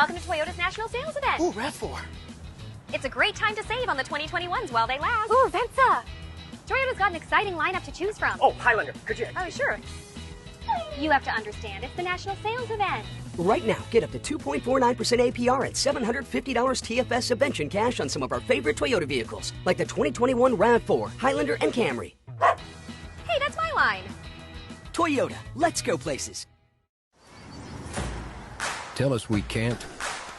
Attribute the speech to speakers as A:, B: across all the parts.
A: Welcome to Toyota's National Sales Event.
B: Ooh, RAV4.
A: It's a great time to save on the 2021s while they last. Ooh, Venza. Toyota's got an exciting lineup to choose from.
B: Oh, Highlander, could you?
A: Oh, sure. You have to understand, it's the National Sales Event.
C: Right now, get up to 2.49% APR and $750 TFS subvention cash on some of our favorite Toyota vehicles, like the 2021 RAV4, Highlander, and Camry.
A: Hey, that's my line.
C: Toyota, let's go places.
D: Tell us we can't,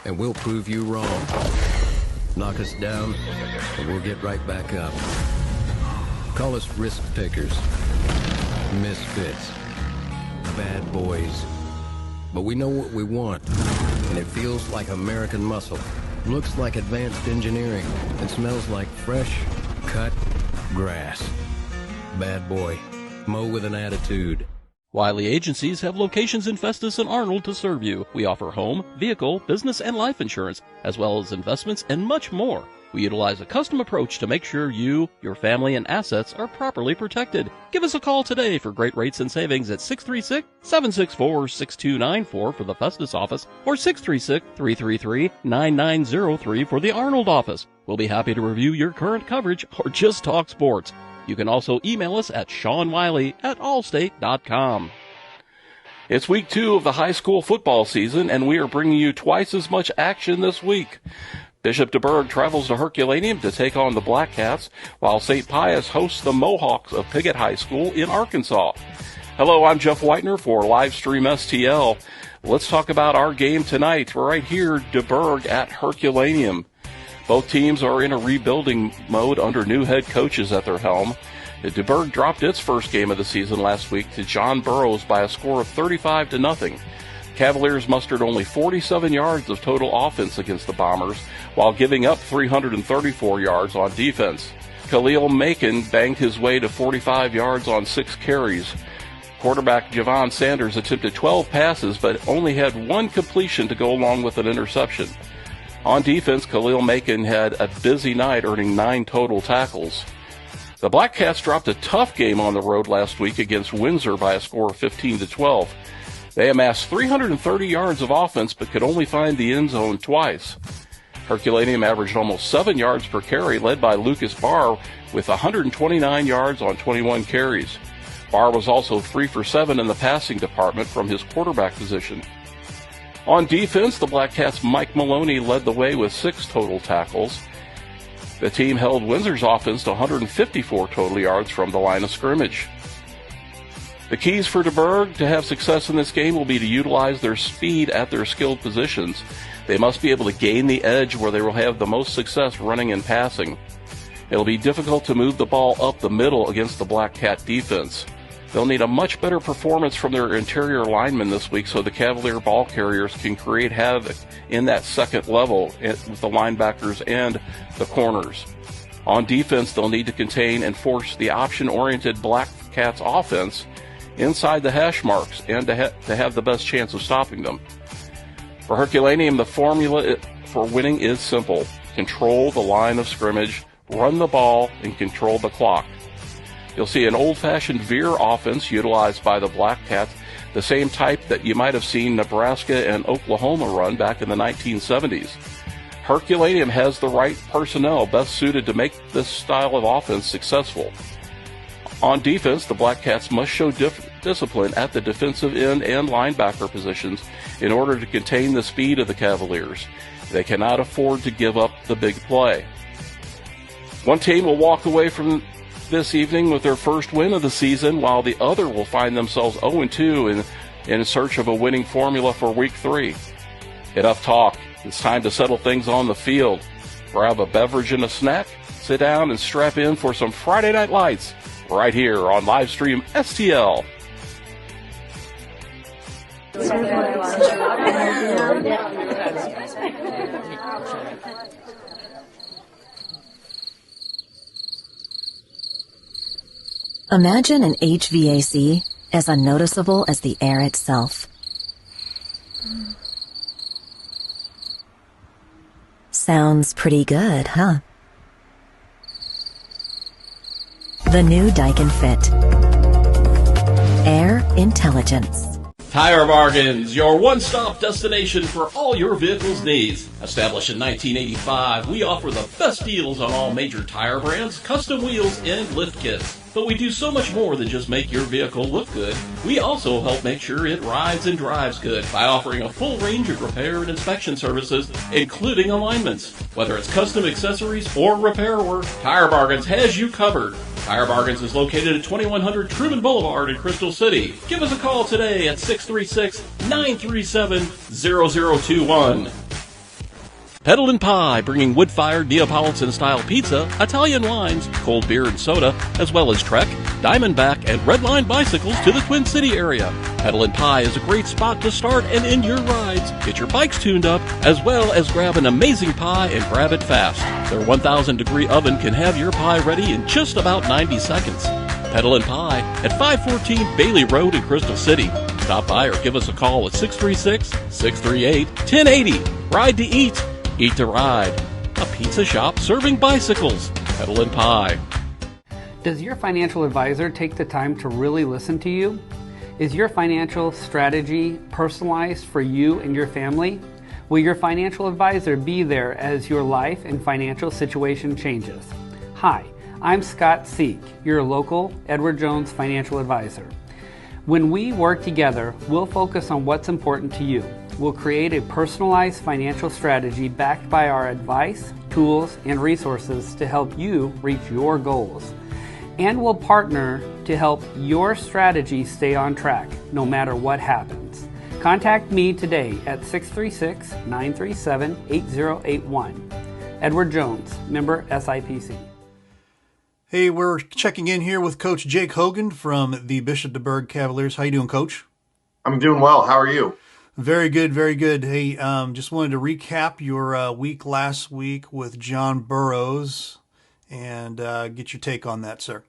D: and we'll prove you wrong. Knock us down, and we'll get right back up. Call us risk takers, misfits, bad boys. But we know what we want, and it feels like American muscle, looks like advanced engineering, and smells like fresh, cut grass. Bad boy. Mow with an attitude.
E: Wiley Agencies have locations in Festus and Arnold to serve you. We offer home, vehicle, business, and life insurance, as well as investments and much more. We utilize a custom approach to make sure you, your family, and assets are properly protected. Give us a call today for great rates and savings at 636-764-6294 for the Festus office or 636-333-9903 for the Arnold office. We'll be happy to review your current coverage or just talk sports. You can also email us at SeanWiley@allstate.com. It's week 2 of the high school football season, and we are bringing you twice as much action this week. Bishop Dubourg travels to Herculaneum to take on the Black Cats, while St. Pius hosts the Mohawks of Piggott High School in Arkansas. Hello, I'm Jeff Whitener for Livestream STL. Let's talk about our game tonight. We're right here, Dubourg at Herculaneum. Both teams are in a rebuilding mode under new head coaches at their helm. Dubourg dropped its first game of the season last week to John Burroughs by a score of 35-0. Cavaliers mustered only 47 yards of total offense against the Bombers, while giving up 334 yards on defense. Khalil Macon banged his way to 45 yards on 6 carries. Quarterback Javon Sanders attempted 12 passes, but only had 1 completion to go along with an interception. On defense, Khalil Macon had a busy night, earning 9 total tackles. The Black Cats dropped a tough game on the road last week against Windsor by a score of 15-12. They amassed 330 yards of offense, but could only find the end zone twice. Herculaneum averaged almost 7 yards per carry, led by Lucas Barr with 129 yards on 21 carries. Barr was also 3 for 7 in the passing department from his quarterback position. On defense, the Black Cats' Mike Maloney led the way with 6 total tackles. The team held Windsor's offense to 154 total yards from the line of scrimmage. The keys for Dubourg to have success in this game will be to utilize their speed at their skilled positions. They must be able to gain the edge where they will have the most success running and passing. It'll be difficult to move the ball up the middle against the Black Cat defense. They'll need a much better performance from their interior linemen this week so the Cavalier ball carriers can create havoc in that second level with the linebackers and the corners. On defense, they'll need to contain and force the option-oriented Black Cats offense inside the hash marks and to have the best chance of stopping them. For Herculaneum, the formula for winning is simple. Control the line of scrimmage, run the ball, and control the clock. You'll see an old-fashioned veer offense utilized by the Black Cats, the same type that you might have seen Nebraska and Oklahoma run back in the 1970s. Herculaneum has the right personnel best suited to make this style of offense successful. On defense, the Black Cats must show discipline at the defensive end and linebacker positions in order to contain the speed of the Cavaliers. They cannot afford to give up the big play. One team will walk away from this evening with their first win of the season, while the other will find themselves 0-2 in search of a winning formula for Week 3. Enough talk. It's time to settle things on the field. Grab a beverage and a snack, sit down and strap in for some Friday Night Lights right here on Livestream STL.
F: Imagine an HVAC as unnoticeable as the air itself. Sounds pretty good, huh? The new Daikin Fit. Air intelligence.
E: Tire Bargains, your one-stop destination for all your vehicle's needs. Established in 1985, we offer the best deals on all major tire brands, custom wheels, and lift kits. But we do so much more than just make your vehicle look good. We also help make sure it rides and drives good by offering a full range of repair and inspection services, including alignments. Whether it's custom accessories or repair work, Tire Bargains has you covered. Tire Bargains is located at 2100 Truman Boulevard in Crystal City. Give us a call today at 636-937-0021. Pedal and Pie, bringing wood-fired Neapolitan-style pizza, Italian wines, cold beer and soda, as well as Trek, Diamondback, and Redline bicycles to the Twin City area. Pedal and Pie is a great spot to start and end your rides. Get your bikes tuned up, as well as grab an amazing pie and grab it fast. Their 1,000-degree oven can have your pie ready in just about 90 seconds. Pedal and Pie at 514 Bailey Road in Crystal City. Stop by or give us a call at 636-638-1080. Ride to eat. Eat to Ride, a pizza shop serving bicycles. Pedal and Pie.
B: Does your financial advisor take the time to really listen to you? Is your financial strategy personalized for you and your family? Will your financial advisor be there as your life and financial situation changes? Hi, I'm Scott Seek, your local Edward Jones financial advisor. When we work together, we'll focus on what's important to you. We'll create a personalized financial strategy backed by our advice, tools, and resources to help you reach your goals. And we'll partner to help your strategy stay on track, no matter what happens. Contact me today at 636-937-8081. Edward Jones, member SIPC.
G: Hey, we're checking in here with Coach Jake Hogan from the Bishop Dubourg Cavaliers. How you doing, Coach?
H: I'm doing well. How are you?
G: Very good, very good. Hey, just wanted to recap your week last week with John Burroughs and get your take on that, sir.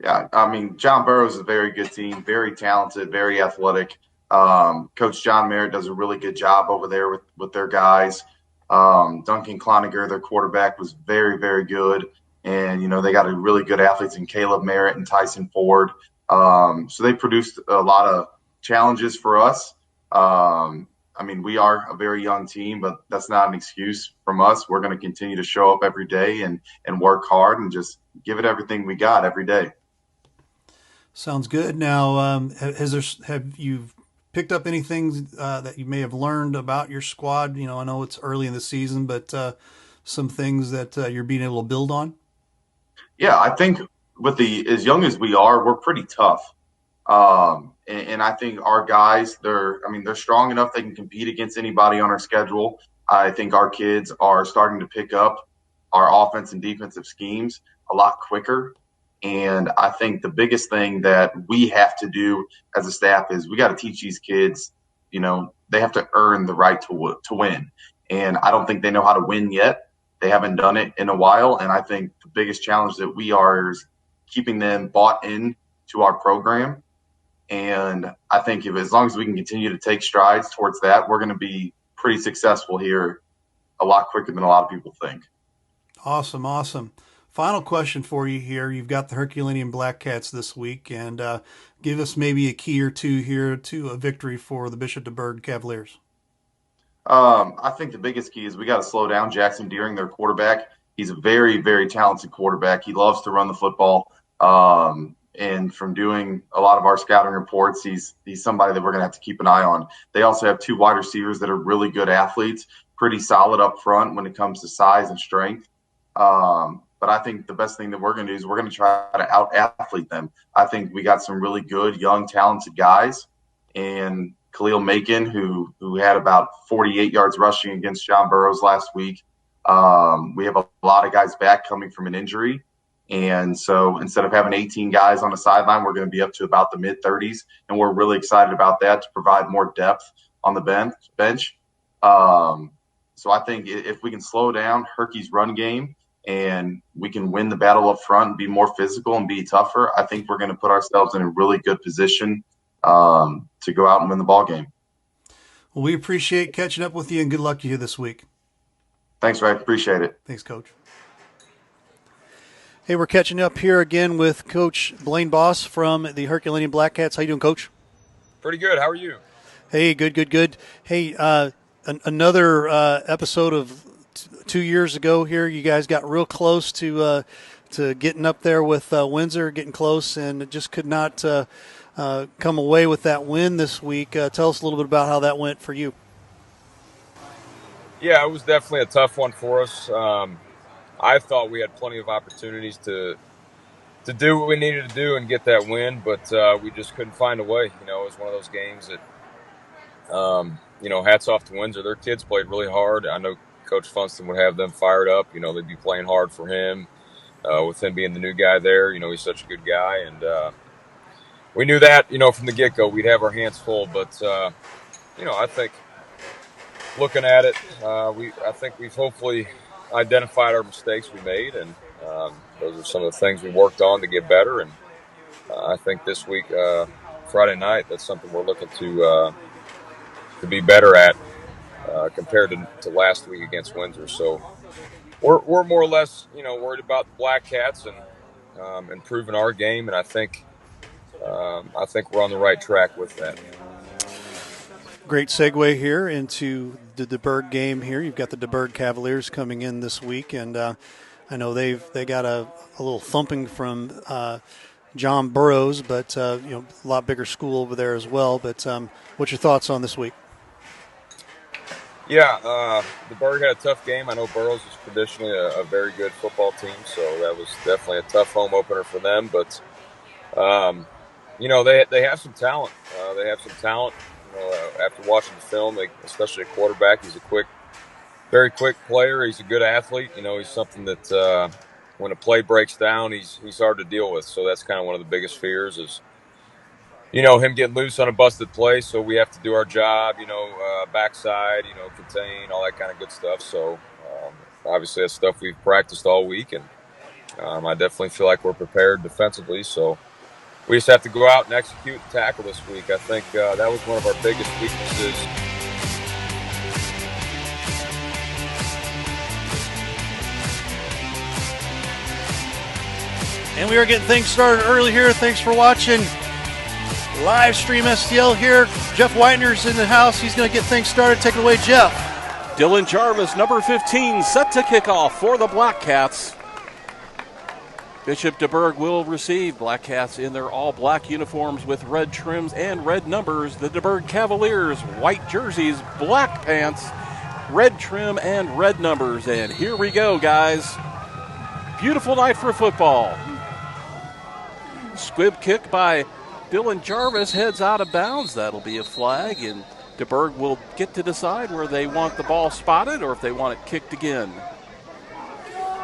H: Yeah, I mean, John Burroughs is a very good team, very talented, very athletic. Coach John Merritt does a really good job over there with their guys. Duncan Cloninger, their quarterback, was very, very good. And, you know, they got a really good athletes in Caleb Merritt and Tyson Ford. So they produced a lot of challenges for us. I mean, we are a very young team, but that's not an excuse from us. We're going to continue to show up every day and work hard and just give it everything we got every day.
G: Sounds good. Now, have you picked up anything that you may have learned about your squad? You know, I know it's early in the season, but some things that you're being able to build on?
H: Yeah, I think with as young as we are, we're pretty tough. And I think our guys, they're strong enough they can compete against anybody on our schedule. I think our kids are starting to pick up our offense and defensive schemes a lot quicker. And I think the biggest thing that we have to do as a staff is we got to teach these kids, you know, they have to earn the right to win. And I don't think they know how to win yet. They haven't done it in a while. And I think the biggest challenge that we are is keeping them bought in to our program. And I think as long as we can continue to take strides towards that, we're going to be pretty successful here a lot quicker than a lot of people think.
G: Awesome, awesome. Final question for you here. You've got the Herculaneum Black Cats this week, and give us maybe a key or two here to a victory for the Bishop Dubourg Cavaliers.
H: I think the biggest key is we got to slow down Jackson Deering, their quarterback. He's a very, very talented quarterback. He loves to run the football. And from doing a lot of our scouting reports, he's somebody that we're going to have to keep an eye on. They also have two wide receivers that are really good athletes, pretty solid up front when it comes to size and strength. But I think the best thing that we're going to do is we're going to try to out-athlete them. I think we got some really good, young, talented guys. And Khalil Macon, who had about 48 yards rushing against John Burroughs last week. We have a lot of guys back coming from an injury. And so instead of having 18 guys on the sideline, we're going to be up to about the mid-30s. And we're really excited about that to provide more depth on the bench. So I think if we can slow down Herky's run game and we can win the battle up front and be more physical and be tougher, I think we're going to put ourselves in a really good position to go out and win the ball game.
G: Well, we appreciate catching up with you, and good luck to you this week.
H: Thanks, Ray. Appreciate it.
G: Thanks, Coach. Hey, we're catching up here again with Coach Blaine Boss from the Herculaneum Black Cats. How you doing, Coach?
I: Pretty good. How are you?
G: Hey, good. Hey, another episode of 2 years ago here. You guys got real close to getting up there with Windsor, getting close, and just could not come away with that win this week. Tell us a little bit about how that went for you.
I: Yeah, it was definitely a tough one for us. I thought we had plenty of opportunities to do what we needed to do and get that win, but we just couldn't find a way. It was one of those games that, hats off to Windsor. Their kids played really hard. I know Coach Funston would have them fired up. They'd be playing hard for him. With him being the new guy there, he's such a good guy, and we knew that, from the get-go, we'd have our hands full. But I think looking at it, I think we've hopefully identified our mistakes we made, and those are some of the things we worked on to get better. And I think this week, Friday night, that's something we're looking to be better at compared to last week against Windsor. So we're more or less, worried about the Black Cats and improving our game, and I think we're on the right track with that.
G: Great segue here into the Dubourg game here. You've got the Dubourg Cavaliers coming in this week, and I know they got a little thumping from John Burroughs, but a lot bigger school over there as well. But what's your thoughts on this week?
I: Yeah, Dubourg had a tough game. I know Burroughs is traditionally a very good football team, so that was definitely a tough home opener for them. But they have some talent. After watching the film, especially a quarterback, he's a very quick player. He's a good athlete. He's something that when a play breaks down, he's hard to deal with. So that's kind of one of the biggest fears is, him getting loose on a busted play. So we have to do our job, backside, contain, all that kind of good stuff. So obviously that's stuff we've practiced all week, and I definitely feel like we're prepared defensively. So we just have to go out and execute and tackle this week. I think that was one of our biggest weaknesses.
G: And we are getting things started early here. Thanks for watching live stream STL here. Jeff Whitener's in the house. He's going to get things started. Take it away, Jeff.
E: Dylan Jarvis, number 15, set to kick off for the Black Cats. Bishop Dubourg will receive. Black Cats in their all-black uniforms with red trims and red numbers. The Dubourg Cavaliers, white jerseys, black pants, red trim, and red numbers. And here we go, guys. Beautiful night for football. Squib kick by Dylan Jarvis heads out of bounds. That'll be a flag, and Dubourg will get to decide where they want the ball spotted or if they want it kicked again.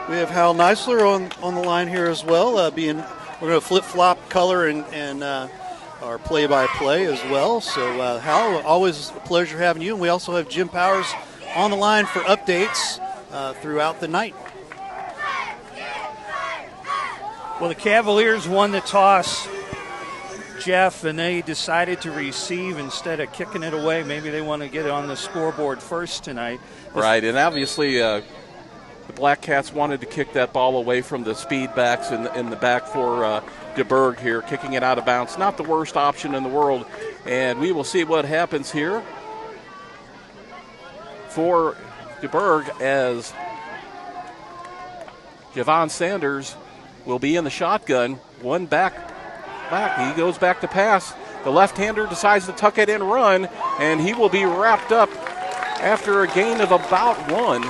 G: We have Hal Neisler on the line here as well. We're going to flip-flop color and our play-by-play as well. So, Hal, always a pleasure having you. And we also have Jim Powers on the line for updates throughout the night.
J: Well, the Cavaliers won the toss, Jeff, and they decided to receive instead of kicking it away. Maybe they want to get it on the scoreboard first tonight.
E: Right, and obviously the Black Cats wanted to kick that ball away from the speed backs in the back for Dubourg here, kicking it out of bounds. Not the worst option in the world, and we will see what happens here for Dubourg as Javon Sanders will be in the shotgun. One back. He goes back to pass. The left-hander decides to tuck it and run, and he will be wrapped up after a gain of about one.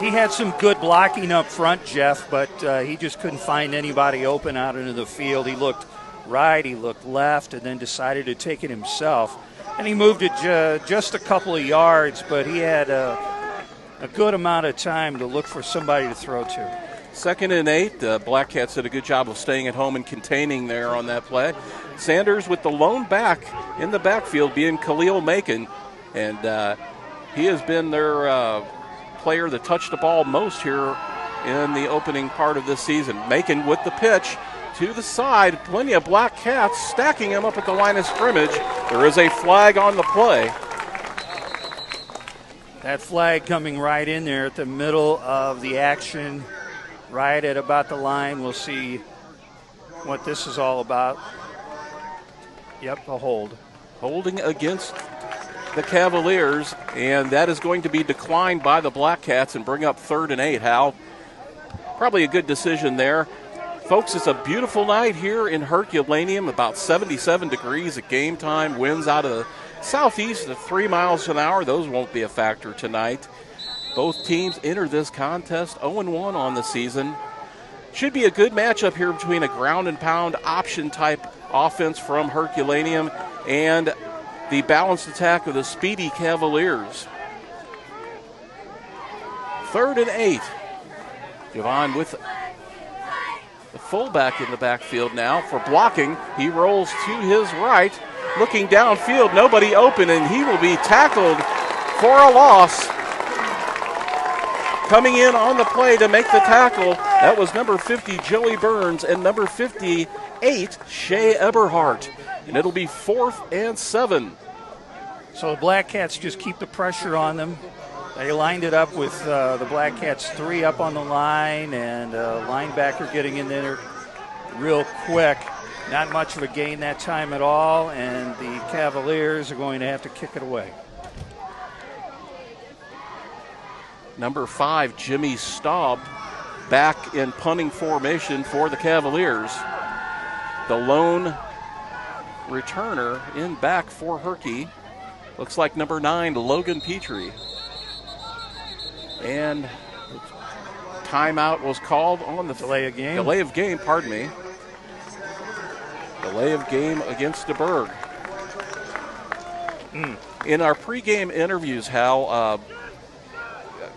J: He had some good blocking up front, Jeff, but he just couldn't find anybody open out into the field. He looked right, he looked left, and then decided to take it himself. And he moved it just a couple of yards, but he had a good amount of time to look for somebody to throw to.
E: 2nd and 8. The Black Cats did a good job of staying at home and containing there on that play. Sanders with the lone back in the backfield being Khalil Macon, and he has been their player that touched the ball most here in the opening part of this season. Macon with the pitch to the side. Plenty of Black Cats stacking him up at the line of scrimmage. There is a flag on the play.
J: That flag coming right in there at the middle of the action, right at about the line. We'll see what this is all about. Yep, a hold.
E: Holding against the Cavaliers, and that is going to be declined by the Black Cats and bring up 3rd and 8, Hal. Probably a good decision there. Folks, it's a beautiful night here in Herculaneum, about 77 degrees at game time. Winds out of the southeast at 3 miles an hour. Those won't be a factor tonight. Both teams enter this contest 0-1 on the season. Should be a good matchup here between a ground and pound option type offense from Herculaneum and the balanced attack of the speedy Cavaliers. 3rd and 8. Javon with the fullback in the backfield now for blocking. He rolls to his right, looking downfield, nobody open, and he will be tackled for a loss. Coming in on the play to make the tackle, that was number 50, Joey Burns, and number 58, Shea Eberhardt. And it'll be 4th and 7.
J: So the Black Cats just keep the pressure on them. They lined it up with the Black Cats 3 up on the line, and linebacker getting in there real quick. Not much of a gain that time at all, and the Cavaliers are going to have to kick it away.
E: Number 5, Jimmy Staub, back in punting formation for the Cavaliers. The lone returner in back for Herky looks like number 9, Logan Petrie. And timeout was called on the
J: delay of game.
E: Delay of game against Dubourg. In our pregame interviews, Hal,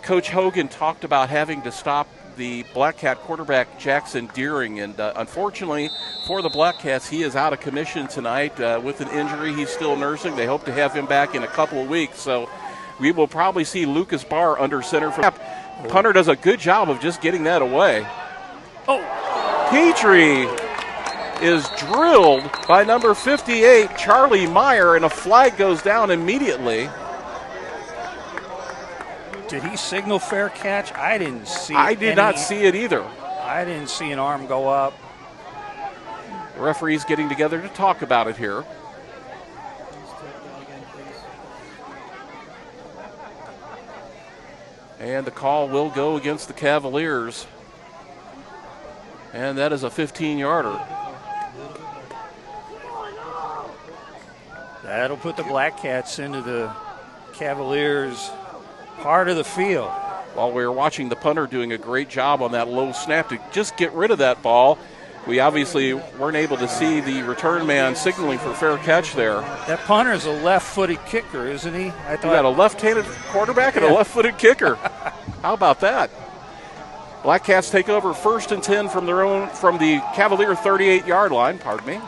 E: Coach Hogan talked about having to stop the Black Cat quarterback Jackson Deering, and unfortunately for the Black Cats, he is out of commission tonight with an injury he's still nursing. They hope to have him back in a couple of weeks, so we will probably see Lucas Barr under center. Punter does a good job of just getting that away. Petrie is drilled by number 58, Charlie Meyer, and a flag goes down immediately.
J: Did he signal fair catch? I didn't see it.
E: I did not see it either.
J: I didn't see an arm go up.
E: The referee's getting together to talk about it here. And the call will go against the Cavaliers. And that is a 15-yarder.
J: That'll put the Black Cats into the Cavaliers' part of the field.
E: While we were watching the punter doing a great job on that low snap to just get rid of that ball, we obviously weren't able to see the return man signaling for fair catch there.
J: That punter is a left-footed kicker, isn't he?
E: I thought, we got a left-handed quarterback and a left-footed kicker. How about that? Black Cats take over 1st and 10 from the Cavalier 38-yard line. Pardon me.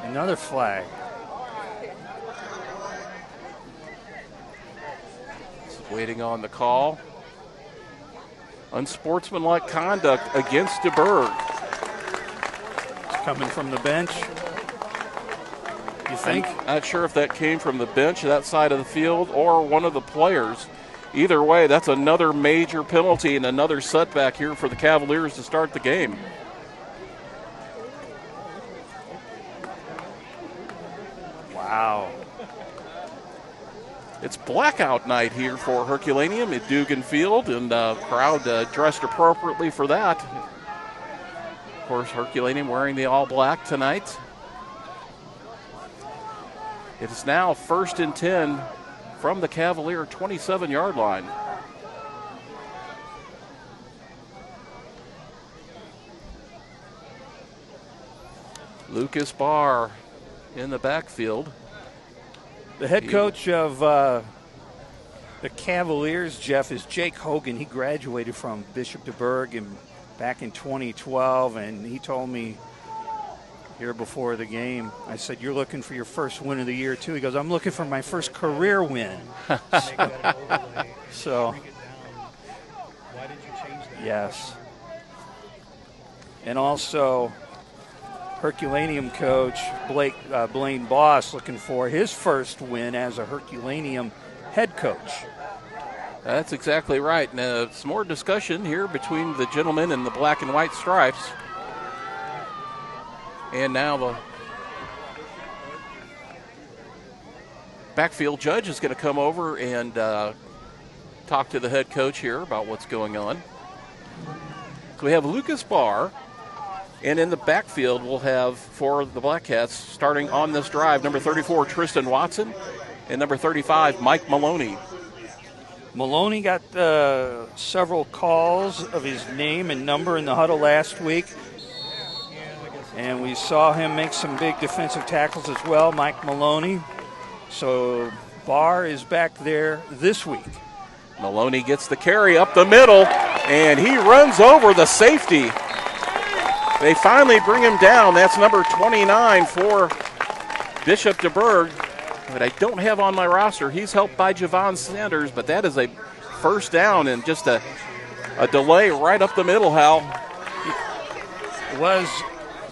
J: Another flag.
E: Waiting on the call. Unsportsmanlike conduct against Dubourg.
J: It's coming from the bench. You think?
E: I'm not sure if that came from the bench, that side of the field, or one of the players. Either way, that's another major penalty and another setback here for the Cavaliers to start the game.
J: Wow.
E: It's blackout night here for Herculaneum at Dugan Field, and the crowd dressed appropriately for that. Of course, Herculaneum wearing the all-black tonight. It is now 1st and 10 from the Cavalier 27-yard line. Lucas Barr in the backfield.
J: The head coach of the Cavaliers, Jeff, is Jake Hogan. He graduated from Bishop Dubourg back in 2012, and he told me here before the game, I said, "You're looking for your first win of the year, too." He goes, "I'm looking for my first career win." So,
G: why did you change that?
J: Yes. And also, Herculaneum coach Blaine Boss looking for his first win as a Herculaneum head coach.
E: That's exactly right. Now, some more discussion here between the gentleman in the black and white stripes. And now the backfield judge is going to come over and talk to the head coach here about what's going on. So we have Lucas Barr, and in the backfield we'll have, for the Black Cats, starting on this drive, number 34, Tristan Watson, and number 35, Mike Maloney.
J: Maloney got several calls of his name and number in the huddle last week. And we saw him make some big defensive tackles as well, Mike Maloney. So Barr is back there this week.
E: Maloney gets the carry up the middle, and he runs over the safety. They finally bring him down. That's number 29 for Bishop Dubourg, but I don't have on my roster. He's helped by Javon Sanders, but that is a first down and just a delay right up the middle, Hal.
J: It was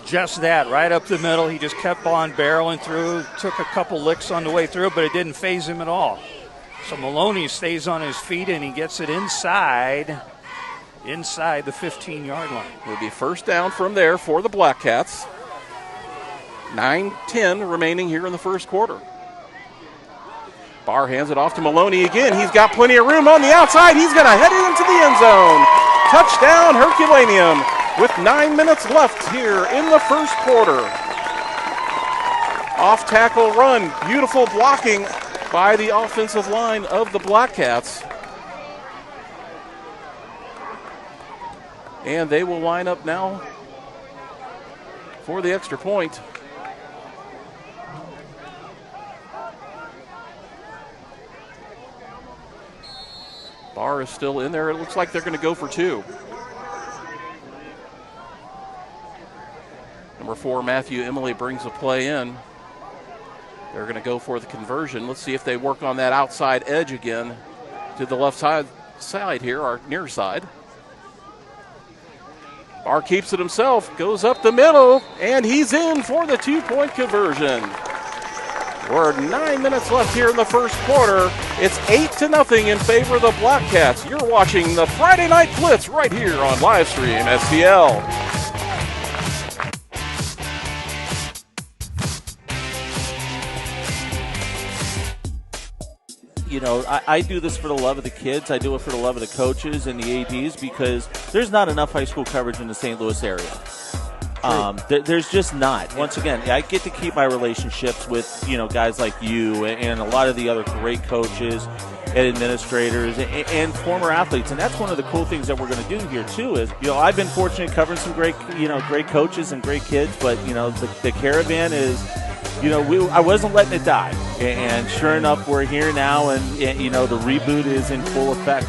J: just that, right up the middle. He just kept on barreling through, took a couple licks on the way through, but it didn't faze him at all. So Maloney stays on his feet, and he gets it inside the 15-yard line.
E: It'll be first down from there for the Black Cats. 9:10 remaining here in the first quarter. Barr hands it off to Maloney again. He's got plenty of room on the outside. He's going to head it into the end zone. Touchdown, Herculaneum, with 9 minutes left here in the first quarter. Off tackle run. Beautiful blocking by the offensive line of the Black Cats. And they will line up now for the extra point. Barr is still in there. It looks like they're going to go for two. Number 4, Matthew Emily, brings a play in. They're going to go for the conversion. Let's see if they work on that outside edge again to the left side here, our near side. Barr keeps it himself, goes up the middle, and he's in for the 2-point conversion. We're 9 minutes left here in the first quarter. It's 8-0 in favor of the Black Cats. You're watching the Friday Night Blitz right here on Livestream STL.
K: You know, I do this for the love of the kids. I do it for the love of the coaches and the ADs because there's not enough high school coverage in the St. Louis area. There's just not. Once again, I get to keep my relationships with, you know, guys like you and a lot of the other great coaches and administrators and former athletes. And that's one of the cool things that we're going to do here, too, is, you know, I've been fortunate covering some great coaches and great kids, but, you know, the caravan is, you know, I wasn't letting it die. And sure enough, we're here now, and you know, the reboot is in full effect.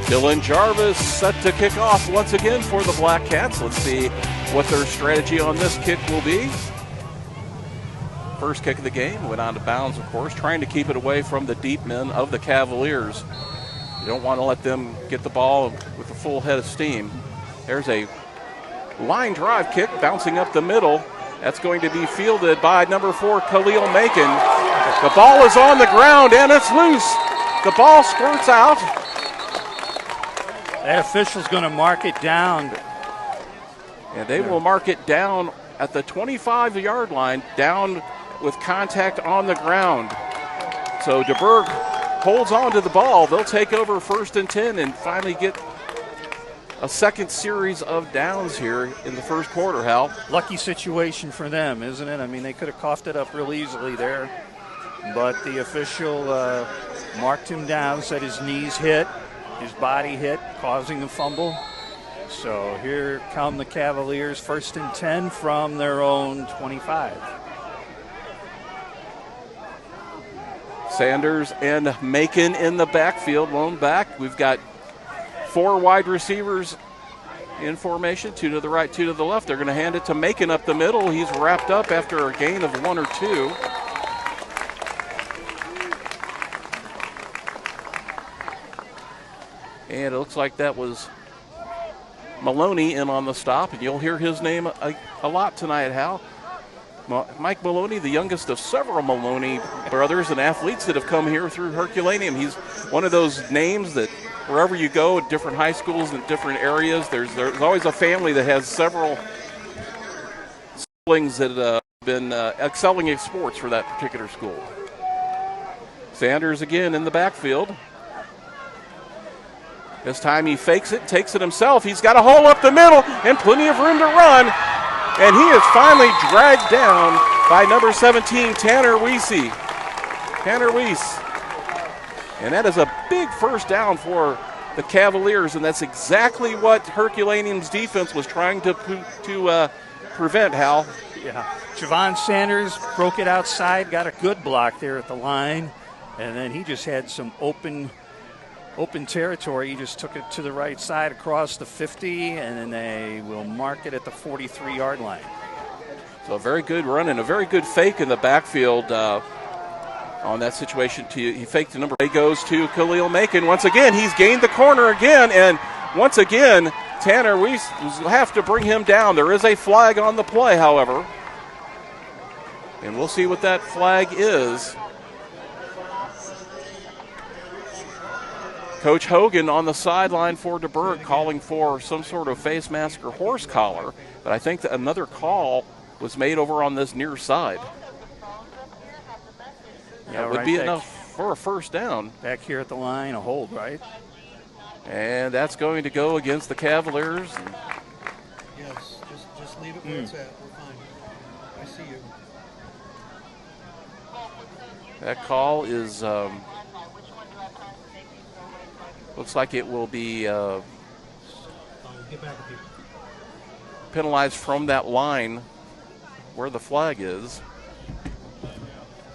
E: Dylan Jarvis set to kick off once again for the Black Cats. Let's see what their strategy on this kick will be. First kick of the game, went out of bounds, of course, trying to keep it away from the deep men of the Cavaliers. You don't want to let them get the ball with a full head of steam. There's a line drive kick bouncing up the middle. That's going to be fielded by number 4, Khalil Macon. The ball is on the ground and it's loose. The ball squirts out.
J: That official's going to mark it down.
E: And they will mark it down at the 25-yard line, down with contact on the ground. So Dubourg holds on to the ball. They'll take over 1st and 10 and finally get a second series of downs here in the first quarter, Hal.
J: Lucky situation for them, isn't it? I mean, they could have coughed it up real easily there. But the official marked him down, said his knees hit, his body hit, causing the fumble. So here come the Cavaliers, 1st and 10 from their own 25.
E: Sanders and Macon in the backfield, lone back. We've got 4 wide receivers in formation, 2 to the right, 2 to the left. They're going to hand it to Macon up the middle. He's wrapped up after a gain of 1 or 2. And it looks like that was Maloney in on the stop, and you'll hear his name a lot tonight, Hal. Mike Maloney, the youngest of several Maloney brothers and athletes that have come here through Herculaneum. He's one of those names that wherever you go at different high schools in different areas, there's always a family that has several siblings that have been excelling in sports for that particular school. Sanders again in the backfield. This time he fakes it, takes it himself. He's got a hole up the middle and plenty of room to run. And he is finally dragged down by number 17, Tanner Weese. Tanner Weese. And that is a big first down for the Cavaliers, and that's exactly what Herculaneum's defense was trying to prevent, Hal.
J: Yeah. Javon Sanders broke it outside, got a good block there at the line, and then he just had some open territory. He just took it to the right side across the 50, and then they will mark it at the 43-yard line.
E: So a very good run and a very good fake in the backfield on that situation. He faked the number. He goes to Khalil Macon. Once again, he's gained the corner again, and once again, Tanner, we have to bring him down. There is a flag on the play, however, and we'll see what that flag is. Coach Hogan on the sideline for Dubourg calling for some sort of face mask or horse collar, but I think that another call was made over on this near side.
J: Yeah,
E: that would be enough for a first down.
J: Back here at the line, a hold, right?
E: And that's going to go against the Cavaliers.
G: Yes, just leave it where it's at. We're fine. I see you.
E: That call is, looks like it will be penalized from that line where the flag is.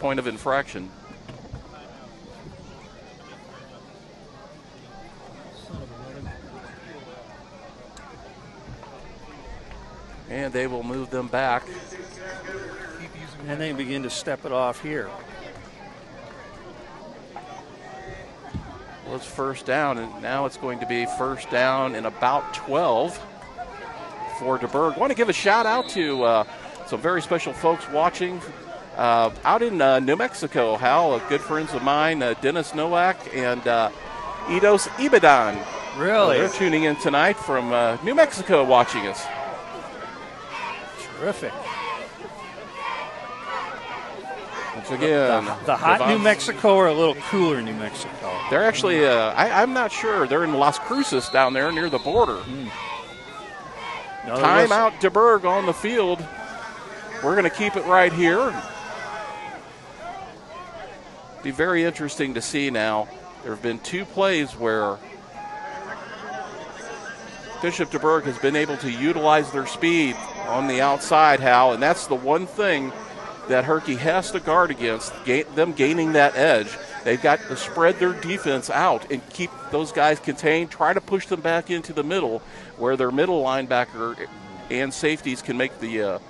E: Point of infraction. And they will move them back.
J: And they begin to step it off here.
E: Well, it's first down, and now it's going to be first down and about 12 for Dubourg. I want to give a shout out to some very special folks watching out in New Mexico. Hal, good friends of mine, Dennis Nowak and Eidos Ibadan.
J: Really?
E: They're tuning in tonight from New Mexico watching us.
J: Terrific.
E: Once again,
J: the hot New Mexico or a little cooler New Mexico?
E: They're actually, I'm not sure. They're in Las Cruces down there near the border.
J: No,
E: Timeout Dubourg on the field. We're going to keep it right here. Be very interesting to see now. There have been two plays where Bishop Dubourg has been able to utilize their speed on the outside, Hal, and that's the one thing that Herky has to guard against, them gaining that edge. They've got to spread their defense out and keep those guys contained, try to push them back into the middle where their middle linebacker and safeties can make the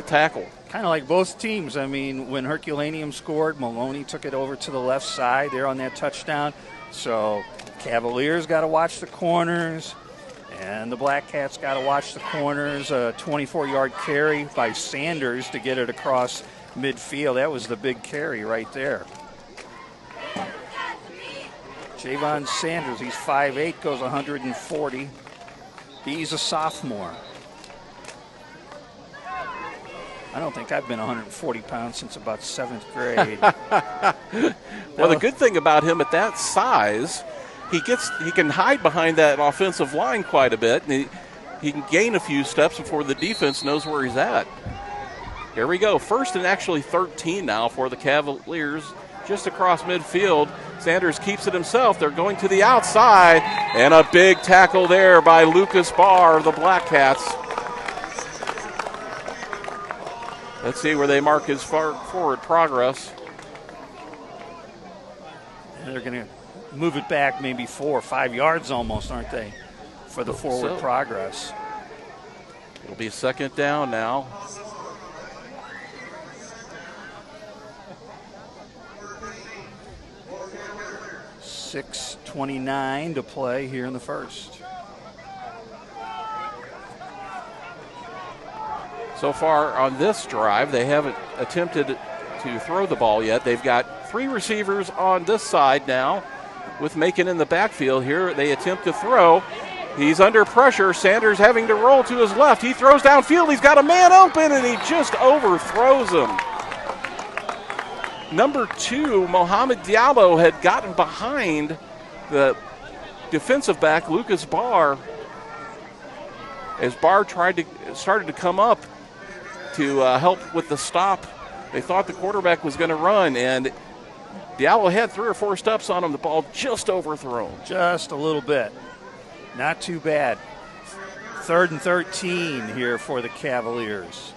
E: tackle.
J: Kind of like both teams. I mean, when Herculaneum scored, Maloney took it over to the left side there on that touchdown. So Cavaliers got to watch the corners, and the Black Cats got to watch the corners. A 24-yard carry by Sanders to get it across midfield. That was the big carry right there. Javon Sanders, he's 5'8", goes 140. He's a sophomore. I don't think I've been 140 pounds since about 7th grade.
E: Well, the good thing about him at that size, he can hide behind that offensive line quite a bit, and he can gain a few steps before the defense knows where he's at. Here we go. First and actually 13 now for the Cavaliers, just across midfield. Sanders keeps it himself. They're going to the outside, and a big tackle there by Lucas Barr of the Black Cats. Let's see where they mark his forward progress.
J: And they're going to move it back maybe 4 or 5 yards almost, aren't they, for the forward progress.
E: It'll be second down now.
J: .6:29 to play here in the first.
E: So far on this drive, they haven't attempted to throw the ball yet. They've got 3 receivers on this side now with Macon in the backfield. Here they attempt to throw. He's under pressure. Sanders having to roll to his left. He throws downfield. He's got a man open, and he just overthrows him. Number 2, Mohamed Diallo, had gotten behind the defensive back, Lucas Barr, as Barr started to come up to help with the stop. They thought the quarterback was going to run, and Diallo had 3 or 4 steps on him. The ball just overthrown.
J: Just a little bit. Not too bad. 3rd and 13 here for the Cavaliers.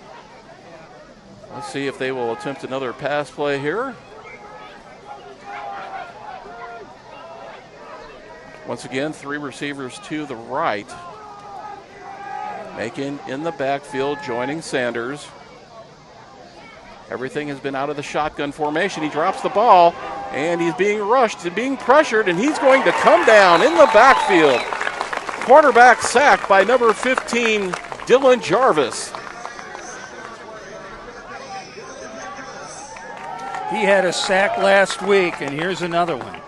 E: Let's see if they will attempt another pass play here. Once again, 3 receivers to the right. Macon in the backfield, joining Sanders. Everything has been out of the shotgun formation. He drops the ball, and he's being rushed and being pressured, and he's going to come down in the backfield. Quarterback sacked by number 15, Dylan Jarvis.
J: He had a sack last week, and here's another one.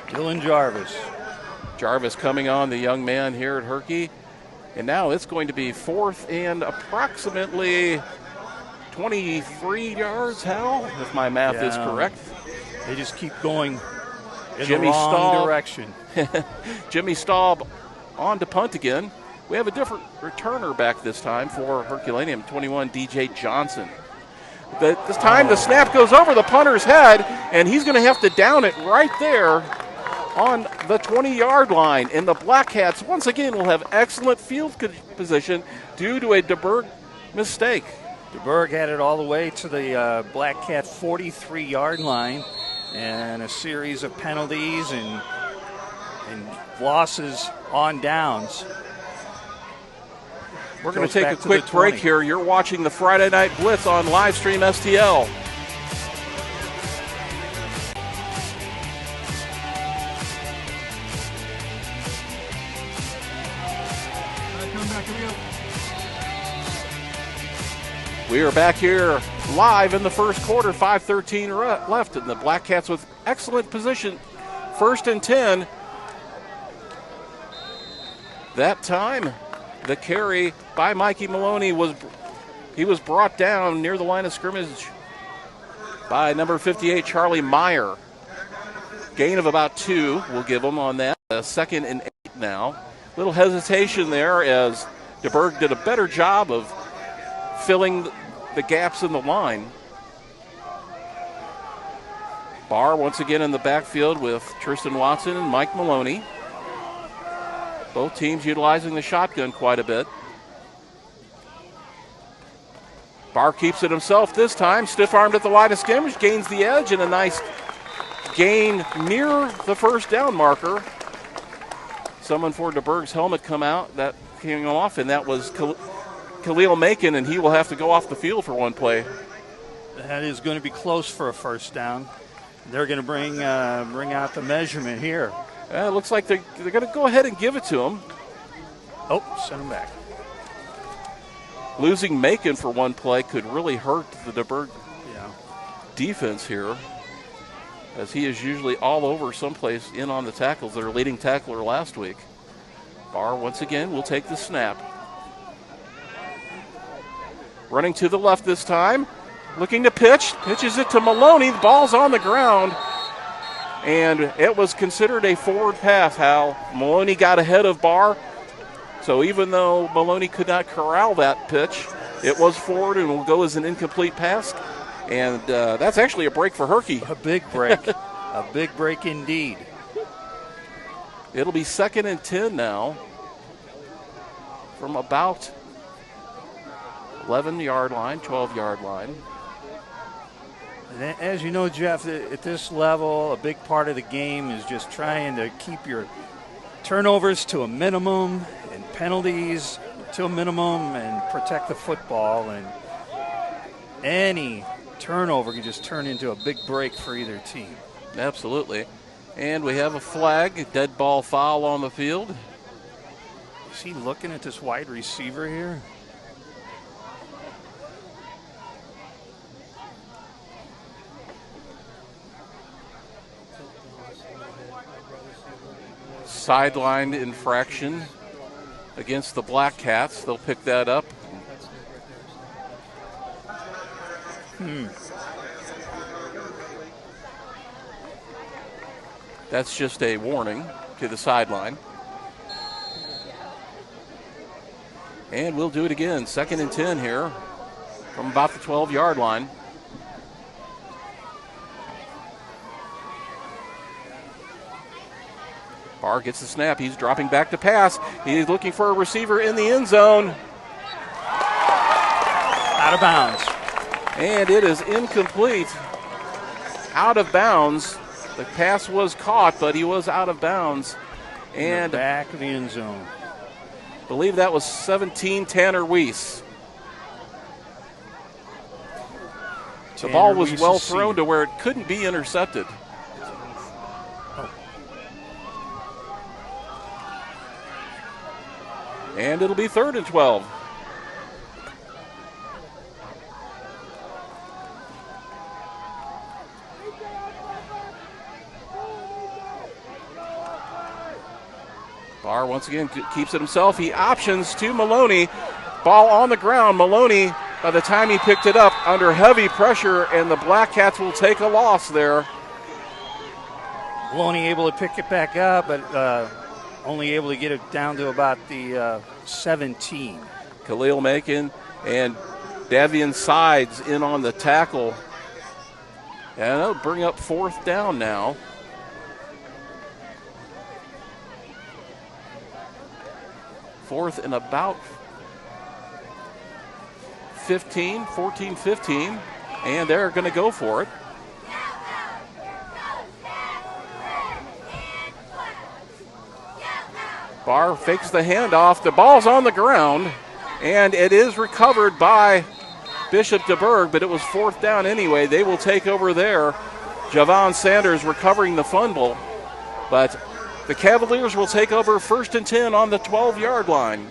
J: Dylan Jarvis.
E: Jarvis coming on, the young man here at Herky. And now it's going to be 4th and approximately 23 yards, Hal, if my math is correct.
J: They just keep going in
E: Jimmy
J: the wrong
E: Staub.
J: direction.
E: Jimmy Staub on to punt again. We have a different returner back this time for Herculaneum, 21, DJ Johnson. This time the snap goes over the punter's head, and he's going to have to down it right there on the 20-yard line. And the Black Cats, once again, will have excellent field position due to a Dubourg mistake.
J: Dubourg had it all the way to the Black Cat 43-yard line, and a series of penalties and losses on downs.
E: We're going to take a quick break here. You're watching the Friday Night Blitz on Livestream STL. We are back here live in the first quarter, 5:13 left, and the Black Cats with excellent position. 1st and 10. That time, the carry by Mikey Maloney was brought down near the line of scrimmage by number 58, Charlie Meyer. Gain of about 2, we'll give them on that. 2nd and 8 now. Little hesitation there as Dubourg did a better job of filling the gaps in the line. Barr once again in the backfield with Tristan Watson and Mike Maloney. Both teams utilizing the shotgun quite a bit. Barr keeps it himself this time. Stiff-armed at the line of scrimmage, gains the edge, and a nice gain near the first down marker. Someone for Dubourg's helmet come out. That came off, and that was Khalil Macon, and he will have to go off the field for one play.
J: That is going to be close for a first down. They're going to bring out the measurement here.
E: It looks like they're going to go ahead and give it to him.
J: Oh, send him back.
E: Losing Macon for one play could really hurt the Dubourg defense here, as he is usually all over someplace in on the tackles. Their leading tackler last week. Barr once again will take the snap. Running to the left this time. Looking to pitch. Pitches it to Maloney. The ball's on the ground. And it was considered a forward pass, Hal. Maloney got ahead of Barr. So even though Maloney could not corral that pitch, it was forward and will go as an incomplete pass. And that's actually a break for Herky.
J: A big break. A big break indeed.
E: It'll be 2nd and 10 now from about 11-yard line, 12-yard line.
J: As you know, Jeff, at this level, a big part of the game is just trying to keep your turnovers to a minimum and penalties to a minimum and protect the football. And any turnover can just turn into a big break for either team.
E: Absolutely. And we have a flag, a dead ball foul on the field.
J: Is he looking at this wide receiver here?
E: sidelined infraction against the Black Cats. They'll pick that up. That's just a warning to the sideline. And we'll do it again. 2nd and 10 here from about the 12-yard line. Barr gets the snap. He's dropping back to pass. He's looking for a receiver in the end zone.
J: Out of bounds.
E: And it is incomplete. Out of bounds. The pass was caught, but he was out of bounds. And
J: in the back of the end zone.
E: I believe that was 17 Tanner Weiss. The ball was well thrown to where it couldn't be intercepted. And it'll be 3rd and 12. Barr once again keeps it himself. He options to Maloney. Ball on the ground. Maloney, by the time he picked it up, under heavy pressure, and the Black Cats will take a loss there.
J: Maloney able to pick it back up, but only able to get it down to about the 17.
E: Khalil Macon and Davian Sides in on the tackle. And they'll bring up 4th down now. Fourth and about 14, 15, and they're going to go for it. Barr fakes the handoff. The ball's on the ground, and it is recovered by Bishop Dubourg, but it was 4th down anyway. They will take over there. Javon Sanders recovering the fumble, but the Cavaliers will take over 1st and 10 on the 12-yard line.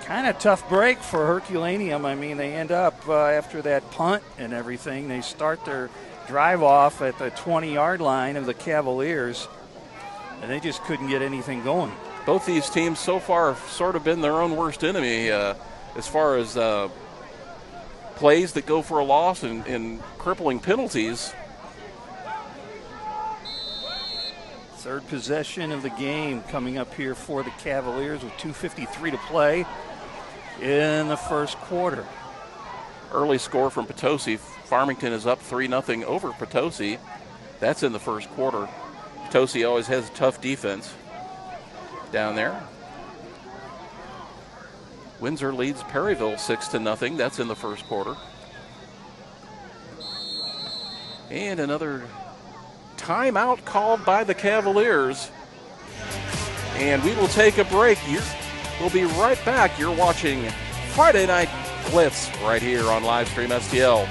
J: Kind of tough break for Herculaneum. I mean, they end up after that punt and everything, they start their drive off at the 20-yard line of the Cavaliers, and they just couldn't get anything going.
E: Both these teams so far have sort of been their own worst enemy as far as plays that go for a loss and crippling penalties.
J: Third possession of the game coming up here for the Cavaliers with 2:53 to play in the first quarter.
E: Early score from Potosi. Farmington is up 3-0 over Potosi. That's in the first quarter. Potosi always has a tough defense down there. Windsor leads Perryville 6-0. That's in the first quarter. And another timeout called by the Cavaliers. And we will take a break. We'll be right back. You're watching Friday Night Blitz right here on Livestream STL.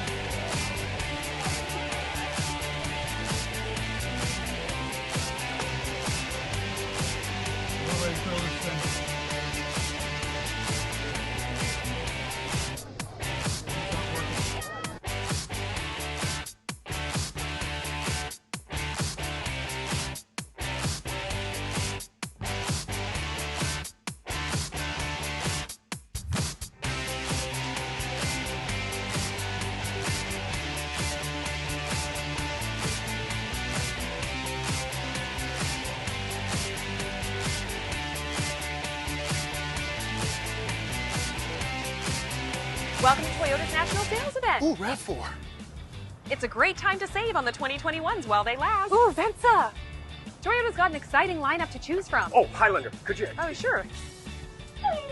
A: Welcome to Toyota's National Sales Event.
L: Ooh, RAV4.
A: It's a great time to save on the 2021s while they last. Ooh, Venza. Toyota's got an exciting lineup to choose from.
L: Oh, Highlander, could you?
A: Oh, sure.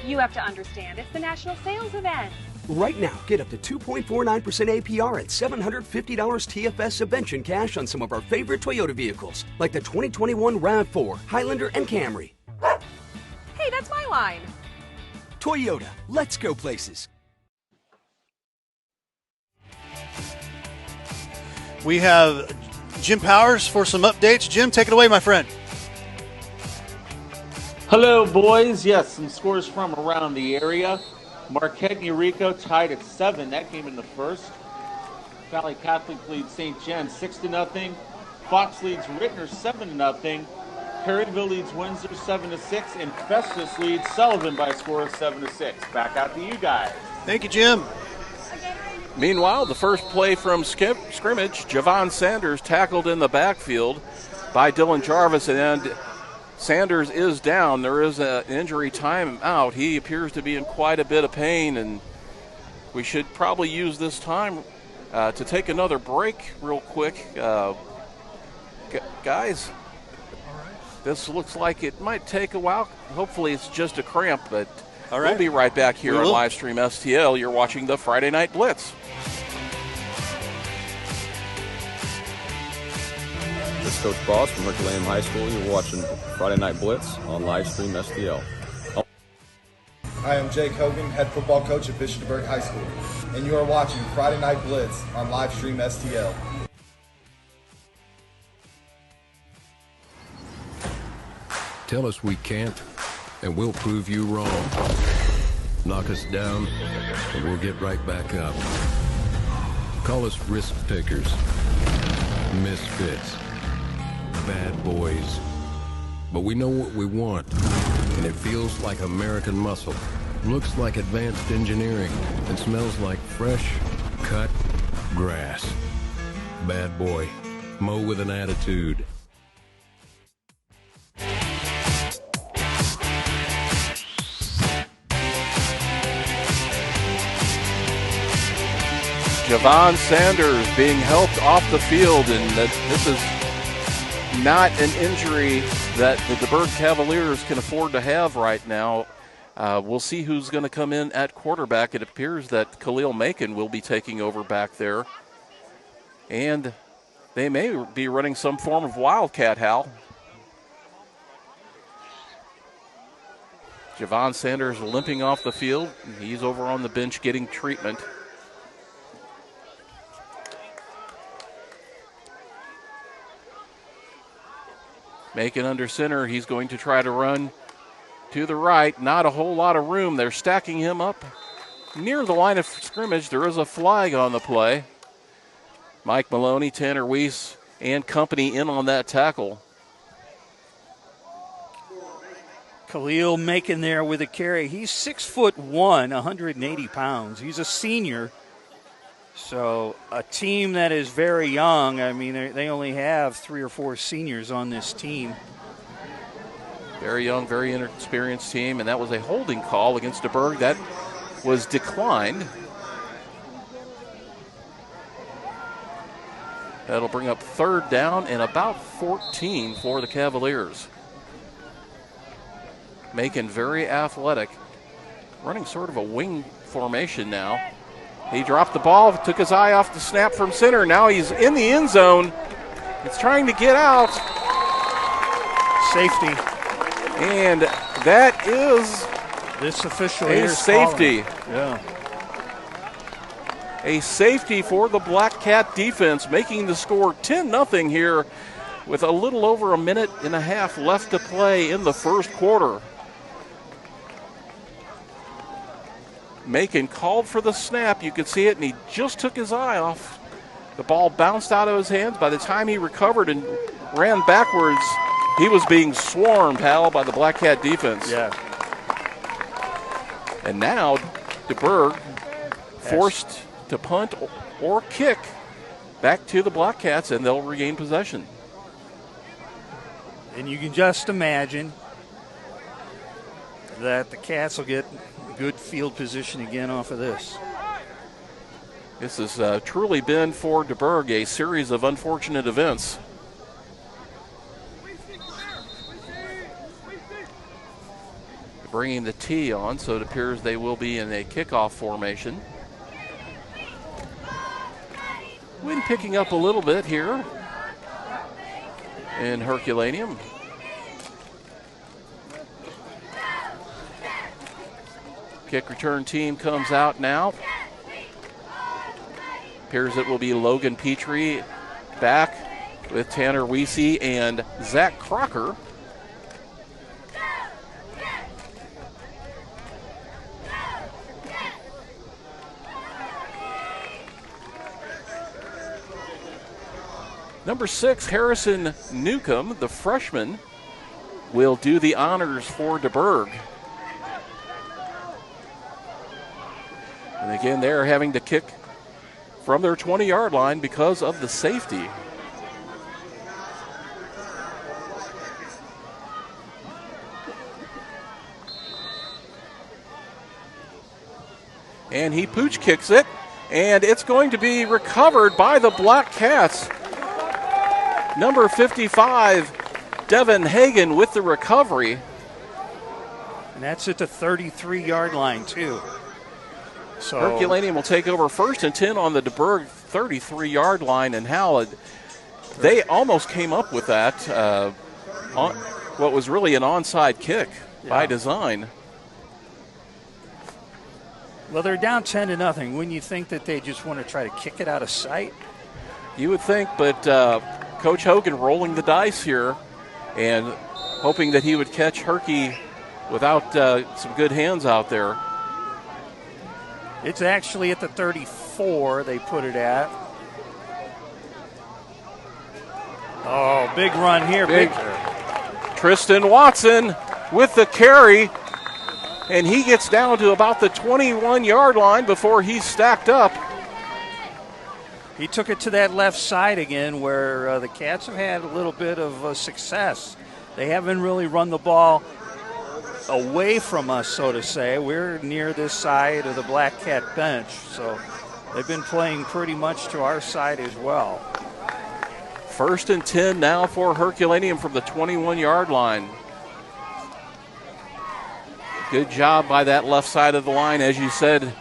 A: You have to understand, it's the National Sales Event.
C: Right now, get up to 2.49% APR and $750 TFS subvention cash on some of our favorite Toyota vehicles, like the 2021 RAV4, Highlander, and Camry.
A: Hey, that's my line.
C: Toyota, let's go places.
G: We have Jim Powers for some updates. Jim, take it away, my friend.
M: Hello, boys. Yes, some scores from around the area. Marquette and Eureka tied at 7. That came in the first. Valley Catholic leads St. John 6-0. Fox leads Rittner 7-0. Perryville leads Windsor 7-6, and Festus leads Sullivan by a score of 7-6. Back out to you guys.
G: Thank you, Jim.
E: Meanwhile, the first play from scrimmage, Javon Sanders tackled in the backfield by Dylan Jarvis, and Sanders is down. There is an injury timeout. He appears to be in quite a bit of pain, and we should probably use this time to take another break real quick. Guys, this looks like it might take a while. Hopefully it's just a cramp, but we'll be right back here on Livestream STL. You're watching the Friday Night Blitz.
I: This is Coach Boss from Herculaneum High School. You're watching Friday Night Blitz on Livestream STL.
L: Hi, I'm Jake Hogan, head football coach at Bishop Dubourg High School, and you are watching Friday Night Blitz on Livestream STL.
D: Tell us we can't, and we'll prove you wrong. Knock us down, and we'll get right back up. Call us risk takers, misfits, bad boys. But we know what we want, and it feels like American muscle, looks like advanced engineering, and smells like fresh, cut grass. Bad boy, mow with an attitude.
E: Javon Sanders being helped off the field, and this is not an injury that the Dubourg Cavaliers can afford to have right now. We'll see who's going to come in at quarterback. It appears that Khalil Macon will be taking over back there, and they may be running some form of wildcat, Hal. Javon Sanders limping off the field. He's over on the bench getting treatment. Macon under center. He's going to try to run to the right. Not a whole lot of room. They're stacking him up near the line of scrimmage. There is a flag on the play. Mike Maloney, Tanner Weiss, and company in on that tackle.
J: Khalil Macon there with a carry. He's 6'1", 180 pounds. He's a senior. So a team that is very young, I mean, they only have 3 or 4 seniors on this team.
E: Very young, very inexperienced team, and that was a holding call against Dubourg. That was declined. That'll bring up 3rd down and about 14 for the Cavaliers. Macon very athletic, running sort of a wing formation now. He dropped the ball, took his eye off the snap from center. Now he's in the end zone. It's trying to get out.
J: Safety.
E: And that is
J: this official
E: a safety.
J: Yeah.
E: A safety for the Black Cat defense, making the score 10-0 here with a little over a minute and a half left to play in the first quarter. Macon called for the snap. You could see it, and he just took his eye off. The ball bounced out of his hands. By the time he recovered and ran backwards, he was being swarmed, Hal, by the Black Cat defense.
J: Yeah.
E: And now Dubourg forced to punt or kick back to the Black Cats, and they'll regain possession.
J: And you can just imagine that the Cats will get good field position again off of this.
E: This has truly been for Dubourg a series of unfortunate events. Bringing the tee on, so it appears they will be in a kickoff formation. Wind picking up a little bit here in Herculaneum. Kick return team comes out now. Appears it will be Logan Petrie back with Tanner Weesey and Zach Crocker. Number 6, Harrison Newcomb, the freshman, will do the honors for Dubourg. And again, they're having to kick from their 20-yard line because of the safety. And he pooch kicks it, and it's going to be recovered by the Black Cats. Number 55, Devin Hagan with the recovery.
J: And that's at the 33-yard line, too. So
E: Herculaneum will take over 1st and 10 on the Dubourg 33-yard line, and Hal, they almost came up with that on what was really an onside kick by design.
J: Well, they're down 10-0. Wouldn't you think that they just want to try to kick it out of sight?
E: You would think, but Coach Hogan rolling the dice here and hoping that he would catch Herky without some good hands out there.
J: It's actually at the 34 they put it at. Oh, big run here. Big.
E: Tristan Watson with the carry, and he gets down to about the 21-yard line before he's stacked up.
J: He took it to that left side again where the Cats have had a little bit of success. They haven't really run the ball away from us, so to say. We're near this side of the Black Cat bench, so they've been playing pretty much to our side as well.
E: 1st and 10 now for Herculaneum from the 21-yard line. Good job by that left side of the line, as you said,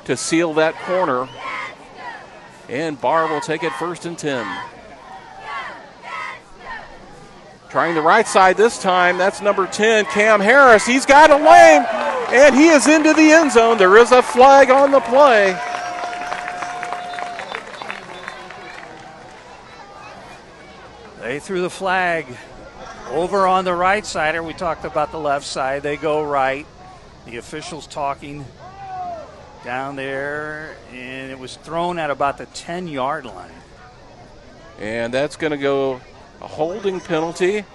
E: to seal that corner. And Barr will take it 1st and 10. Trying the right side this time. That's number 10, Cam Harris. He's got a lane, and he is into the end zone. There is a flag on the play.
J: They threw the flag over on the right side. We talked about the left side. They go right. The officials talking down there, and it was thrown at about the 10-yard line.
E: And that's going to go a holding penalty,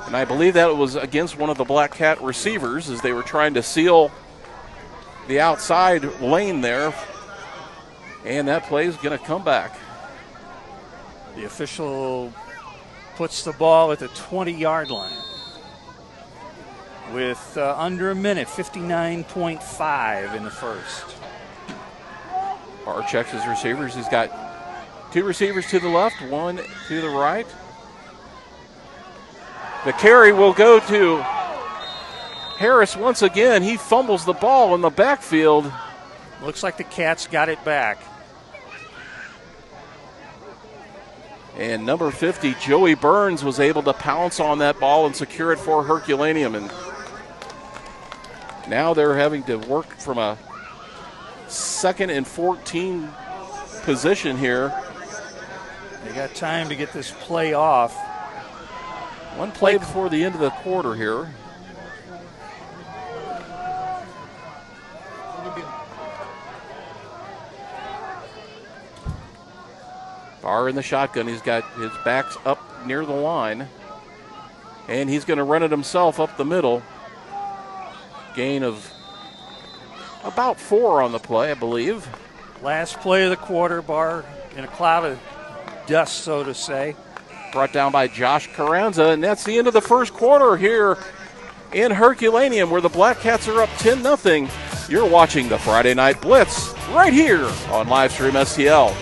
E: and I believe that was against one of the Black Cat receivers as they were trying to seal the outside lane there, and that play is going to come back.
J: The official puts the ball at the 20-yard line with under a minute, 59.5 in the first.
E: Barr checks his receivers. He's got 2 receivers to the left, 1 to the right. The carry will go to Harris once again. He fumbles the ball in the backfield.
J: Looks like the Cats got it back.
E: And number 50, Joey Burns, was able to pounce on that ball and secure it for Herculaneum. And now they're having to work from a 2nd and 14 position here.
J: They got time to get this play off.
E: One play before the end of the quarter here. Barr in the shotgun. He's got his backs up near the line. And he's going to run it himself up the middle. Gain of about 4 on the play, I believe.
J: Last play of the quarter. Barr in a cloud of dust, so to say.
E: Brought down by Josh Carranza, and that's the end of the first quarter here in Herculaneum, where the Black Cats are up 10-0. You're watching the Friday Night Blitz right here on Livestream STL.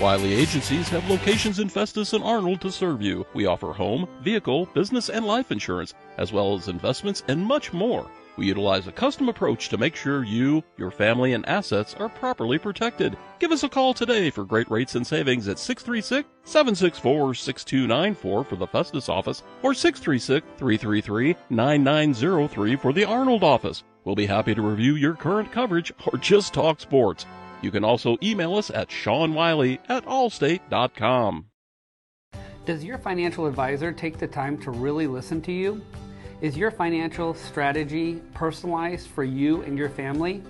N: Wiley Agencies have locations in Festus and Arnold to serve you. We offer home, vehicle, business, and life insurance, as well as investments and much more. We utilize a custom approach to make sure you, your family, and assets are properly protected. Give us a call today for great rates and savings at 636-764-6294 for the Festus office or 636-333-9903 for the Arnold office. We'll be happy to review your current coverage or just talk sports. You can also email us at SeanWiley@allstate.com.
B: Does your financial advisor take the time to really listen to you? Is your financial strategy personalized for you and your family?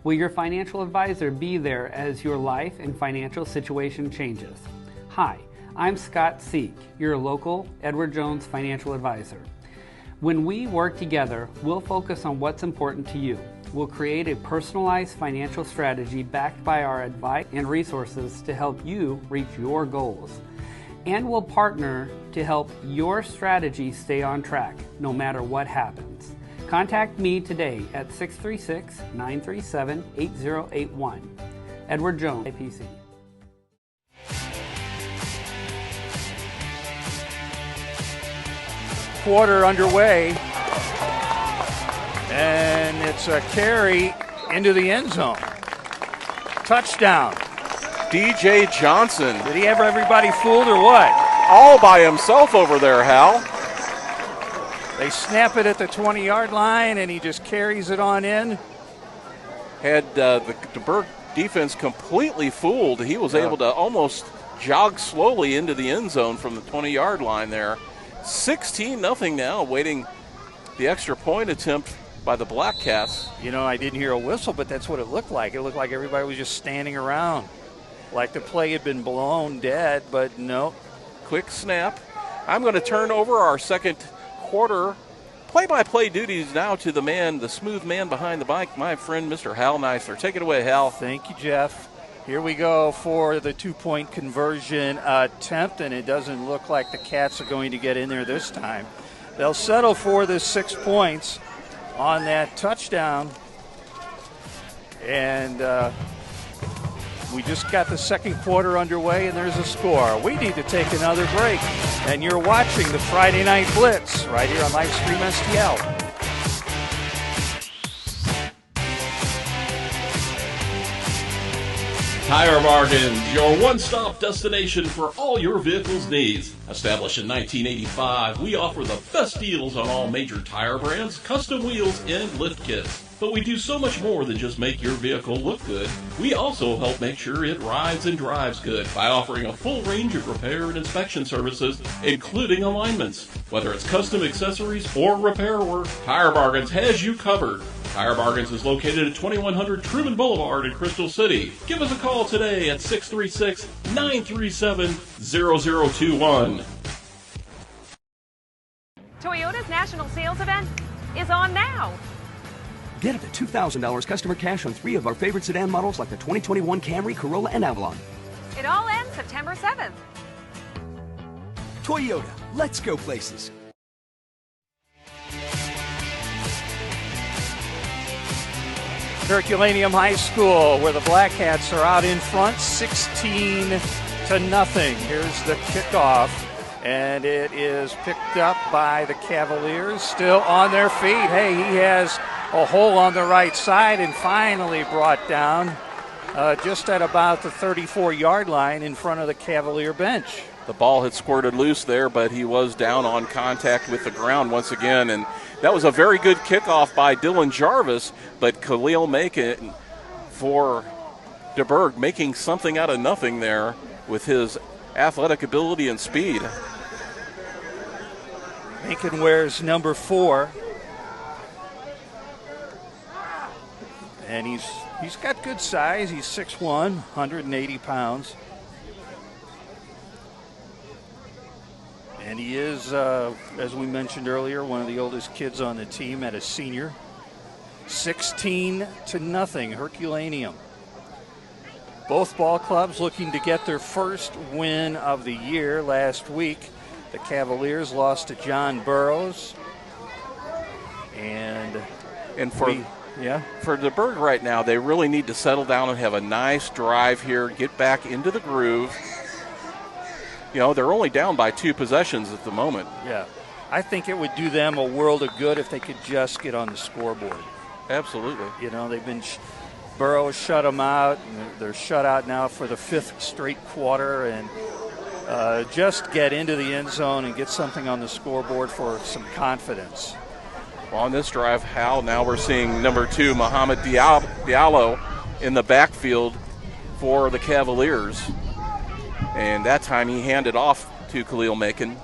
B: Will your financial advisor be there as your life and financial situation changes? Hi, I'm Scott Seek, your local Edward Jones financial advisor. When we work together, we'll focus on what's important to you. We'll create a personalized financial strategy backed by our advice and resources to help you reach your goals. And we'll partner to help your strategy stay on track, no matter what happens. Contact me today at 636-937-8081. Edward Jones, IPC.
J: Quarter underway, and it's a carry into the end zone. Touchdown.
E: DJ Johnson.
J: Did he have everybody fooled or what?
E: All by himself over there, Hal.
J: They snap it at the 20-yard line, and he just carries it on in.
E: Had the Dubourg defense completely fooled. He was able to almost jog slowly into the end zone from the 20-yard line there. 16-0 now, awaiting the extra point attempt by the Black Cats.
J: You know, I didn't hear a whistle, but that's what it looked like. It looked like everybody was just standing around, like the play had been blown dead, but no.
E: Quick snap. I'm going to turn over our second quarter play-by-play duties now to the smooth man behind the mic, my friend, Mr. Hal Neisler. Take it away, Hal.
J: Thank you, Jeff. Here we go for the two-point conversion attempt, and it doesn't look like the Cats are going to get in there this time. They'll settle for the 6 points on that touchdown. And we just got the second quarter underway, and there's a score. We need to take another break. And you're watching the Friday Night Blitz right here on Livestream STL.
N: Tire Bargains, your one-stop destination for all your vehicle's needs. Established in 1985, we offer the best deals on all major tire brands, custom wheels, and lift kits. But we do so much more than just make your vehicle look good. We also help make sure it rides and drives good by offering a full range of repair and inspection services, including alignments. Whether it's custom accessories or repair work, Tire Bargains has you covered. Tire Bargains is located at 2100 Truman Boulevard in Crystal City. Give us a call today at 636-937-0021.
A: Toyota's national sales event is on now.
C: Get up to $2,000 customer cash on 3 of our favorite sedan models like the 2021 Camry, Corolla, and Avalon.
A: It all ends September 7th.
C: Toyota, let's go places.
J: Herculaneum High School, where the Black Cats are out in front, 16-0. Here's the kickoff, and it is picked up by the Cavaliers, still on their feet. Hey, he has a hole on the right side and finally brought down just at about the 34-yard line in front of the Cavalier bench.
E: The ball had squirted loose there, but he was down on contact with the ground once again, and that was a very good kickoff by Dylan Jarvis, but Khalil Macon for Dubourg making something out of nothing there with his athletic ability and speed.
J: Macon wears number 4. And he's got good size. He's 6'1", 180 pounds. And he is, as we mentioned earlier, one of the oldest kids on the team at a senior. 16-0, Herculaneum. Both ball clubs looking to get their first win of the year. Last week, the Cavaliers lost to John Burroughs. And for
E: Dubourg right now, they really need to settle down and have a nice drive here, get back into the groove. You know, they're only down by 2 possessions at the moment.
J: Yeah. I think it would do them a world of good if they could just get on the scoreboard.
E: Absolutely.
J: You know, they've been Burroughs shut them out, and they're shut out now for the 5th straight quarter, and just get into the end zone and get something on the scoreboard for some confidence.
E: Well, on this drive, Hal, now we're seeing number 2, Mohamed Diallo, in the backfield for the Cavaliers. And that time he handed off to Khalil Macon.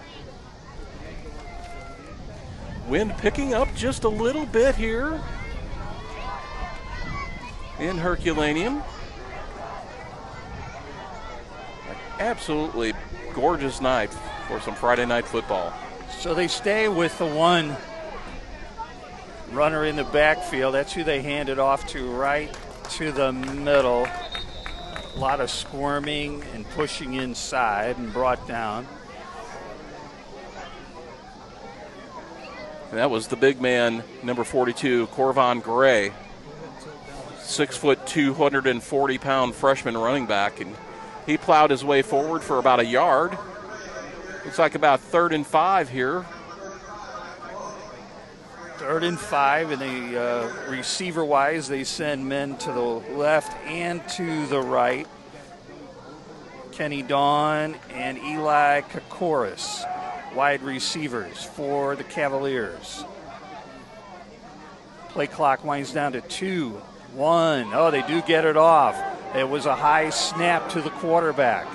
E: Wind picking up just a little bit here. in Herculaneum. Absolutely gorgeous night for some Friday night football.
J: So they stay with the one runner in the backfield. That's who they hand it off to, right to the middle. A lot of squirming and pushing inside and brought down.
E: And that was the big man, number 42, Corvon Gray. 6 foot, 240-pound freshman running back. And he plowed his way forward for about a yard. Looks like about 3rd and 5 here.
J: 3rd and 5, and they receiver-wise, they send men to the left and to the right. Kenny Dawn and Eli Kokoris, wide receivers for the Cavaliers. Play clock winds down to 2-1. Oh, they do get it off. It was a high snap to the quarterback.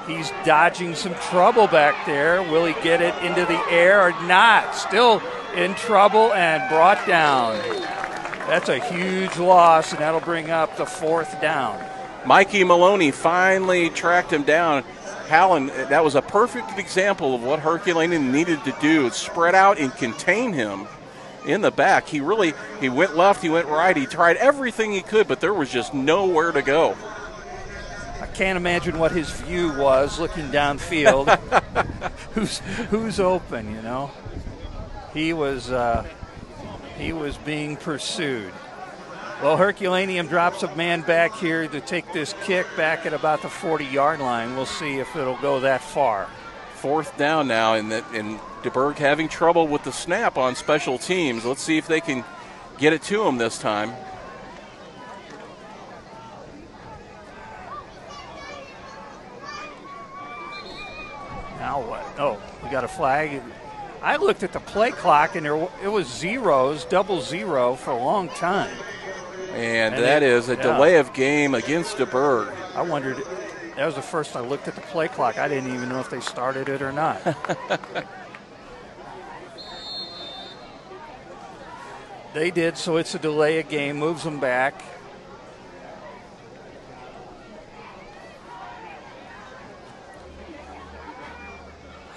J: He's dodging some trouble back there. Will he get it into the air or not? Still in trouble and brought down. That's a huge loss, and that'll bring up the 4th down.
E: Mikey Maloney finally tracked him down. Hallen, that was a perfect example of what Herculaneum needed to do. Spread out and contain him in the back. He went left, he went right. He tried everything he could, but there was just nowhere to go.
J: I can't imagine what his view was looking downfield. Who's open, you know? He was being pursued. Well, Herculaneum drops a man back here to take this kick back at about the 40-yard line. We'll see if it'll go that far.
E: 4th down now, and Dubourg having trouble with the snap on special teams. Let's see if they can get it to him this time.
J: Now what? Oh, we got a flag. I looked at the play clock, and it was zeros, 00 for a long time.
E: And that is a delay of game against Dubourg.
J: I wondered, that was the first I looked at the play clock. I didn't even know if they started it or not. They did, so it's a delay of game, moves them back.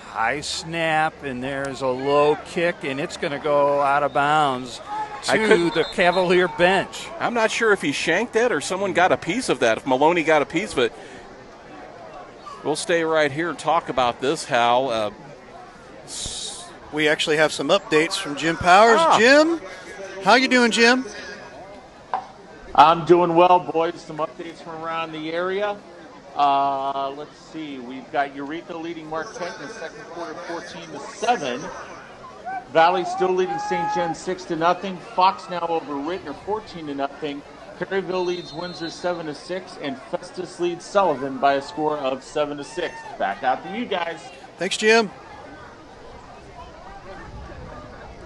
J: High snap, and there's a low kick, and it's going to go out of bounds to the Cavalier bench.
E: I'm not sure if he shanked that or someone got a piece of that, if Maloney got a piece of it. We'll stay right here and talk about this, Hal.
O: We actually have some updates from Jim Powers. Jim, how you doing, Jim?
M: I'm doing well, boys. Some updates from around the area. Let's see. We've got Eureka leading Marquette in the second quarter, 14-7. Valley still leading St. John 6-0. Fox now over Rittner 14-0. Perryville leads Windsor 7-6, and Festus leads Sullivan by a score of 7-6. Back out to you guys.
O: Thanks, Jim.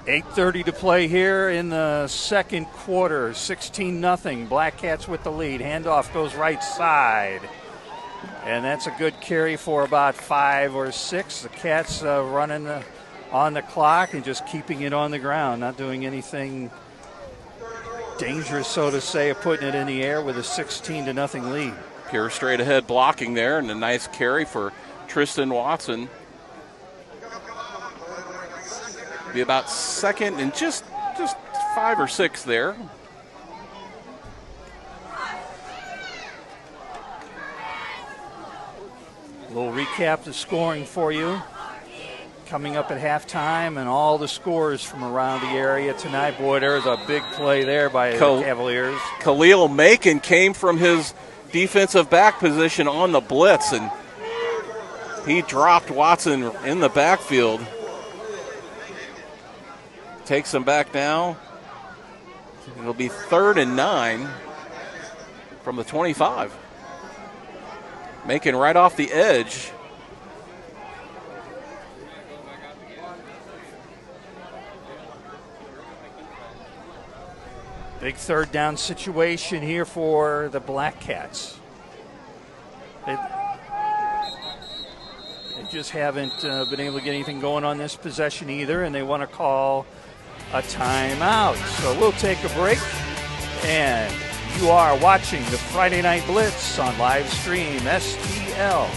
J: 8:30 to play here in the second quarter. 16-0. Black Cats with the lead. Handoff goes right side. And that's a good carry for about 5 or 6. The Cats running on the clock and just keeping it on the ground, not doing anything dangerous, so to say, of putting it in the air with a 16-0 lead.
E: Pure straight ahead blocking there, and a nice carry for Tristan Watson. Be about 2nd and just 5 or 6 there.
J: We'll recap the scoring for you. Coming up at halftime and all the scores from around the area tonight. Boy, there's a big play there by the Cavaliers.
E: Khalil Macon came from his defensive back position on the blitz, and he dropped Watson in the backfield. Takes him back now. It'll be 3rd and 9 from the 25. Macon right off the edge.
J: Big 3rd down situation here for the Black Cats. They just haven't been able to get anything going on this possession either, and they want to call a timeout. So we'll take a break and You are watching the Friday Night Blitz on live stream STL.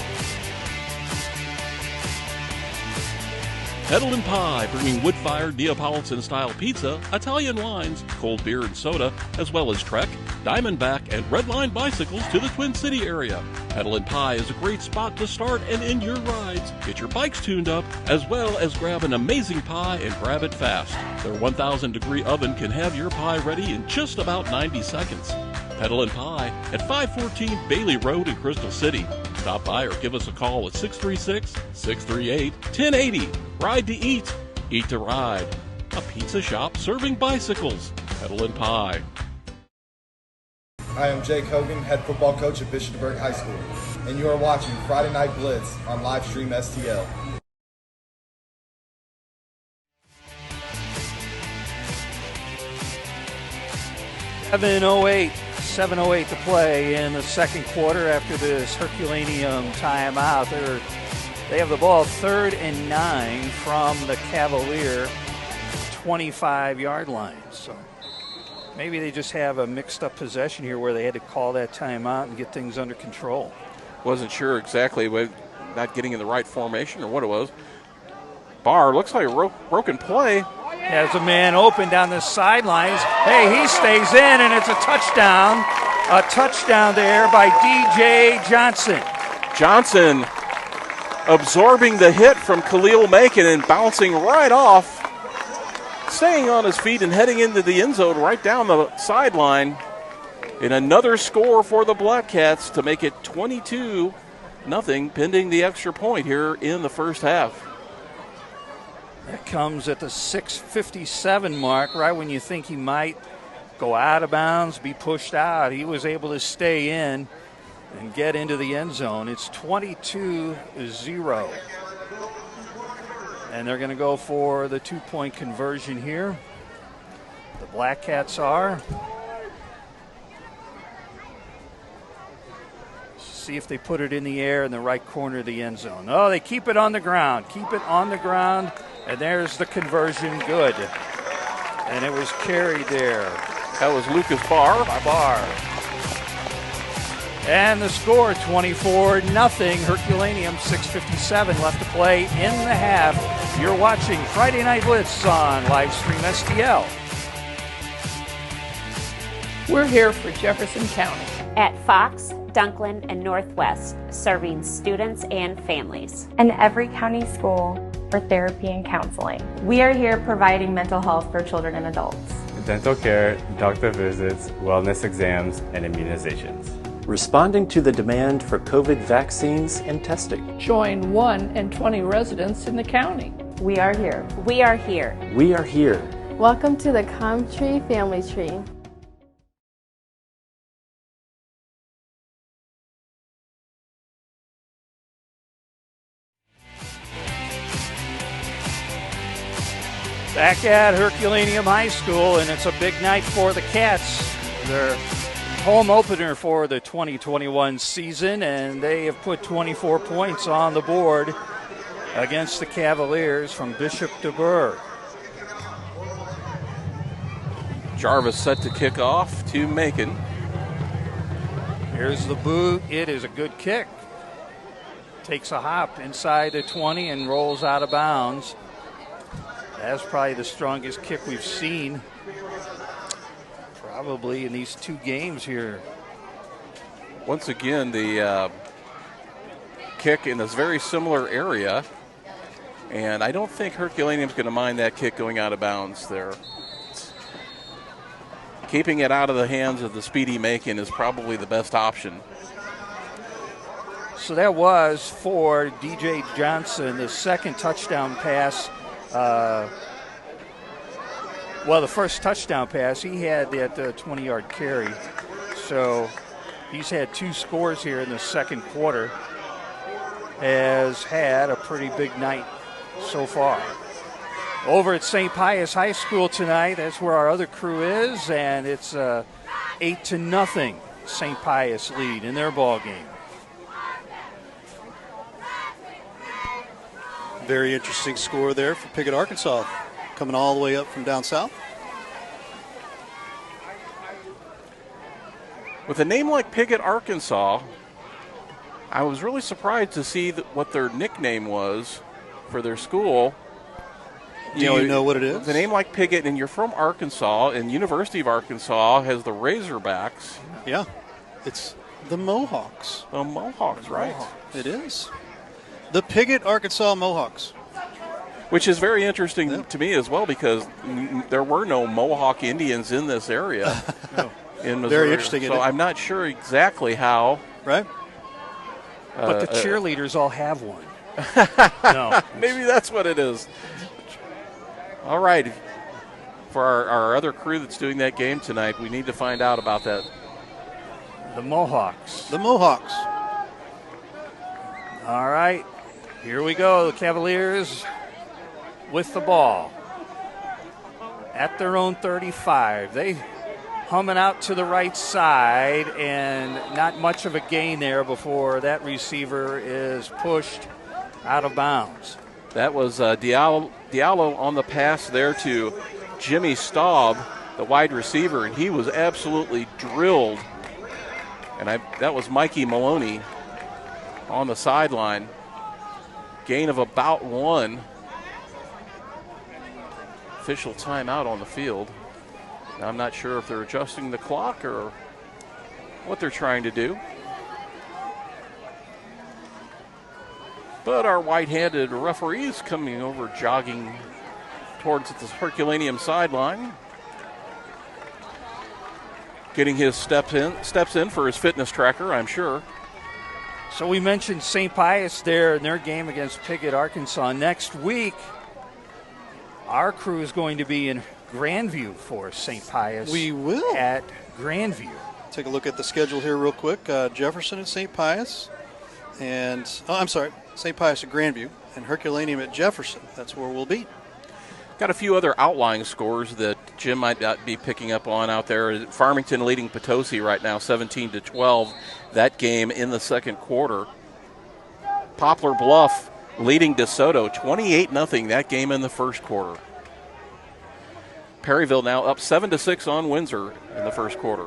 N: Petalin Pie, bringing wood-fired Neapolitan-style pizza, Italian wines, cold beer and soda, as well as Trek, Diamondback, and Redline bicycles to the Twin City area. Petalin Pie is a great spot to start and end your rides. Get your bikes tuned up, as well as grab an amazing pie and grab it fast. Their 1,000-degree oven can have your pie ready in just about 90 seconds. Petalin Pie at 514 Bailey Road in Crystal City. Stop by or give us a call at 636-638-1080. Ride to eat, eat to ride. A pizza shop serving bicycles. Petalin Pie.
L: I am Jake Hogan, head football coach at Bishop Dubourg High School, and you are watching Friday Night Blitz on Livestream STL.
J: Seven oh eight to play in the second quarter after this Herculaneum timeout. They have the ball 3rd and 9 from the Cavalier 25-yard line. So maybe they just have a mixed-up possession here where they had to call that timeout and get things under control.
E: Wasn't sure exactly, not getting in the right formation or what it was. Barr looks like a broken play.
J: Has a man open down the sidelines. Hey, he stays in, and it's a touchdown. A touchdown there by DJ Johnson.
E: Johnson absorbing the hit from Khalil Macon and bouncing right off, staying on his feet and heading into the end zone right down the sideline. And another score for the Black Cats to make it 22-0, pending the extra point here in the first half.
J: That comes at the 6:57 mark, right when you think he might go out of bounds, be pushed out. He was able to stay in and get into the end zone. It's 22-0. And they're going to go for the 2-point conversion here. The Black Cats are. See if they put it in the air in the right corner of the end zone. Oh, they keep it on the ground. Keep it on the ground. And there's the conversion, good. And it was carried there.
E: That was Lucas Barr.
J: By Barr. And the score, 24-0. Herculaneum, 6:57 left to play in the half. You're watching Friday Night Blitz on Livestream STL.
P: We're here for Jefferson County.
Q: At Fox, Dunklin, and Northwest, serving students and families.
R: And every county school for therapy and counseling.
S: We are here providing mental health for children and adults.
T: Dental care, doctor visits, wellness exams, and immunizations.
U: Responding to the demand for COVID vaccines and testing.
P: Join 1 in 20 residents in the county.
S: We are here.
Q: We are here.
U: We are here.
V: Welcome to the Comtree Family Tree.
J: Back at Herculaneum High School, and it's a big night for the Cats. Their home opener for the 2021 season, and they have put 24 points on the board against the Cavaliers from Bishop Dubourg.
E: Jarvis set to kick off to Macon.
J: Here's the boot. It is a good kick. Takes a hop inside the 20 and rolls out of bounds. That's probably the strongest kick we've seen probably in these two games here.
E: Once again, the kick in this very similar area, and I don't think Herculaneum's going to mind that kick going out of bounds there. Keeping it out of the hands of the speedy Macon is probably the best option.
J: So that was for DJ Johnson, the second touchdown pass. The first touchdown pass, he had that 20-yard carry. So he's had two scores here in the second quarter. Has had a pretty big night so far. Over at St. Pius High School tonight, that's where our other crew is, and it's 8-0 St. Pius lead in their ball game.
G: Very interesting score there for Pickett, Arkansas, coming all the way up from down south.
E: With a name like Piggott, Arkansas, I was really surprised to see what their nickname was for their school.
G: Do you know what it is?
E: The name like Piggott, and you're from Arkansas, and University of Arkansas has the Razorbacks.
G: Yeah, it's the Mohawks.
E: The Mohawks, right?
G: It is. The Piggott, Arkansas Mohawks.
E: Which is very interesting to me as well, because there were no Mohawk Indians in this area. In Missouri.
G: Very interesting.
E: So I'm not sure exactly how.
G: Right.
J: But the cheerleaders all have one.
E: No. Maybe that's what it is. All right. For our other crew that's doing that game tonight, we need to find out about that.
J: The Mohawks.
G: The Mohawks.
J: All right. Here we go. The Cavaliers with the ball at their own 35. They humming out to the right side, and not much of a gain there before that receiver is pushed out of bounds.
E: That was Diallo on the pass there to Jimmy Staub, the wide receiver, and he was absolutely drilled. And that was Mikey Maloney on the sideline. Gain of about 1. Official timeout on the field. Now, I'm not sure if they're adjusting the clock or what they're trying to do. But our white-handed referee is coming over, jogging towards the Herculaneum sideline. Getting his steps in for his fitness tracker, I'm sure.
J: So we mentioned St. Pius there in their game against Piggott, Arkansas. Next week, our crew is going to be in Grandview for St. Pius.
G: We will.
J: At Grandview.
G: Take a look at the schedule here real quick. Jefferson at St. Pius. And, St. Pius at Grandview. And Herculaneum at Jefferson. That's where we'll be.
E: Got a few other outlying scores that Jim might not be picking up on out there. Farmington leading Potosi right now, 17-12. That game in the second quarter. Poplar Bluff leading DeSoto, 28-0. That game in the first quarter. Perryville now up 7-6 on Windsor in the first quarter.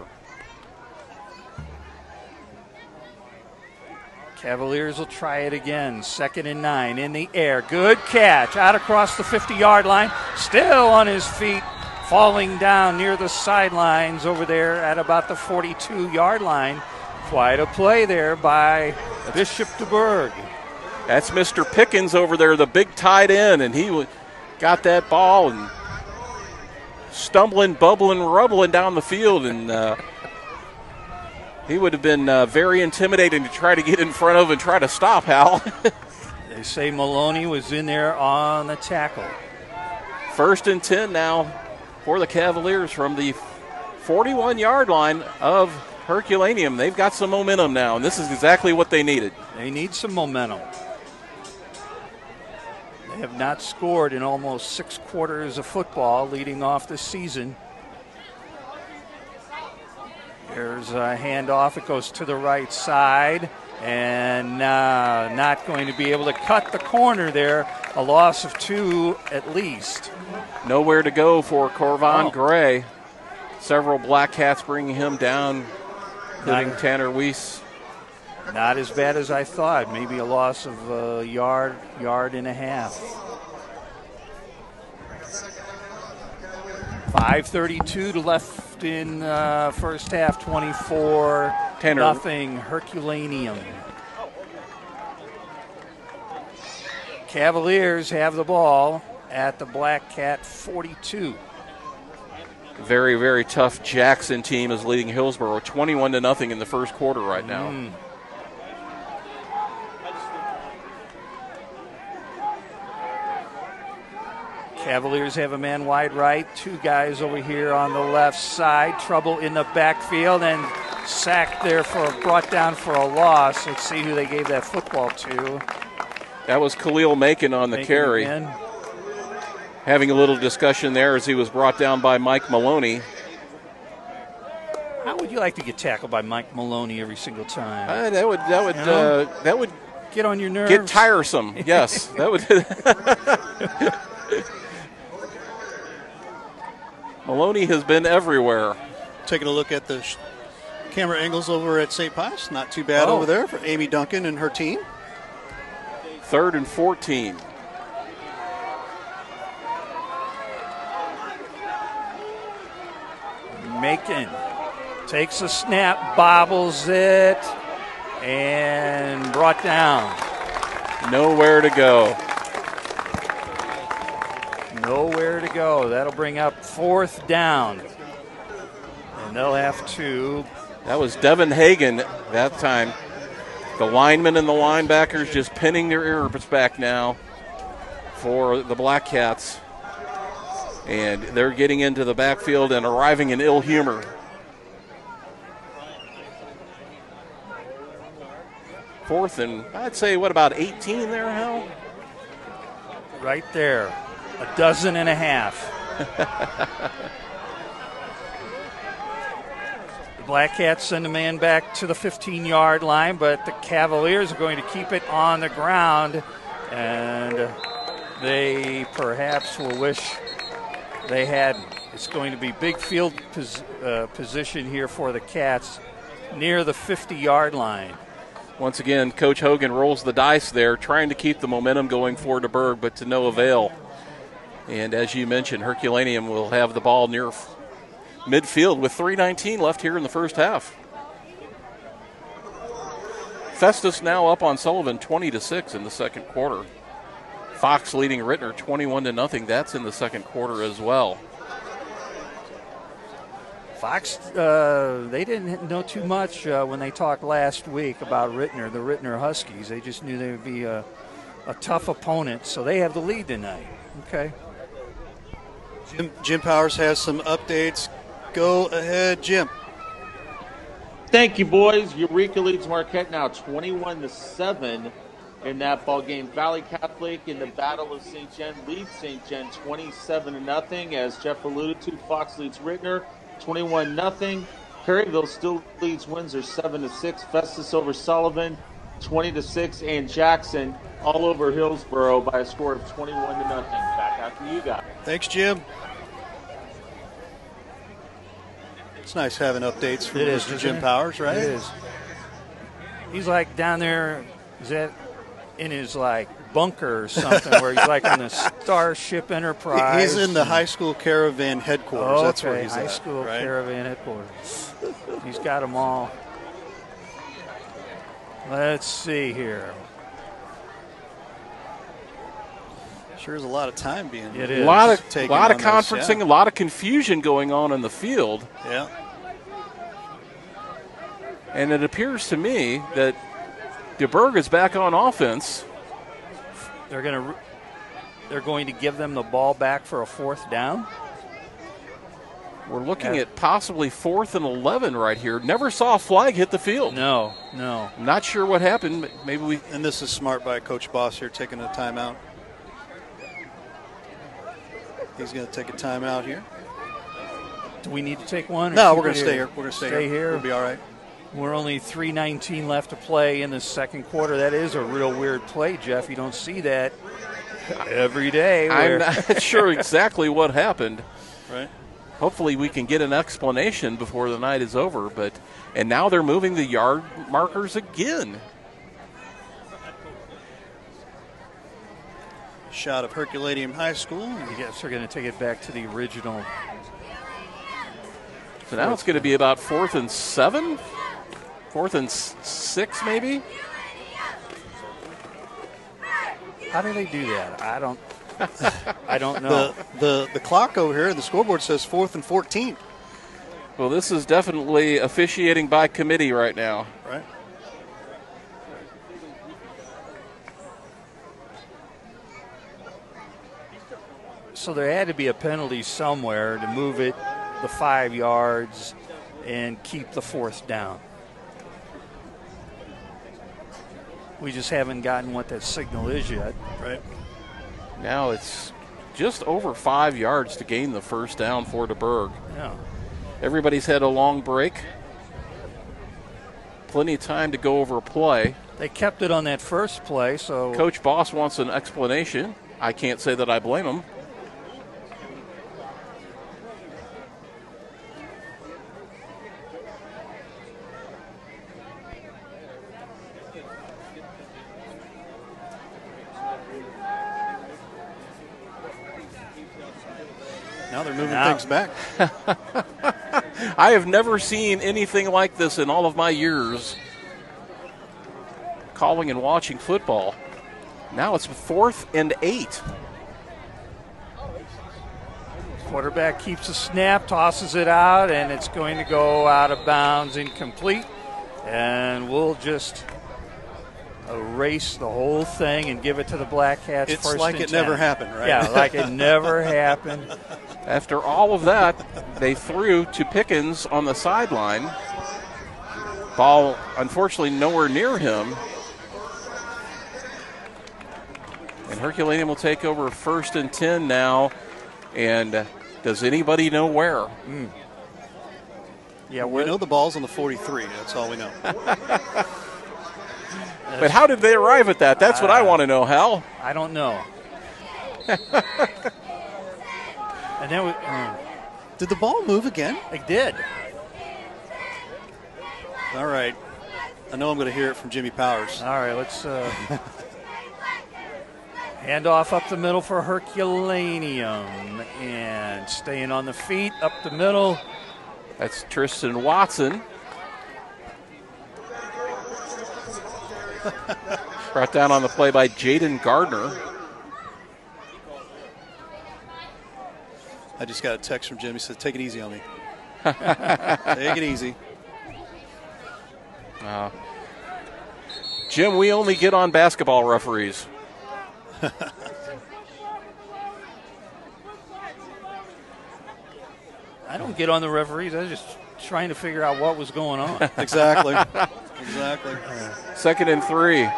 J: Cavaliers will try it again. 2nd and 9 in the air. Good catch out across the 50-yard line. Still on his feet, falling down near the sidelines over there at about the 42-yard line. Quite a play there by Bishop Dubourg.
E: That's Mr. Pickens over there, the big tight end, and he got that ball and stumbling, bubbling, rubbling down the field, and he would have been very intimidating to try to get in front of and try to stop, Hal.
J: They say Maloney was in there on the tackle.
E: 1st and 10 now for the Cavaliers from the 41-yard line of Herculaneum. They've got some momentum now, and this is exactly what they needed.
J: They need some momentum. They have not scored in almost 6 quarters of football leading off the season. There's a handoff. It goes to the right side, and not going to be able to cut the corner there. A loss of 2 at least.
E: Nowhere to go for Corvon Gray. Several Black Cats bringing him down, including Tanner Weiss.
J: Not as bad as I thought. Maybe a loss of a yard and a half. 5:32 to left in first half. 24-0 Herculaneum. Cavaliers have the ball at the Black Cat 42.
E: Very, very tough Jackson team is leading Hillsborough 21-0 in the first quarter right now.
J: Cavaliers have a man wide right, 2 guys over here on the left side. Trouble in the backfield and sacked there brought down for a loss. Let's see who they gave that football to.
E: That was Khalil Macon on the carry.
J: Again.
E: Having a little discussion there as he was brought down by Mike Maloney.
J: How would you like to get tackled by Mike Maloney every single time?
E: That would
J: get on your nerves.
E: Get tiresome. Yes, that would. Maloney has been everywhere.
G: Taking a look at the
O: Camera angles over at St. Pius. Not too bad over there for Amy Duncan and her team.
E: 3rd and 14.
J: Macon takes a snap, bobbles it, and brought down.
E: Nowhere to go.
J: Nowhere to go. That'll bring up 4th down. And they'll have to.
E: That was Devin Hagan that time. The linemen and the linebackers just pinning their ears back now for the Black Cats. And they're getting into the backfield and arriving in ill humor. 4th and, I'd say, what, about 18 there, Hal?
J: Right there. 12.5. The Black Cats send a man back to the 15-yard line, but the Cavaliers are going to keep it on the ground, and they perhaps will wish they hadn't. It's going to be big field position here for the Cats near the 50-yard line.
E: Once again, Coach Hogan rolls the dice there, trying to keep the momentum going for Dubourg, but to no avail. And as you mentioned, Herculaneum will have the ball near midfield with 3:19 left here in the first half. Festus now up on Sullivan 20-6 in the second quarter. Fox leading Rittner 21-0. That's in the second quarter as well.
J: Fox, they didn't know too much when they talked last week about Rittner, the Rittner Huskies. They just knew they would be a tough opponent, so they have the lead tonight. Okay.
O: Jim Powers has some updates. Go ahead, Jim.
M: Thank you, boys. Eureka leads Marquette now 21-7 in that ball game. Valley Catholic in the Battle of St. John leads St. John 27-0. As Jeff alluded to, Fox leads Rittner 21-0. Perryville still leads Windsor 7-6. Festus over Sullivan 20-6, and Jackson all over Hillsborough by a score of 21-0. Back after you guys.
O: Thanks, Jim. It's nice having updates from Mr. Jim Powers, right?
J: It is. He's like down there, is that in his like bunker or something, where he's like on the Starship Enterprise.
O: He's in the high school caravan headquarters.
J: Okay,
O: that's where he's
J: high
O: at,
J: school
O: right?
J: caravan headquarters. He's got them all. Let's see here.
O: Sure is a lot of time being.
J: It
E: A
J: is.
E: lot of
O: Taking
E: conferencing, a lot of confusion going on in the field.
O: Yeah.
E: And it appears to me that Dubourg is back on offense.
J: They're going to give them the ball back for a 4th down.
E: We're looking at possibly 4th and 11 right here. Never saw a flag hit the field.
J: No.
E: Not sure what happened. Maybe we.
O: And this is smart by Coach Boss here, taking a timeout. He's going to take a timeout here.
J: Do we need to take one?
O: No, we're going to stay here. We're going to
J: stay here.
O: We'll be all right.
J: We're only 3:19 left to play in the second quarter. That is a real weird play, Jeff. You don't see that every day.
E: I'm not sure exactly what happened.
O: Right.
E: Hopefully we can get an explanation before the night is over. And now they're moving the yard markers again.
O: Shot of Herculaneum High School.
J: I guess they're going to take it back to the original.
E: So now it's going to be about 4th and 7? 4th and 6, maybe?
J: How do they do that? I don't know.
O: The clock over here, the scoreboard says 4th and 14.
E: Well, this is definitely officiating by committee right now.
O: Right.
J: So there had to be a penalty somewhere to move it the 5 yards and keep the 4th down. We just haven't gotten what that signal is yet.
O: Right.
E: Now it's just over 5 yards to gain the first down for Dubourg.
J: Yeah.
E: Everybody's had a long break. Plenty of time to go over a play.
J: They kept it on that first play, so
E: Coach Boss wants an explanation. I can't say that I blame him.
O: Now they're moving things back.
E: I have never seen anything like this in all of my years calling and watching football. Now it's 4th and 8.
J: Quarterback keeps a snap, tosses it out, and it's going to go out of bounds, incomplete. And we'll just erase the whole thing and give it to the Black Cats.
O: It's
J: first
O: like
J: and
O: it
J: 10.
O: never happened, right?
J: Yeah, like it never happened.
E: After all of that, they threw to Pickens on the sideline. Ball, unfortunately, nowhere near him. And Herculaneum will take over 1st and 10 now. And does anybody know where?
O: Yeah, we know the ball's on the 43. That's all we know.
E: But how did they arrive at that? That's what I want to know, Hal.
J: I don't know. And then
O: did the ball move again?
J: It did.
O: All right. I know I'm going to hear it from Jimmy Powers.
J: All right, let's hand off up the middle for Herculaneum. And staying on the feet, up the middle.
E: That's Tristan Watson. Brought down on the play by Jaden Gardner.
O: I just got a text from Jimmy. He said, take it easy on me. Take it easy.
E: Jim, we only get on basketball referees.
J: I don't get on the referees. I was just trying to figure out what was going on.
O: Exactly. Exactly.
E: 2nd and 3.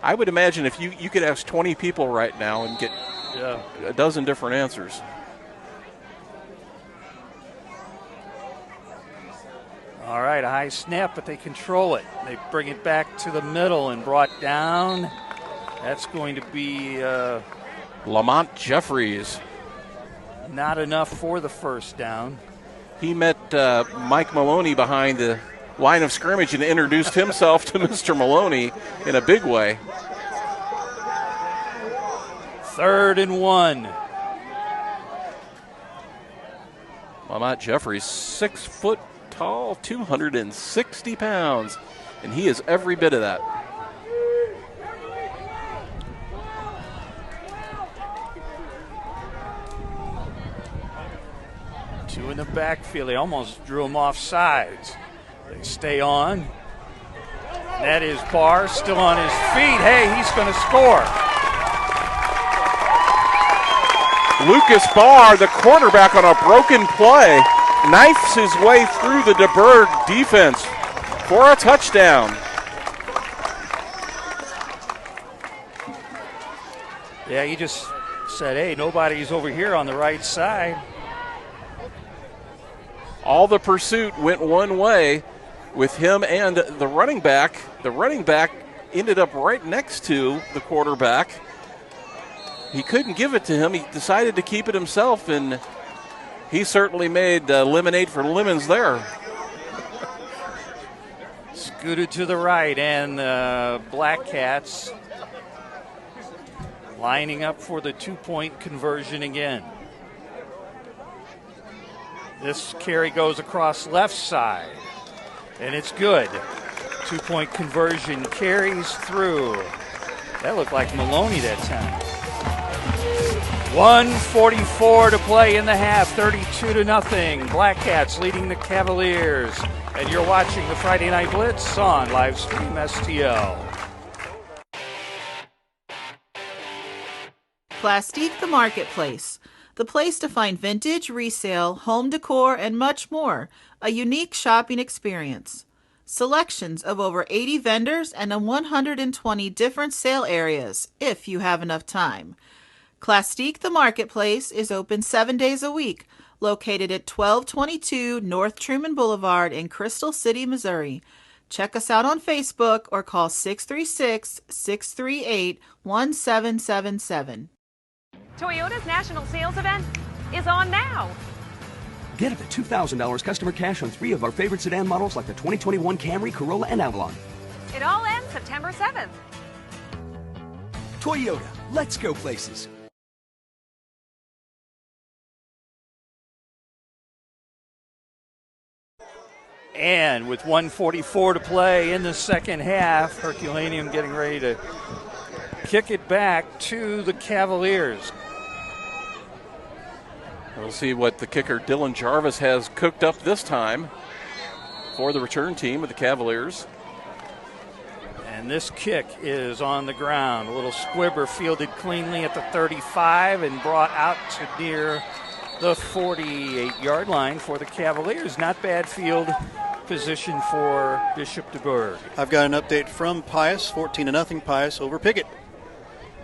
E: I would imagine if you could ask 20 people right now and get a dozen different answers.
J: All right, a high snap, but they control it. They bring it back to the middle and brought down. That's going to be
E: Lamont Jeffries.
J: Not enough for the first down.
E: He met Mike Maloney behind the line of scrimmage and introduced himself to Mr. Maloney in a big way.
J: 3rd and 1.
E: Lamont Jeffries, 6 foot tall, 260 pounds, and he is every bit of that.
J: Two in the backfield. They almost drew him off sides. They stay on. That is Barr still on his feet. Hey, he's going to score.
E: Lucas Barr, the quarterback, on a broken play, knifes his way through the Dubourg defense for a touchdown.
J: Yeah, he just said, hey, nobody's over here on the right side.
E: All the pursuit went one way with him and the running back. The running back ended up right next to the quarterback. He couldn't give it to him. He decided to keep it himself, and he certainly made lemonade for lemons there.
J: Scooted to the right, and Black Cats lining up for the 2-point conversion again. This carry goes across left side, and it's good. 2-point conversion carries through. That looked like Maloney that time. 1:44 to play in the half, 32-0. Black Cats leading the Cavaliers. And you're watching the Friday Night Blitz on Livestream STL.
F: Plastique the Marketplace, the place to find vintage, resale, home decor, and much more. A unique shopping experience. Selections of over 80 vendors and 120 different sale areas, if you have enough time. Plastique the Marketplace is open 7 days a week, located at 1222 North Truman Boulevard in Crystal City, Missouri. Check us out on Facebook or call 636-638-1777.
A: Toyota's national sales event is on now.
C: Get up to $2,000 customer cash on 3 of our favorite sedan models like the 2021 Camry, Corolla, and Avalon.
A: It all ends September 7th.
C: Toyota, let's go places.
J: And with 1:44 to play in the second half, Herculaneum getting ready to kick it back to the Cavaliers.
E: We'll see what the kicker Dylan Jarvis has cooked up this time for the return team of the Cavaliers.
J: And this kick is on the ground. A little squibber fielded cleanly at the 35 and brought out to near the 48-yard line for the Cavaliers. Not bad field position for Bishop Dubourg.
O: I've got an update from Pius, 14-0 Pius over Pickett.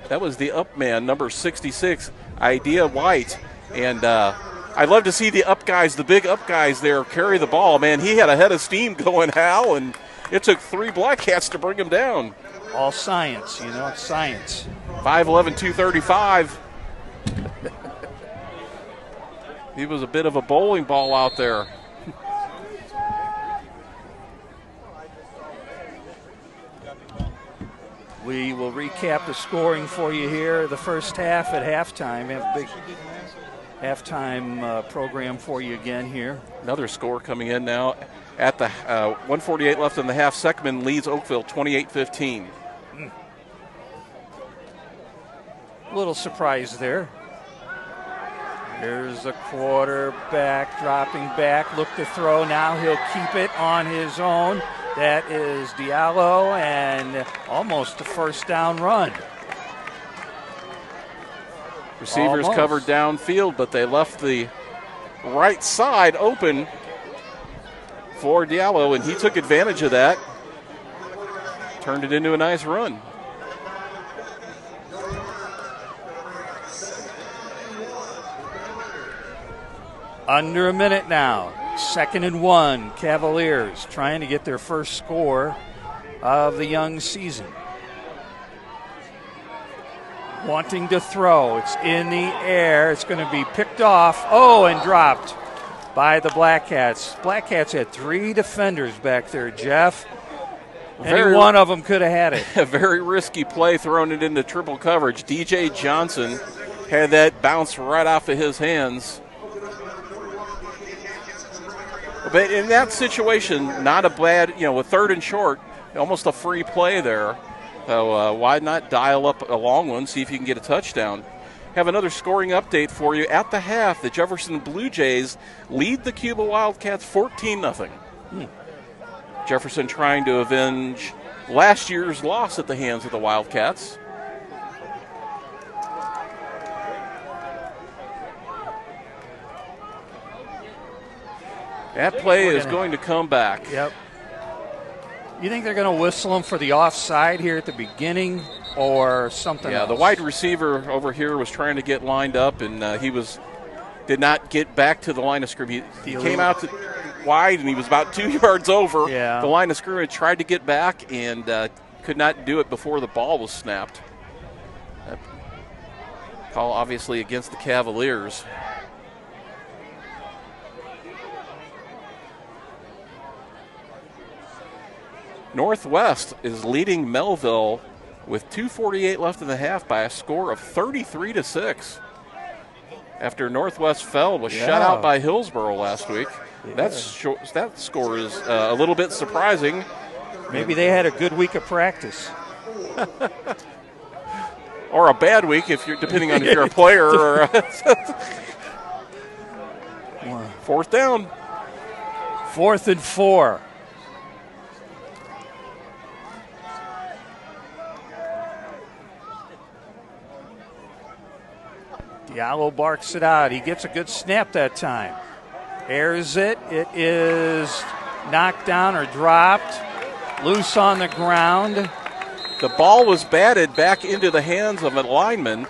E: That was the up man, number 66, Idea White. And I love to see the up guys, the big up guys there carry the ball. Man, he had a head of steam going, Hal, and it took 3 Black Cats to bring him down.
J: All science, it's science.
E: 5'11", 235. He was a bit of a bowling ball out there.
J: We will recap the scoring for you here. The first half at halftime. We have a big halftime program for you again here.
E: Another score coming in now. At the 1:48 left in the half, Seckman leads Oakville 28-15.
J: A little surprise there. Here's the quarterback dropping back. Look to throw. Now he'll keep it on his own. That is Diallo, and almost a first down run.
E: Receivers
J: Almost.
E: covered downfield, but they left the right side open for Diallo, and he took advantage of that. Turned it into a nice run.
J: Under a minute now. 2nd and 1. Cavaliers trying to get their first score of the young season. Wanting to throw. It's in the air. It's going to be picked off. Oh, and dropped by the Black Cats. Black Cats had 3 defenders back there, Jeff. Any one of them could have had it.
E: A very risky play, throwing it into triple coverage. DJ Johnson had that bounce right off of his hands. But in that situation, not a bad, with 3rd and short, almost a free play there. So why not dial up a long one, see if you can get a touchdown. Have another scoring update for you. At the half, the Jefferson Blue Jays lead the Cuba Wildcats 14-0. Jefferson trying to avenge last year's loss at the hands of the Wildcats. That play is going to come back.
J: Yep. You think they're going to whistle him for the offside here at the beginning or something else?
E: Yeah, the wide receiver over here was trying to get lined up, and did not get back to the line of scrimmage. He came out wide, and he was about 2 yards over the line of scrimmage, tried to get back, and could not do it before the ball was snapped. Call obviously against the Cavaliers. Northwest is leading Melville with 2:48 left in the half by a score of 33-6. After Northwest was shut out by Hillsborough last week. That score is a little bit surprising.
J: Maybe they had a good week of practice.
E: Or a bad week, depending on if you're a player. Or 4th down.
J: 4th and 4. Diallo barks it out. He gets a good snap that time. Airs it. It is knocked down or dropped. Loose on the ground.
E: The ball was batted back into the hands of a lineman.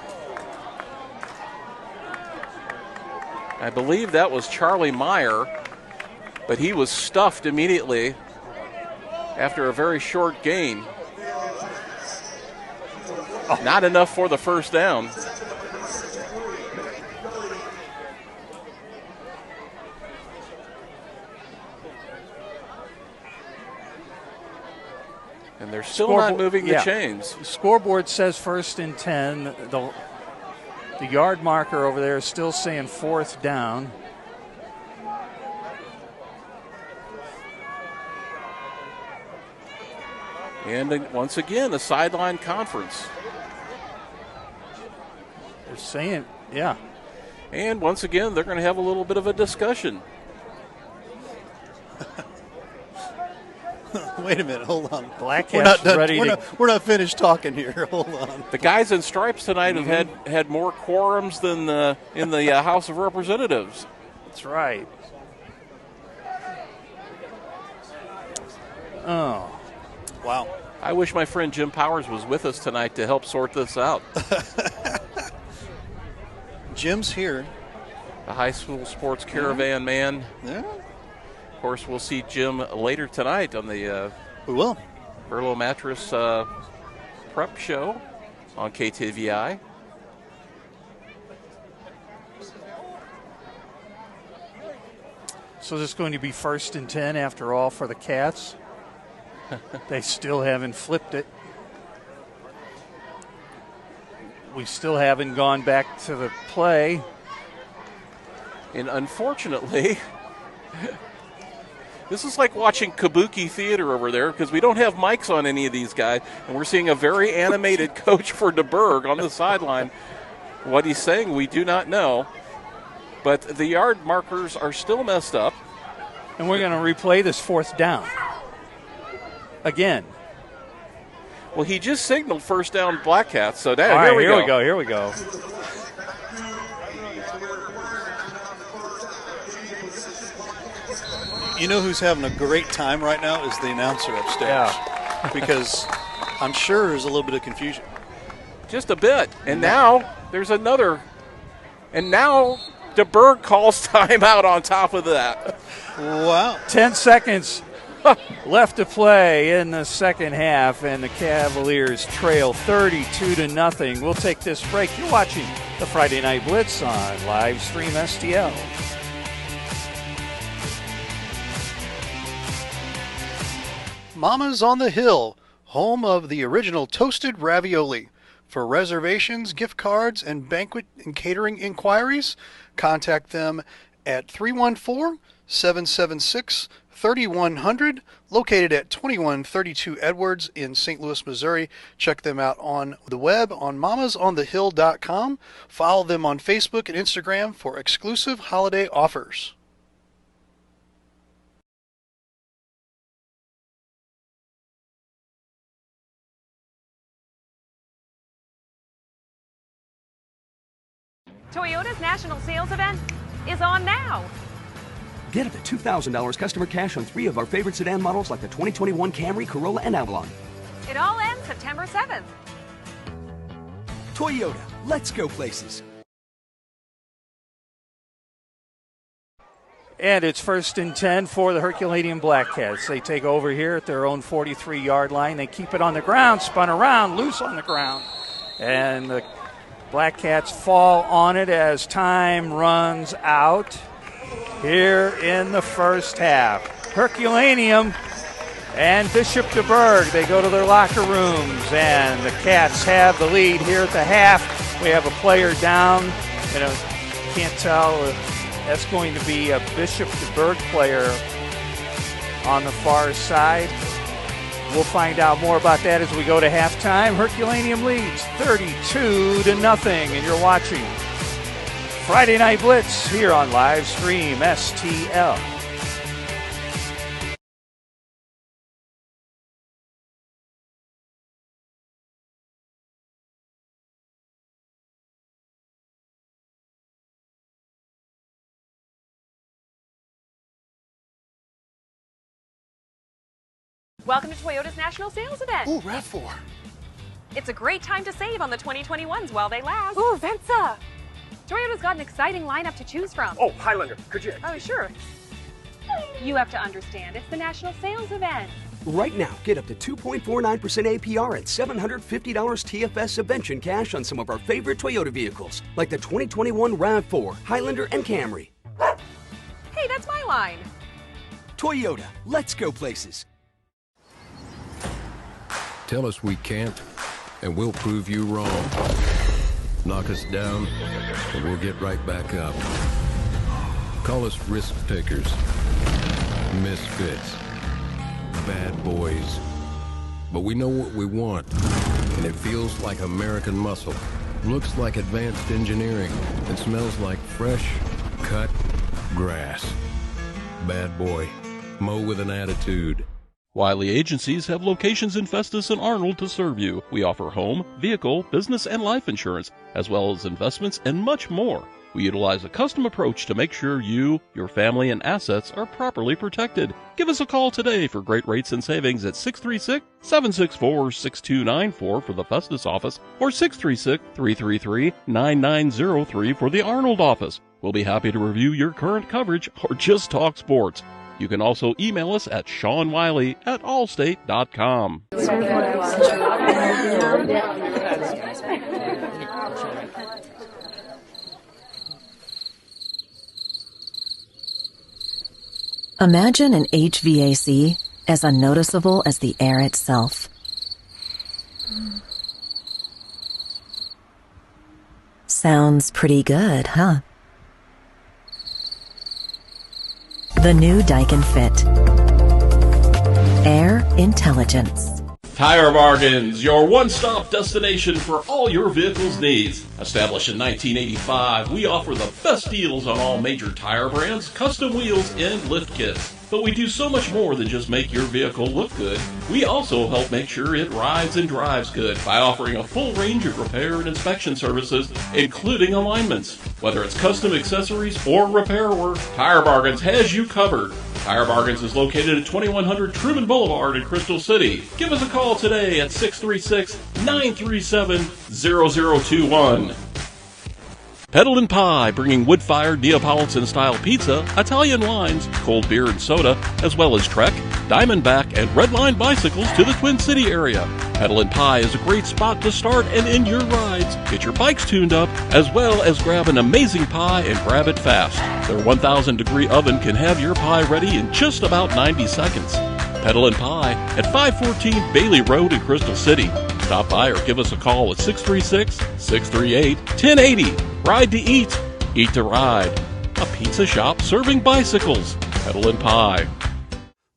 E: I believe that was Charlie Meyer, but he was stuffed immediately after a very short gain. Not enough for the first down. And they're still not moving the chains.
J: The scoreboard says 1st and 10. The yard marker over there is still saying 4th down.
E: And once again, a sideline conference.
J: They're saying, yeah.
E: And once again, they're going to have a little bit of a discussion.
O: Wait a minute, hold on.
J: Black
O: we're not
J: Cat's
O: done.
J: ready
O: We're not finished talking here. Hold on.
E: The guys in stripes tonight have had more quorums than in the House of Representatives.
J: That's right. Oh.
O: Wow.
E: I wish my friend Jim Powers was with us tonight to help sort this out.
O: Jim's here.
E: The high school sports caravan man.
O: Yeah.
E: Of course, we'll see Jim later tonight on the
O: we will
E: Burlow Mattress Prep Show on KTVI.
J: So this is going to be 1st and 10 after all for the Cats. They still haven't flipped it. We still haven't gone back to the play.
E: And unfortunately, this is like watching kabuki theater over there because we don't have mics on any of these guys, and we're seeing a very animated coach for Dubourg on the sideline. What he's saying, we do not know. But the yard markers are still messed up.
J: And we're going to replay this 4th down. Again.
E: Well, he just signaled 1st down Black Cats, so that,
J: all right,
E: here we go.
J: Here we go.
O: You know who's having a great time right now is the announcer upstairs.
J: Yeah.
O: Because I'm sure there's a little bit of confusion.
E: Just a bit. And now there's another. And now Dubourg calls timeout on top of that.
O: Wow.
J: 10 seconds left to play in the second half, and the Cavaliers trail 32-0. We'll take this break. You're watching the Friday Night Blitz on Live Stream STL.
O: Mama's on the Hill, home of the original toasted ravioli. For reservations, gift cards, and banquet and catering inquiries, contact them at 314-776-3100, located at 2132 Edwards in St. Louis, Missouri. Check them out on the web on mamasonthehill.com. Follow them on Facebook and Instagram for exclusive holiday offers.
A: Toyota's national sales event is on now.
C: Get up to $2,000 customer cash on 3 of our favorite sedan models like the 2021 Camry, Corolla, and Avalon.
A: It all ends September 7th.
C: Toyota, let's go places.
J: And it's 1st and 10 for the Herculaneum Black Cats. They take over here at their own 43-yard line. They keep it on the ground, spun around, loose on the ground. And the Black Cats fall on it as time runs out here in the first half. Herculaneum and Bishop Dubourg, they go to their locker rooms, and the Cats have the lead here at the half. We have a player down, and can't tell if that's going to be a Bishop Dubourg player on the far side. We'll find out more about that as we go to halftime. Herculaneum leads 32-0, and you're watching Friday Night Blitz here on Live Stream STL.
A: Welcome to Toyota's national sales event.
O: Ooh, RAV4.
A: It's a great time to save on the 2021s while they last. Ooh, Venza. Toyota's got an exciting lineup to choose from.
H: Oh, Highlander, could you?
A: Oh, sure. You have to understand, it's the national sales event.
C: Right now, get up to 2.49% APR and $750 TFS subvention cash on some of our favorite Toyota vehicles, like the 2021 RAV4, Highlander, and Camry.
A: Hey, that's my line.
C: Toyota, let's go places.
D: Tell us we can't, and we'll prove you wrong. Knock us down, and we'll get right back up. Call us risk takers, misfits, bad boys, but we know what we want, and it feels like American muscle, looks like advanced engineering, and smells like fresh, cut grass. Bad boy. Mow with an attitude.
N: Wiley Agencies have locations in Festus and Arnold to serve you. We offer home, vehicle, business, and life insurance, as well as investments and much more. We utilize a custom approach to make sure you, your family, and assets are properly protected. Give us a call today for great rates and savings at 636-764-6294 for the Festus office or 636-333-9903 for the Arnold office. We'll be happy to review your current coverage or just talk sports. You can also email us at SeanWiley@allstate.com.
H: Imagine an HVAC as unnoticeable as the air itself. Sounds pretty good, huh? The new Daikin Fit. Air intelligence.
N: Tire Bargains, your one-stop destination for all your vehicle's needs. Established in 1985, we offer the best deals on all major tire brands, custom wheels, and lift kits. But we do so much more than just make your vehicle look good. We also help make sure it rides and drives good by offering a full range of repair and inspection services, including alignments. Whether it's custom accessories or repair work, Tire Bargains has you covered. Tire Bargains is located at 2100 Truman Boulevard in Crystal City. Give us a call today at 636-937-0021. Peddlin' Pie, bringing wood-fired Neapolitan-style pizza, Italian wines, cold beer and soda, as well as Trek, Diamondback, and Redline bicycles to the Twin City area. Peddlin' Pie is a great spot to start and end your rides. Get your bikes tuned up, as well as grab an amazing pie and grab it fast. Their 1,000-degree oven can have your pie ready in just about 90 seconds. Peddlin' Pie at 514 Bailey Road in Crystal City. Stop by or give us a call at 636-638-1080. Ride to eat, eat to ride. A pizza shop serving bicycles. Peddlin' Pie.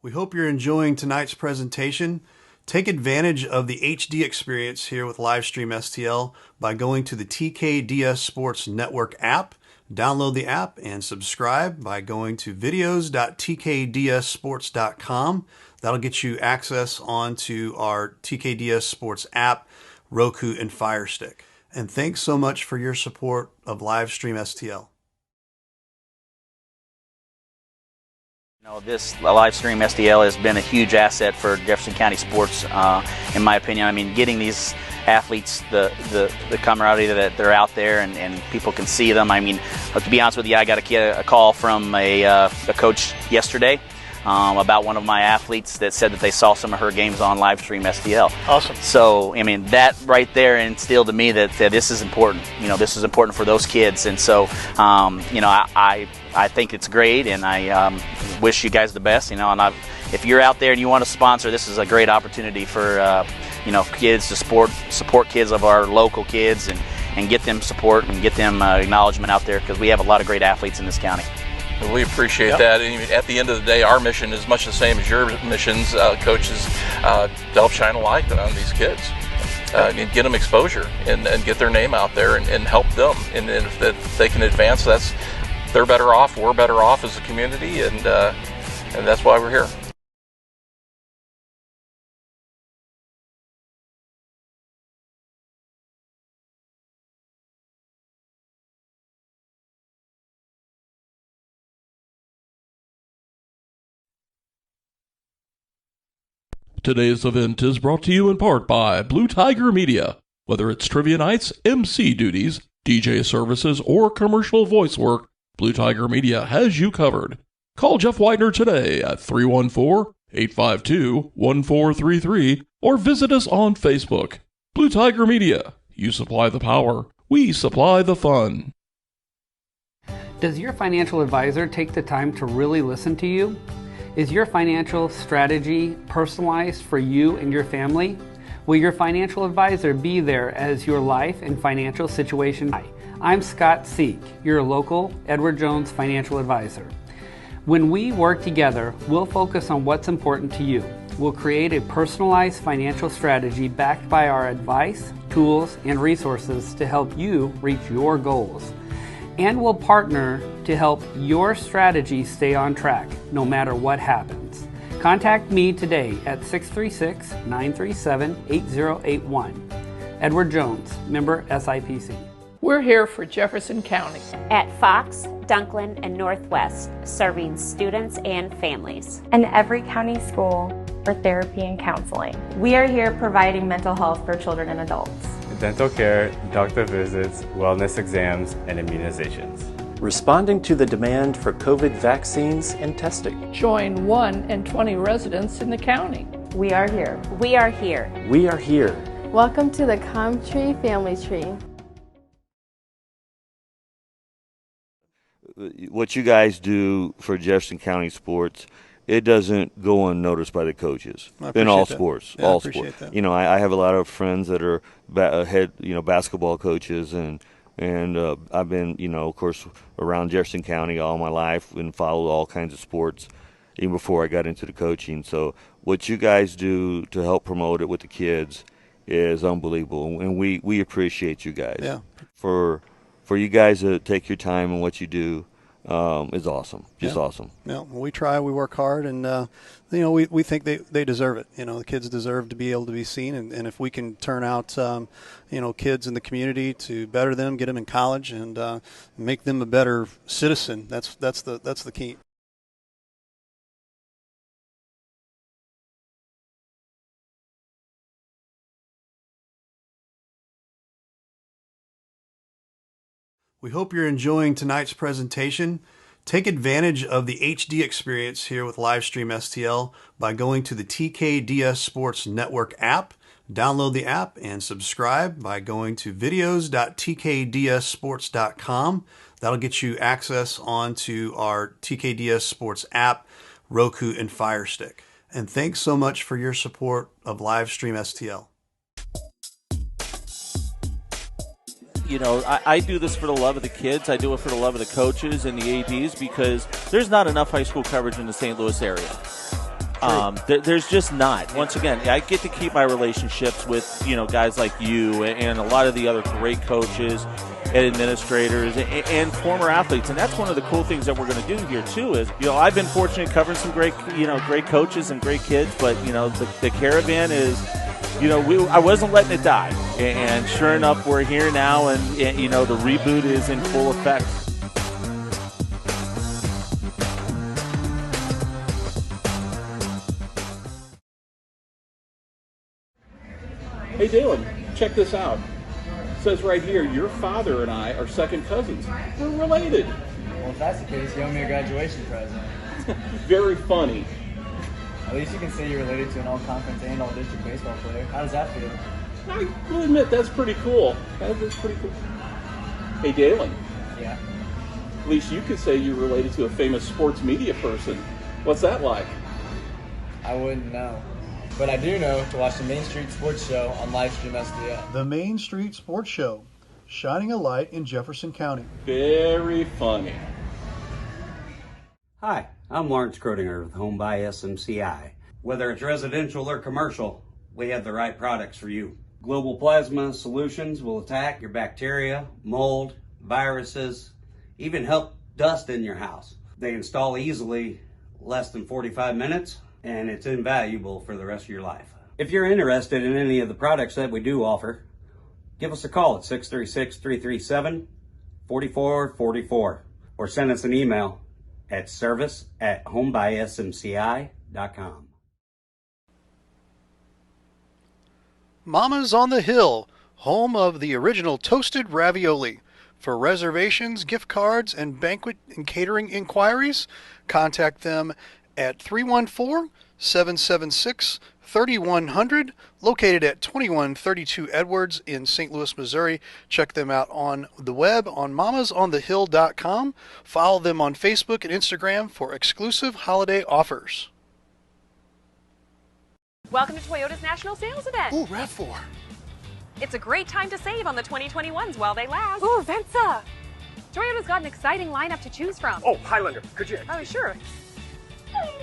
G: We hope you're enjoying tonight's presentation. Take advantage of the HD experience here with Livestream STL by going to the TKDS Sports Network app. Download the app and subscribe by going to videos.tkdssports.com. That'll get you access onto our TKDS Sports app, Roku, and Fire Stick. And thanks so much for your support of Livestream STL.
K: This Livestream STL has been a huge asset for Jefferson County sports, in my opinion. I mean, getting these athletes the camaraderie that they're out there and people can see them. I mean, to be honest with you, I got a call from a coach yesterday about one of my athletes that said that they saw some of her games on Livestream STL.
O: Awesome.
K: So, I mean, that right there instilled to me that this is important. You know, this is important for those kids. And so, you know, I think it's great, and I wish you guys the best. You know, and if you're out there and you want to sponsor, this is a great opportunity for you know, kids to support kids of our local kids and get them support and get them acknowledgement out there, because we have a lot of great athletes in this county.
E: We appreciate that. And at the end of the day, our mission is much the same as your missions, coaches, to help shine a light on these kids. And get them exposure and get their name out there and help them. And if they can advance, they're better off, we're better off as a community, and that's why we're here.
N: Today's event is brought to you in part by Blue Tiger Media. Whether it's trivia nights, MC duties, DJ services, or commercial voice work, Blue Tiger Media has you covered. Call Jeff Whitener today at 314-852-1433 or visit us on Facebook. Blue Tiger Media. You supply the power. We supply the fun.
B: Does your financial advisor take the time to really listen to you? Is your financial strategy personalized for you and your family? Will your financial advisor be there as your life and financial situation? Hi, I'm Scott Seek, your local Edward Jones financial advisor. When we work together, we'll focus on what's important to you. We'll create a personalized financial strategy backed by our advice, tools, and resources to help you reach your goals. And we'll partner to help your strategy stay on track, no matter what happens. Contact me today at 636-937-8081. Edward Jones, member SIPC.
P: We're here for Jefferson County.
Q: At Fox, Dunklin, and Northwest, serving students and families.
R: And every county school for therapy and counseling. We are here providing mental health for children and adults.
T: Dental care, doctor visits, wellness exams, and immunizations.
U: Responding to the demand for COVID vaccines and testing.
P: Join 1 and 20 residents in the county.
R: We are here.
Q: We are here.
U: We are here.
V: Welcome to the Comtree Family Tree.
I: What you guys do for Jefferson County sports, it doesn't go unnoticed by the coaches in all sports.
G: Yeah,
I: all
G: I appreciate
I: sports.
G: that.
I: You know, I have a lot of friends that are head, basketball coaches, and I've been, of course, around Jefferson County all my life and followed all kinds of sports, even before I got into the coaching. So what you guys do to help promote it with the kids is unbelievable, and we appreciate you guys.
G: Yeah.
I: For you guys to take your time and what you do is awesome. Just awesome.
G: Yeah, we try, we work hard, and we think they deserve it. The kids deserve to be able to be seen, and if we can turn out kids in the community to better them, get them in college, and make them a better citizen, that's the key. We hope you're enjoying tonight's presentation. Take advantage of the HD experience here with Livestream STL by going to the TKDS Sports Network app. Download the app and subscribe by going to videos.tkdssports.com. That'll get you access onto our TKDS Sports app, Roku, and Fire Stick. And thanks so much for your support of Livestream STL.
M: I do this for the love of the kids. I do it for the love of the coaches and the ADs because there's not enough high school coverage in the St. Louis area. There's just not. Once again, I get to keep my relationships with, guys like you and a lot of the other great coaches and administrators and former athletes. And that's one of the cool things that we're going to do here, too, is, I've been fortunate covering some great coaches and great kids, but, the caravan is, I wasn't letting it die. And sure enough, we're here now, and the reboot is in full effect.
E: Hey, Dalen, check this out. It says right here, your father and I are second cousins. We're related.
L: Well, if that's the case, you owe me a graduation present.
E: Very funny.
L: At least you can say you're related to an all-conference and all-district baseball player. How does that feel?
E: I will admit, that's pretty cool. That is pretty cool. Hey, Dalen.
L: Yeah?
E: At least you could say you're related to a famous sports media person. What's that like?
L: I wouldn't know. But I do know to watch the Main Street Sports Show on Livestream STL.
G: The Main Street Sports Show, shining a light in Jefferson County.
E: Very funny.
W: Hi, I'm Lawrence Kroedinger with Home by SMCI. Whether it's residential or commercial, we have the right products for you. Global Plasma Solutions will attack your bacteria, mold, viruses, even help dust in your house. They install easily, less than 45 minutes, and it's invaluable for the rest of your life. If you're interested in any of the products that we do offer, give us a call at 636-337-4444 or send us an email at service@homebysmci.com.
O: Mama's on the Hill, home of the original toasted ravioli. For reservations, gift cards, and banquet and catering inquiries, contact them at 314-776-3100, located at 2132 Edwards in St. Louis, Missouri. Check them out on the web on mamasonthehill.com. Follow them on Facebook and Instagram for exclusive holiday offers.
A: Welcome to Toyota's National Sales Event.
O: Ooh, RAV4.
A: It's a great time to save on the 2021s while they last. Ooh, Venza! Toyota's got an exciting lineup to choose from.
X: Oh, Highlander, could you?
A: Oh, sure.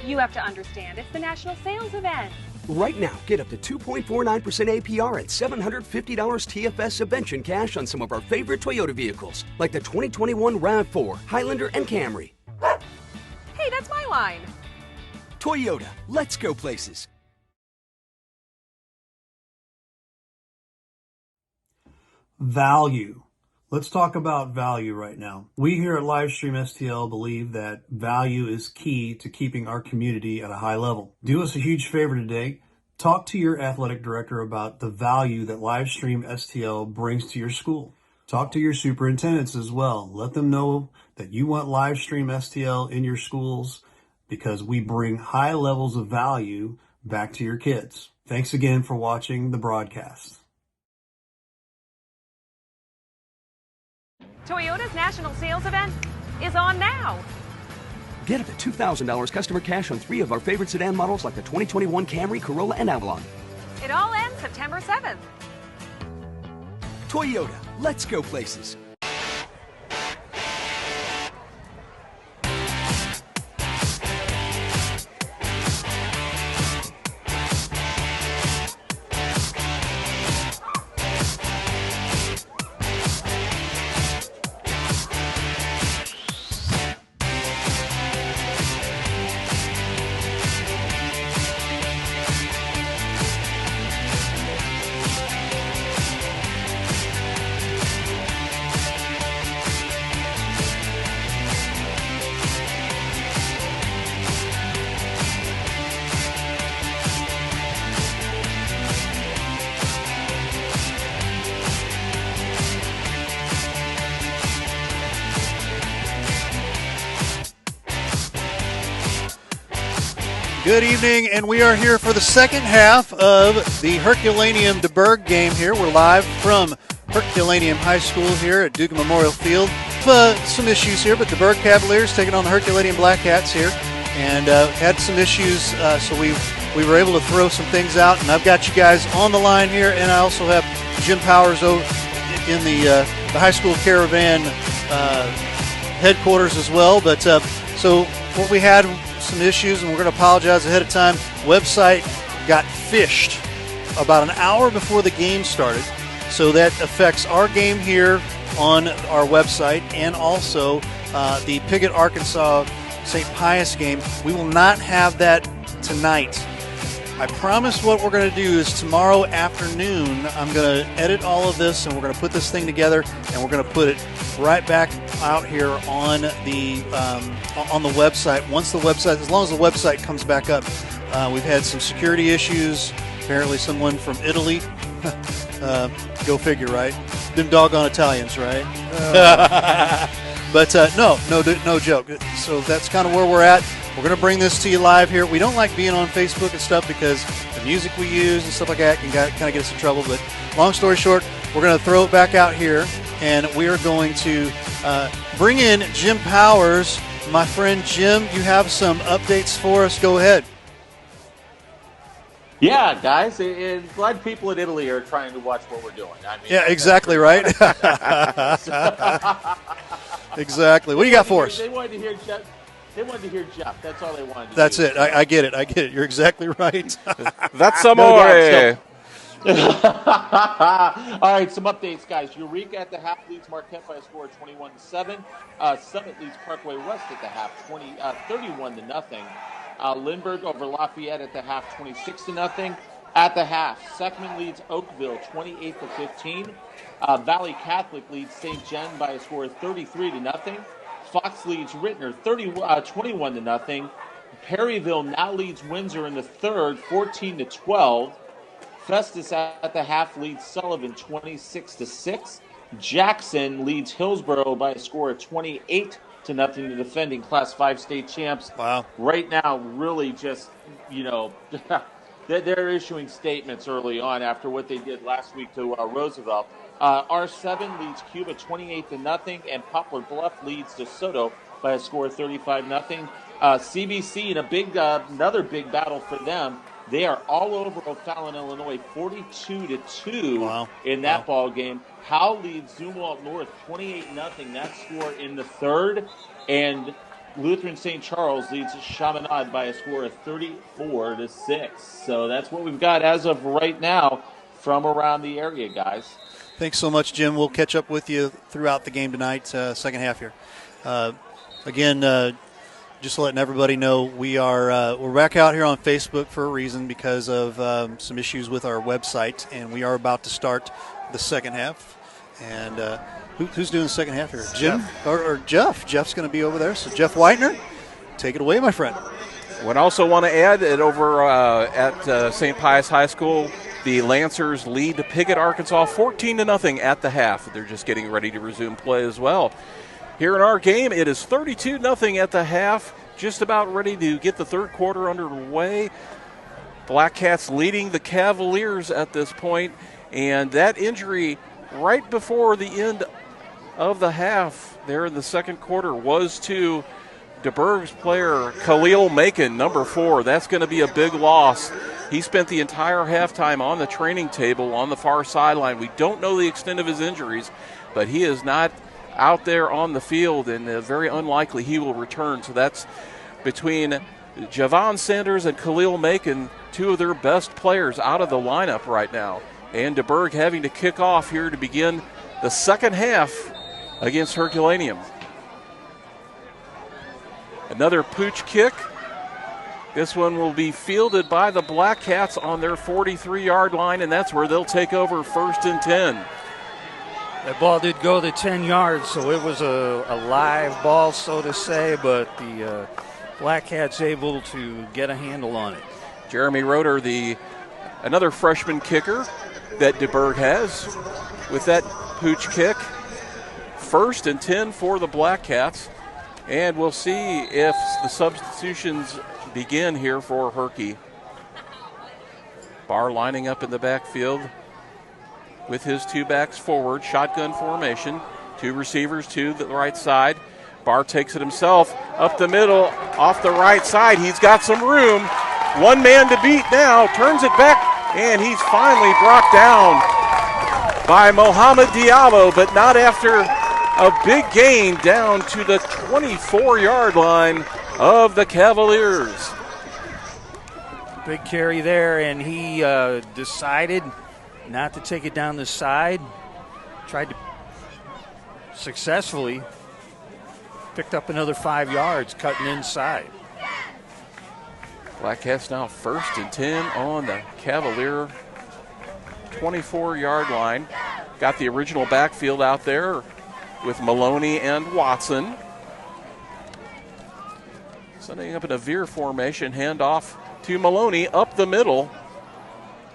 A: You have to understand, it's the national sales event.
C: Right now, get up to 2.49% APR and $750 TFS subvention cash on some of our favorite Toyota vehicles, like the 2021 RAV4, Highlander, and Camry.
A: Hey, that's my line.
C: Toyota, let's go places.
G: Value. Let's talk about value right now. We here at Livestream STL believe that value is key to keeping our community at a high level. Do us a huge favor today. Talk to your athletic director about the value that Livestream STL brings to your school. Talk to your superintendents as well. Let them know that you want Livestream STL in your schools because we bring high levels of value back to your kids. Thanks again for watching the broadcast.
A: Toyota's national sales event is on now.
C: Get up to $2,000 customer cash on 3 of our favorite sedan models like the 2021 Camry, Corolla, and Avalon.
A: It all ends September 7th.
C: Toyota, let's go places.
O: Good evening, and we are here for the second half of the Herculaneum Dubourg game here. We're live from Herculaneum High School here at Duke Memorial Field. Some issues here, but the Dubourg Cavaliers taking on the Herculaneum Black Cats here, and had some issues, so we were able to throw some things out, and I've got you guys on the line here, and I also have Jim Powers in the high school caravan headquarters as well. But so what we had some issues, and we're going to apologize ahead of time. Website got fished about an hour before the game started, so that affects our game here on our website, and also the Piggott, Arkansas St. Pius game. We will not have that tonight. I promise what we're going to do is tomorrow afternoon I'm going to edit all of this, and we're going to put this thing together, and we're going to put it right back out here on the website. Once the website, as long as the website comes back up, we've had some security issues. Apparently, someone from Italy. Go figure, right? Them doggone Italians, right? But no joke. So that's kind of where we're at. We're going to bring this to you live here. We don't like being on Facebook and stuff because the music we use and stuff like that can kind of get us in trouble. But long story short, we're going to throw it back out here, and we are going to bring in Jim Powers. My friend Jim, you have some updates for us. Go ahead.
M: Yeah, guys, and glad people in Italy are trying to watch what we're doing. I mean,
O: yeah, exactly right. Exactly. What do you got for us?
M: They wanted to hear Jeff. They wanted to hear Jeff. That's all they wanted to
O: That's
M: do.
O: it. I get it. I get it. You're exactly right.
E: That's amore.
M: All right, some updates, guys. Eureka at the half leads Marquette by a score of 21-7. Summit leads Parkway West at the half 31-0. Lindbergh over Lafayette at the half 26-0. At the half, Seckman leads Oakville 28-15. Valley Catholic leads St. John by a score of 33-0. Fox leads Rittner 21-0. Perryville now leads Windsor in the third 14-12. Festus at the half leads Sullivan 26-6. Jackson leads Hillsborough by a score of 28-0, the defending Class 5 state champs.
O: Wow.
M: Right now, really just, they're issuing statements early on after what they did last week to Roosevelt. R7 leads Cuba 28-0, and Poplar Bluff leads DeSoto by a score of 35-0. CBC in another big battle for them. They are all over O'Fallon, Illinois, 42-2 in that ball game. Howe leads Zumwalt North 28-0. That score in the third, and Lutheran St. Charles leads Chaminade by a score of 34-6. So that's what we've got as of right now from around the area, guys.
O: Thanks so much, Jim. We'll catch up with you throughout the game tonight, second half here. Again, just letting everybody know we're back out here on Facebook for a reason because of some issues with our website, and we are about to start the second half. And who's doing the second half here? Jim or Jeff? Jeff's going to be over there. So Jeff Whitener, take it away, my friend.
E: Would also want to add that over at St. Pius High School, the Lancers lead Pickett, Arkansas 14-0 at the half. They're just getting ready to resume play as well. Here in our game, it is 32-0 at the half, just about ready to get the third quarter underway. Black Cats leading the Cavaliers at this point, and that injury right before the end of the half there in the second quarter was to Dubourg's player Khalil Macon, number 4. That's going to be a big loss. He spent the entire halftime on the training table on the far sideline. We don't know the extent of his injuries, but he is not out there on the field, and very unlikely he will return. So that's between Javon Sanders and Khalil Macon, 2 of their best players out of the lineup right now. And Dubourg having to kick off here to begin the second half against Herculaneum. Another pooch kick. This one will be fielded by the Black Cats on their 43-yard line, and that's where they'll take over 1st and 10.
F: That ball did go the 10 yards, so it was a live ball, so to say, but the Black Cats able to get a handle on it.
E: Jeremy Roeder, another freshman kicker that Dubourg has, with that pooch kick. 1st and 10 for the Black Cats, and we'll see if the substitutions begin here for Herky. Barr lining up in the backfield with his 2 backs forward, shotgun formation, 2 receivers to the right side. Barr takes it himself up the middle, off the right side. He's got some room. 1 man to beat now, turns it back, and he's finally brought down by Mohamed Diallo, but not after a big gain down to the 24-yard line of the Cavaliers.
F: Big carry there, and he decided not to take it down the side. Tried to successfully picked up another 5 yards, cutting inside.
E: Black Cats now 1st and 10 on the Cavalier 24-yard line. Got the original backfield out there with Maloney and Watson. Setting up in a veer formation, handoff to Maloney up the middle.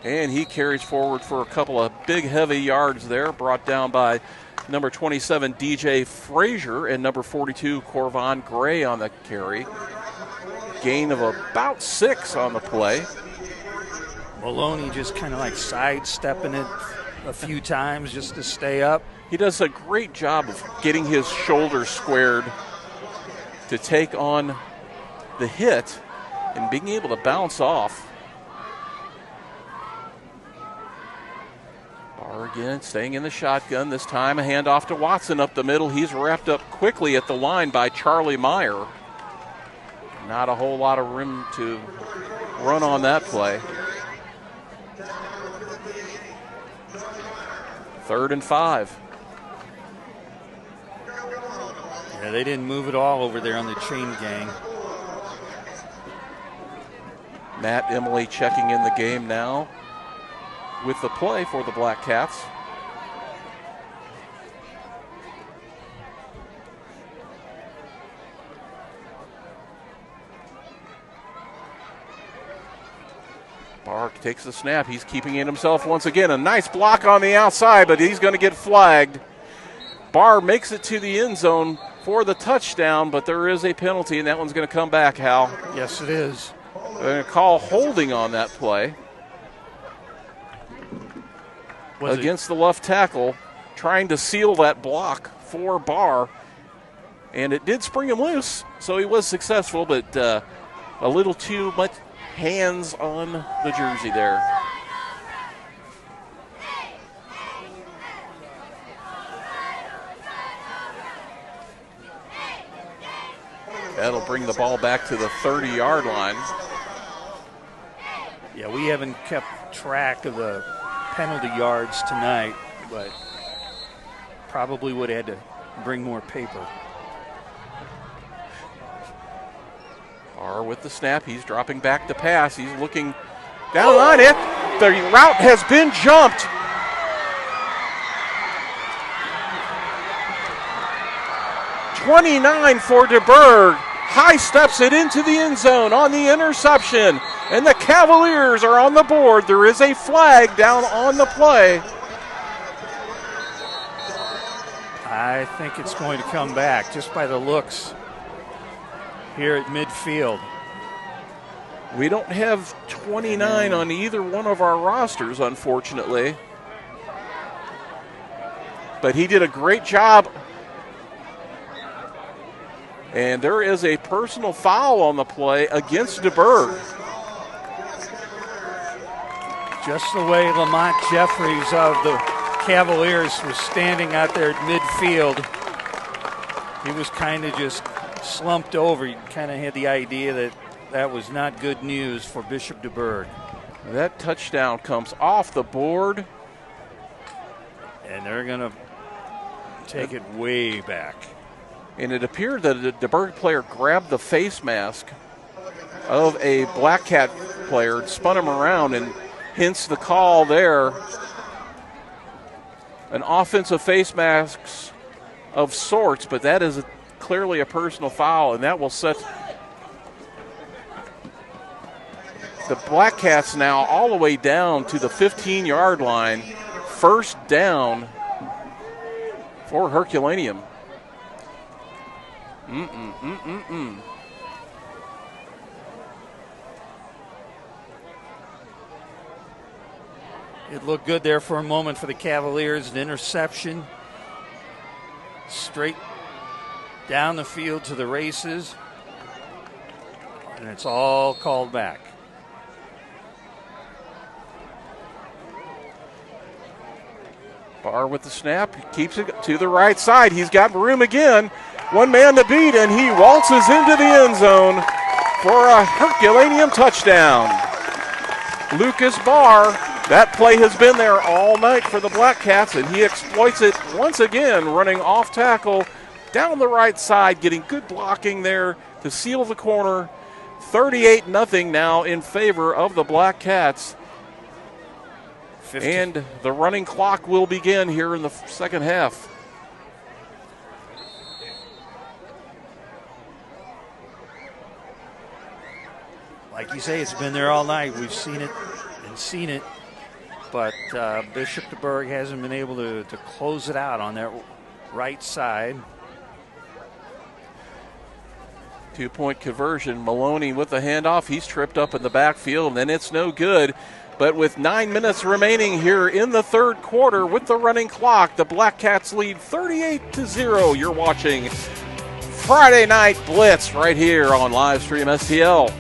E: And he carries forward for a couple of big, heavy yards there, brought down by number 27, DJ Frazier, and number 42, Corvon Gray on the carry. Gain of about 6 on the play.
F: Maloney just kind of like sidestepping it a few times just to stay up.
E: He does a great job of getting his shoulders squared to take on the hit and being able to bounce off. Barr again staying in the shotgun. This time a handoff to Watson up the middle. He's wrapped up quickly at the line by Charlie Meyer. Not a whole lot of room to run on that play. 3rd and 5.
F: Yeah, they didn't move at all over there on the chain gang.
E: Matt Emily checking in the game now with the play for the Black Cats. Barr takes the snap. He's keeping it himself once again. A nice block on the outside, but he's going to get flagged. Barr makes it to the end zone for the touchdown, but there is a penalty, and that one's going to come back, Hal.
F: Yes, it is.
E: They're going to call holding on that play against the left tackle, trying to seal that block for Barr. And it did spring him loose, so he was successful, but a little too much hands on the jersey there. That'll bring the ball back to the 30-yard line.
F: Yeah, we haven't kept track of the penalty yards tonight, but probably would have had to bring more paper.
E: Barr with the snap. He's dropping back to pass. He's looking down on it. The route has been jumped. '29 for Dubourg. High steps it into the end zone on the interception. And the Cavaliers are on the board. There is a flag down on the play.
F: I think it's going to come back just by the looks here at midfield.
E: We don't have 29 on either one of our rosters, unfortunately. But he did a great job. And there is a personal foul on the play against Dubourg.
F: Just the way Lamont Jeffries of the Cavaliers was standing out there at midfield. He was kind of just slumped over. You kind of had the idea that that was not good news for Bishop Dubourg.
E: That touchdown comes off the board.
F: And they're going to take it way back.
E: And it appeared that a Dubourg player grabbed the face mask of a Black Cat player, spun him around, and hence the call there. An offensive face mask of sorts, but that is clearly a personal foul, and that will set the Black Cats now all the way down to the 15-yard line. First down for Herculaneum.
F: It looked good there for a moment for the Cavaliers. An interception straight down the field to the races. And it's all called back.
E: Barr with the snap. He keeps it to the right side. He's got room again. One man to beat, and he waltzes into the end zone for a Herculaneum touchdown. Lucas Barr, that play has been there all night for the Black Cats, and he exploits it once again, running off tackle down the right side, getting good blocking there to seal the corner. 38-0 now in favor of the Black Cats.
F: 50.
E: And the running clock will begin here in the second half.
F: Like you say, it's been there all night. We've seen it and seen it. But Bishop Dubourg hasn't been able to close it out on that right side.
E: 2-point conversion. Maloney with the handoff. He's tripped up in the backfield, and then it's no good. But with 9 minutes remaining here in the third quarter with the running clock, the Black Cats lead 38-0. You're watching Friday Night Blitz right here on Livestream STL.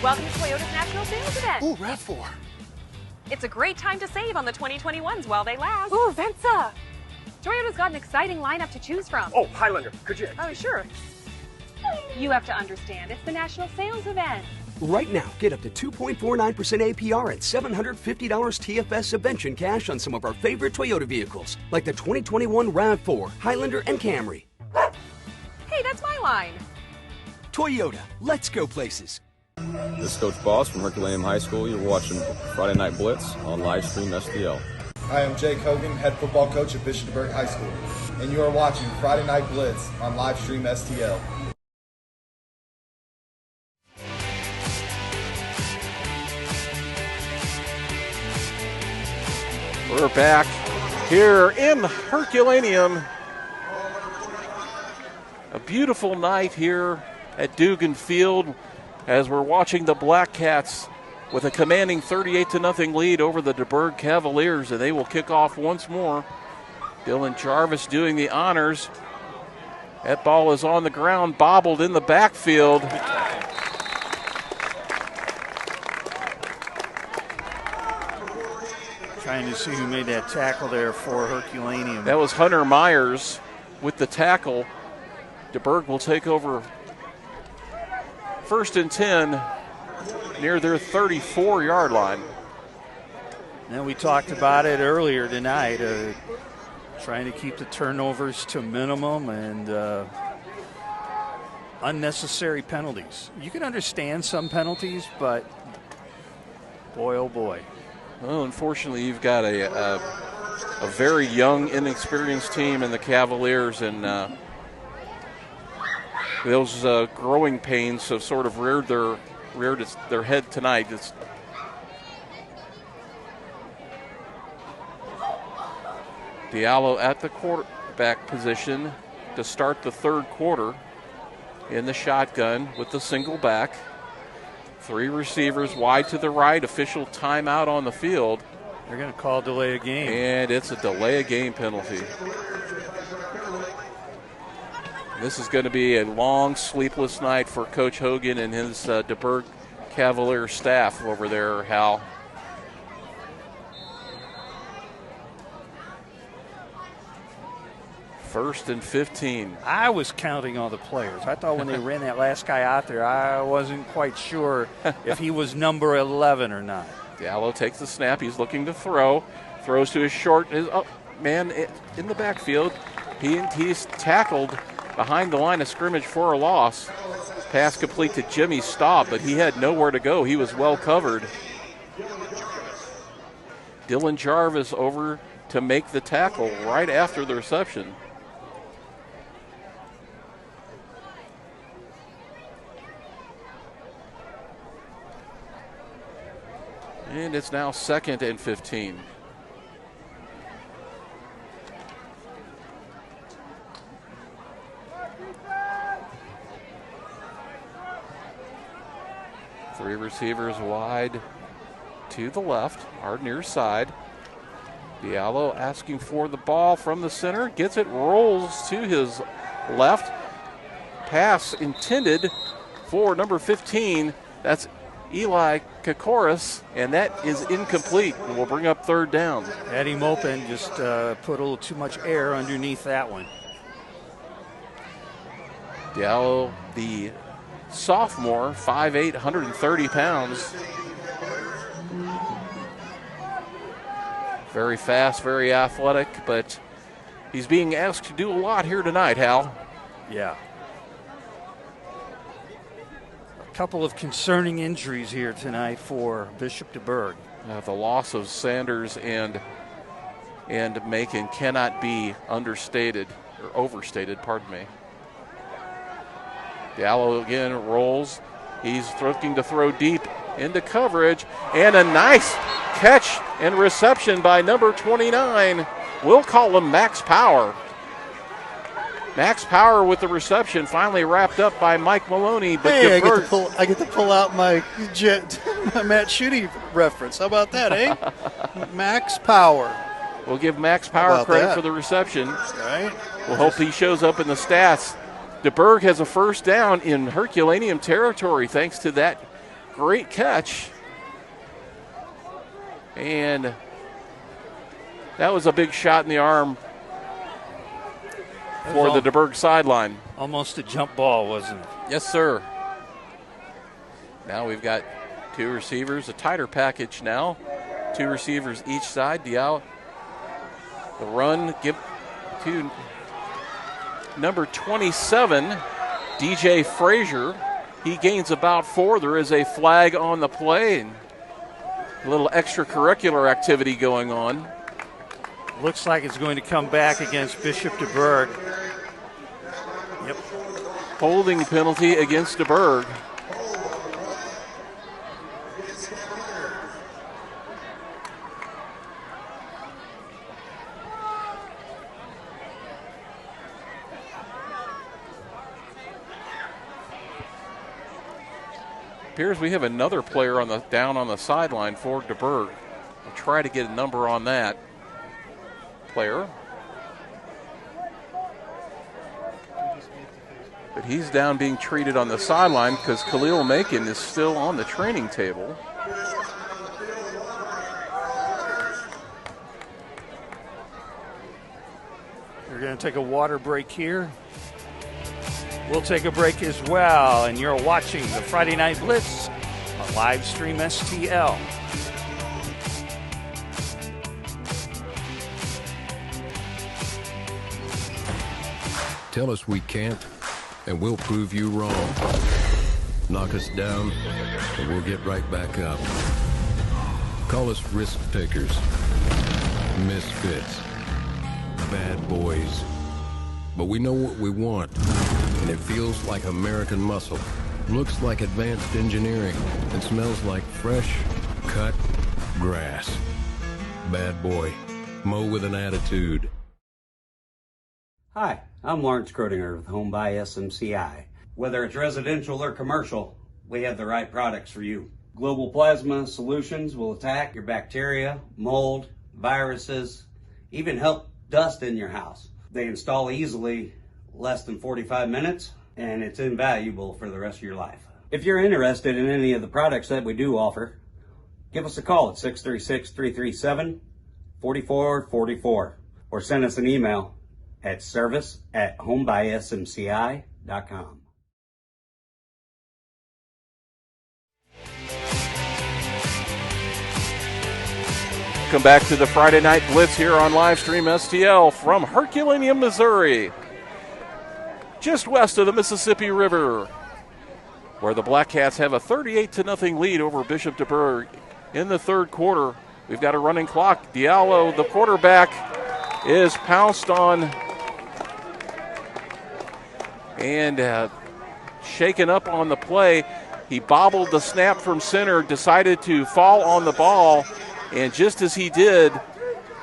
A: Welcome to Toyota's National Sales Event.
O: Ooh, RAV4.
A: It's a great time to save on the 2021s while they last. Ooh, Venza. Toyota's got an exciting lineup to choose from.
D: Oh, Highlander, could you?
A: Oh, sure. You have to understand, it's the National Sales Event.
C: Right now, get up to 2.49% APR and $750 TFS subvention cash on some of our favorite Toyota vehicles, like the 2021 RAV4, Highlander, and Camry.
A: Hey, that's my line.
C: Toyota, let's go places.
J: This is Coach Boss from Herculaneum High School. You're watching Friday Night Blitz on Livestream STL.
S: Hi, I'm Jake Hogan, head football coach at Bishop Dubourg High School, and you are watching Friday Night Blitz on Livestream STL.
E: We're back here in Herculaneum. A beautiful night here at Dugan Field as we're watching the Black Cats with a commanding 38-0 lead over the Dubourg Cavaliers, and they will kick off once more. Dylan Jarvis doing the honors. That ball is on the ground, bobbled in the backfield.
F: Trying to see who made that tackle there for Herculaneum.
E: That was Hunter Myers with the tackle. Dubourg will take over 1st and 10 near their 34-yard line.
F: And we talked about it earlier tonight, trying to keep the turnovers to minimum and unnecessary penalties. You can understand some penalties, but boy, oh boy.
E: Well, unfortunately, you've got a very young, inexperienced team in the Cavaliers, and those growing pains have sort of reared their head tonight. Diallo at the quarterback position to start the 3rd quarter in the shotgun with the single back. 3 receivers wide to the right. Official timeout on the field.
F: They're going to call delay of game.
E: And it's a delay of game penalty. This is going to be a long, sleepless night for Coach Hogan and his Dubourg Cavalier staff over there, Hal. First and 15.
F: I was counting all the players. I thought when they ran that last guy out there, I wasn't quite sure if he was number 11 or not.
E: Diallo takes the snap. He's looking to throw. Throws to his short man in the backfield. He's tackled behind the line of scrimmage for a loss. Pass complete to Jimmy Staub, but he had nowhere to go. He was well covered. Dylan Jarvis over to make the tackle right after the reception. And it's now 2nd and 15. Three receivers wide to the left, our near side. Diallo asking for the ball from the center, gets it, rolls to his left. Pass intended for number 15. That's Eli Kokoris, and that is incomplete. And will bring up 3rd down.
F: Eddie Mopin just put a little too much air underneath that one.
E: Diallo, the sophomore, 5'8", 130 pounds. Very fast, very athletic, but he's being asked to do a lot here tonight, Hal.
F: Yeah. A couple of concerning injuries here tonight for Bishop Dubourg.
E: The loss of Sanders and Macon cannot be understated or overstated, pardon me. Diallo again rolls. He's looking to throw deep into coverage, and a nice catch and reception by number 29. We'll call him Max Power. Max Power with the reception, finally wrapped up by Mike Maloney. But
O: hey, I get to pull out my Matt Schutte reference. How about that, eh? Max Power.
E: We'll give Max Power credit for the reception.
O: Right.
E: We'll hope he shows up in the stats. Dubourg has a 1st down in Herculaneum territory thanks to that great catch. And that was a big shot in the arm for the Dubourg sideline.
F: Almost a jump ball, wasn't it?
E: Yes, sir. Now we've got 2 receivers, a tighter package now. 2 receivers each side. Diallo, the run, give to number 27, DJ Frazier. He gains about 4. There is a flag on the play and a little extracurricular activity going on.
F: Looks like it's going to come back against Bishop Dubourg. Yep.
E: Holding penalty against Dubourg. Appears we have another player down on the sideline for Dubourg. We'll try to get a number on that player. But he's down being treated on the sideline because Khalil Macon is still on the training table.
F: going to take a water break here. We'll take a break as well, and you're watching the Friday Night Blitz on live stream STL.
D: Tell us we can't, and we'll prove you wrong. Knock us down, and we'll get right back up. Call us risk takers, misfits, bad boys. But we know what we want, and it feels like American muscle, looks like advanced engineering, and smells like fresh, cut grass. Bad boy. Mow with an attitude.
W: Hi, I'm Lawrence Schrodinger with Home by SMCI. Whether it's residential or commercial, we have the right products for you. Global Plasma Solutions will attack your bacteria, mold, viruses, even help dust in your house. They install easily, less than 45 minutes, and it's invaluable for the rest of your life. If you're interested in any of the products that we do offer, give us a call at 636-337-4444 or send us an email at service@homebysmci.com.
E: Welcome back to the Friday Night Blitz here on Livestream STL from Herculaneum, Missouri, just west of the Mississippi River, where the Black Cats have a 38-0 lead over Bishop Dubourg in the third quarter. We've got a running clock. Diallo, the quarterback, is pounced on and shaken up on the play. He bobbled the snap from center, decided to fall on the ball, and just as he did,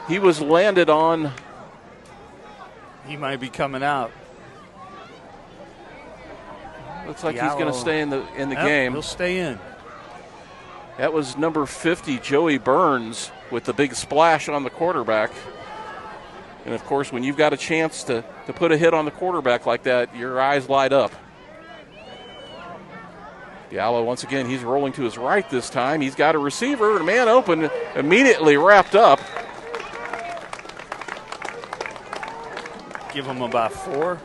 E: he was landed on.
F: He might be coming out.
E: Looks like he's going to stay in the game.
F: He'll stay in.
E: That was number 50, Joey Burns, with the big splash on the quarterback. And, of course, when you've got a chance to put a hit on the quarterback like that, your eyes light up. Diallo, once again, he's rolling to his right this time. He's got a receiver, and a man open, immediately wrapped up.
F: Give him about 4.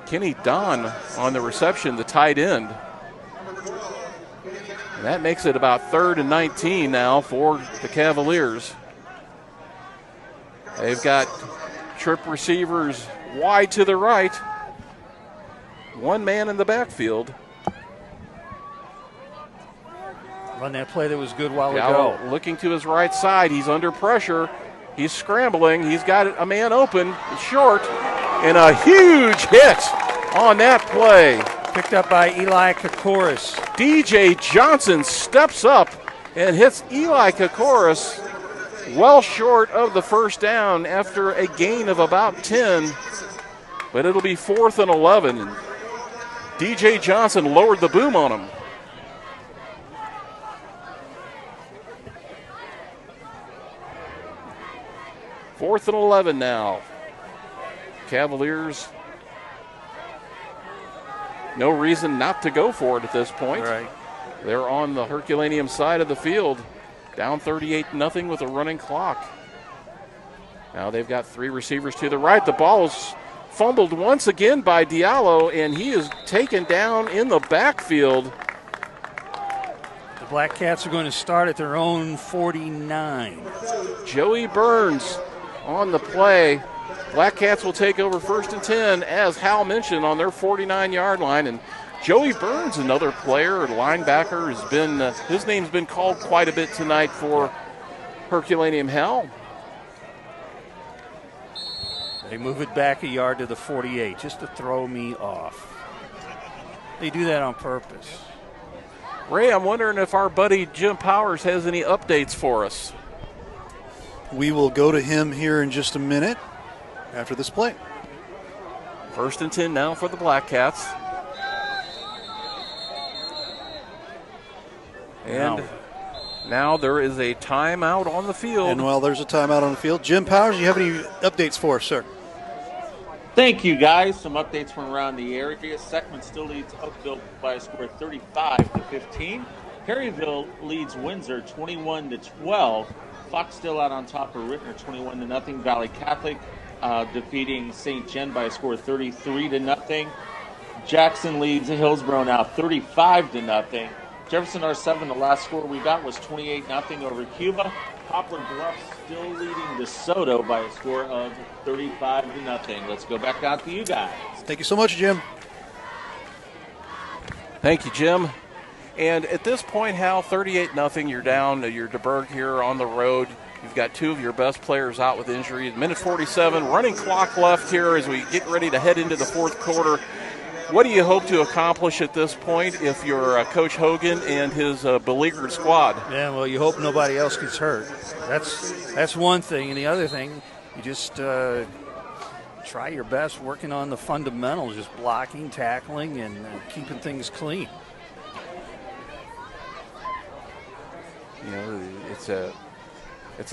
E: Kenny Don on the reception, the tight end. And that makes it about 3rd and 19 now for the Cavaliers. They've got trip receivers wide to the right. One man in the backfield.
F: Run that play that was good while ago.
E: Looking to his right side. He's under pressure. He's scrambling. He's got a man open, short, and a huge hit on that play.
F: Picked up by Eli Kokoris.
E: DJ Johnson steps up and hits Eli Kokoris well short of the first down after a gain of about 10. But it'll be 4th and 11. And DJ Johnson lowered the boom on him. Fourth and 11 now. Cavaliers, no reason not to go for it at this point.
F: Right.
E: They're on the Herculaneum side of the field, down 38-0 with a running clock. Now they've got 3 receivers to the right. The ball is fumbled once again by Diallo, and he is taken down in the backfield.
F: The Black Cats are going to start at their own 49.
E: Joey Burns on the play. Black Cats will take over 1st and 10, as Hal mentioned, on their 49-yard line. And Joey Burns, another player, linebacker, has been his name's been called quite a bit tonight for Herculaneum. Hal.
F: They move it back a yard to the 48 just to throw me off. They do that on purpose.
E: Ray, I'm wondering if our buddy Jim Powers has any updates for us.
G: We will go to him here in just a minute after this play.
E: 1st and 10 now for the Black Cats. And now there is a timeout on the field.
G: And while there's a timeout on the field, Jim Powers, do you have any updates for us, sir?
M: Thank you, guys. Some updates from around the area. Seckman still leads Oakville by a score of 35-15. Perryville leads Windsor 21-12. Foxdale out on top of Rittner, 21-0. Valley Catholic defeating St. John by a score of 33-0. Jackson leads Hillsborough now 35-0. Jefferson R7, the last score we got was 28-0 over Cuba. Poplar Bluff still leading DeSoto by a score of 35-0. Let's go back out to you guys.
O: Thank you so much, Jim.
E: Thank you, Jim. And at this point, Hal, 38-0, you're down. You're Dubourg here on the road. You've got two of your best players out with injuries. Minute 47, running clock left here as we get ready to head into the fourth quarter. What do you hope to accomplish at this point if you're Coach Hogan and his beleaguered squad?
F: Yeah, well, you hope nobody else gets hurt. That's one thing. And the other thing, you just try your best working on the fundamentals, just blocking, tackling, and keeping things clean.
E: You know, it's a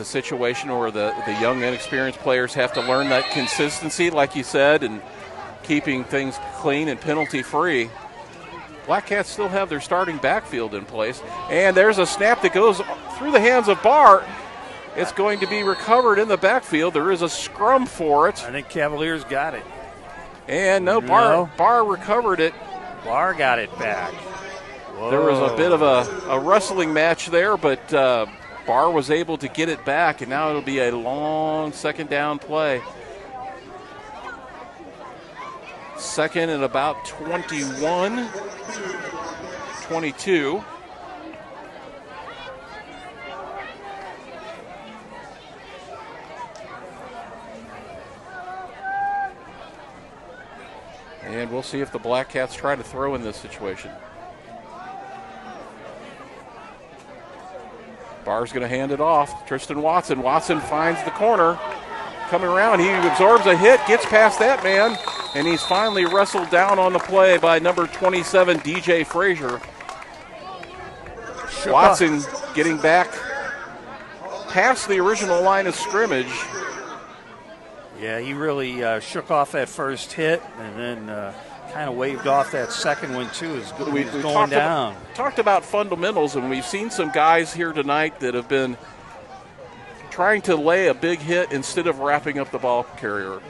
E: situation where the young, inexperienced players have to learn that consistency, like you said, and keeping things clean and penalty-free. Black Cats still have their starting backfield in place. And there's a snap that goes through the hands of Barr. It's going to be recovered in the backfield. There is a scrum for it.
F: I think Cavaliers got it.
E: And Barr recovered it.
F: Barr got it back. Whoa.
E: There was a bit of a wrestling match there, but Barr was able to get it back, and now it'll be a long second down play. Second and about 21, 22. And we'll see if the Black Cats try to throw in this situation. Barr's going to hand it off. Tristan Watson. Watson finds the corner. Coming around, he absorbs a hit, gets past that man, and he's finally wrestled down on the play by number 27, DJ Frazier. Watson getting back past the original line of scrimmage.
F: Yeah, he really shook off that first hit and then kind of waved off that second one, too, as good as going down.
E: Talked about fundamentals, and we've seen some guys here tonight that have been trying to lay a big hit instead of wrapping up the ball carrier.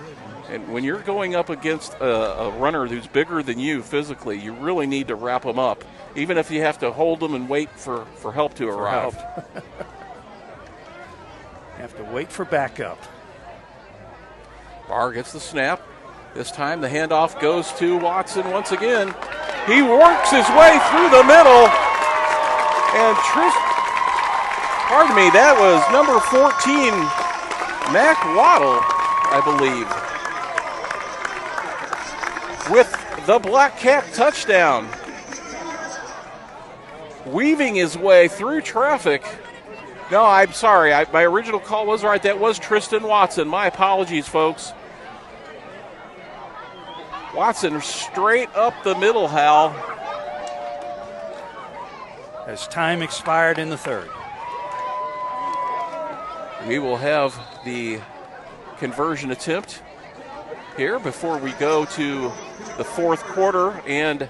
E: And when you're going up against a runner who's bigger than you physically, you really need to wrap them up, even if you have to hold them and wait for help to arrive.
F: You have to wait for backup.
E: Barr gets the snap. This time the handoff goes to Watson once again. He works his way through the middle. And that was number 14, Mac Waddle, I believe, with the Black Cat touchdown. Weaving his way through traffic. No, I'm sorry. My original call was right. That was Tristan Watson. My apologies, folks. Watson straight up the middle, Hal.
F: As time expired in the third.
E: We will have the conversion attempt here before we go to the fourth quarter and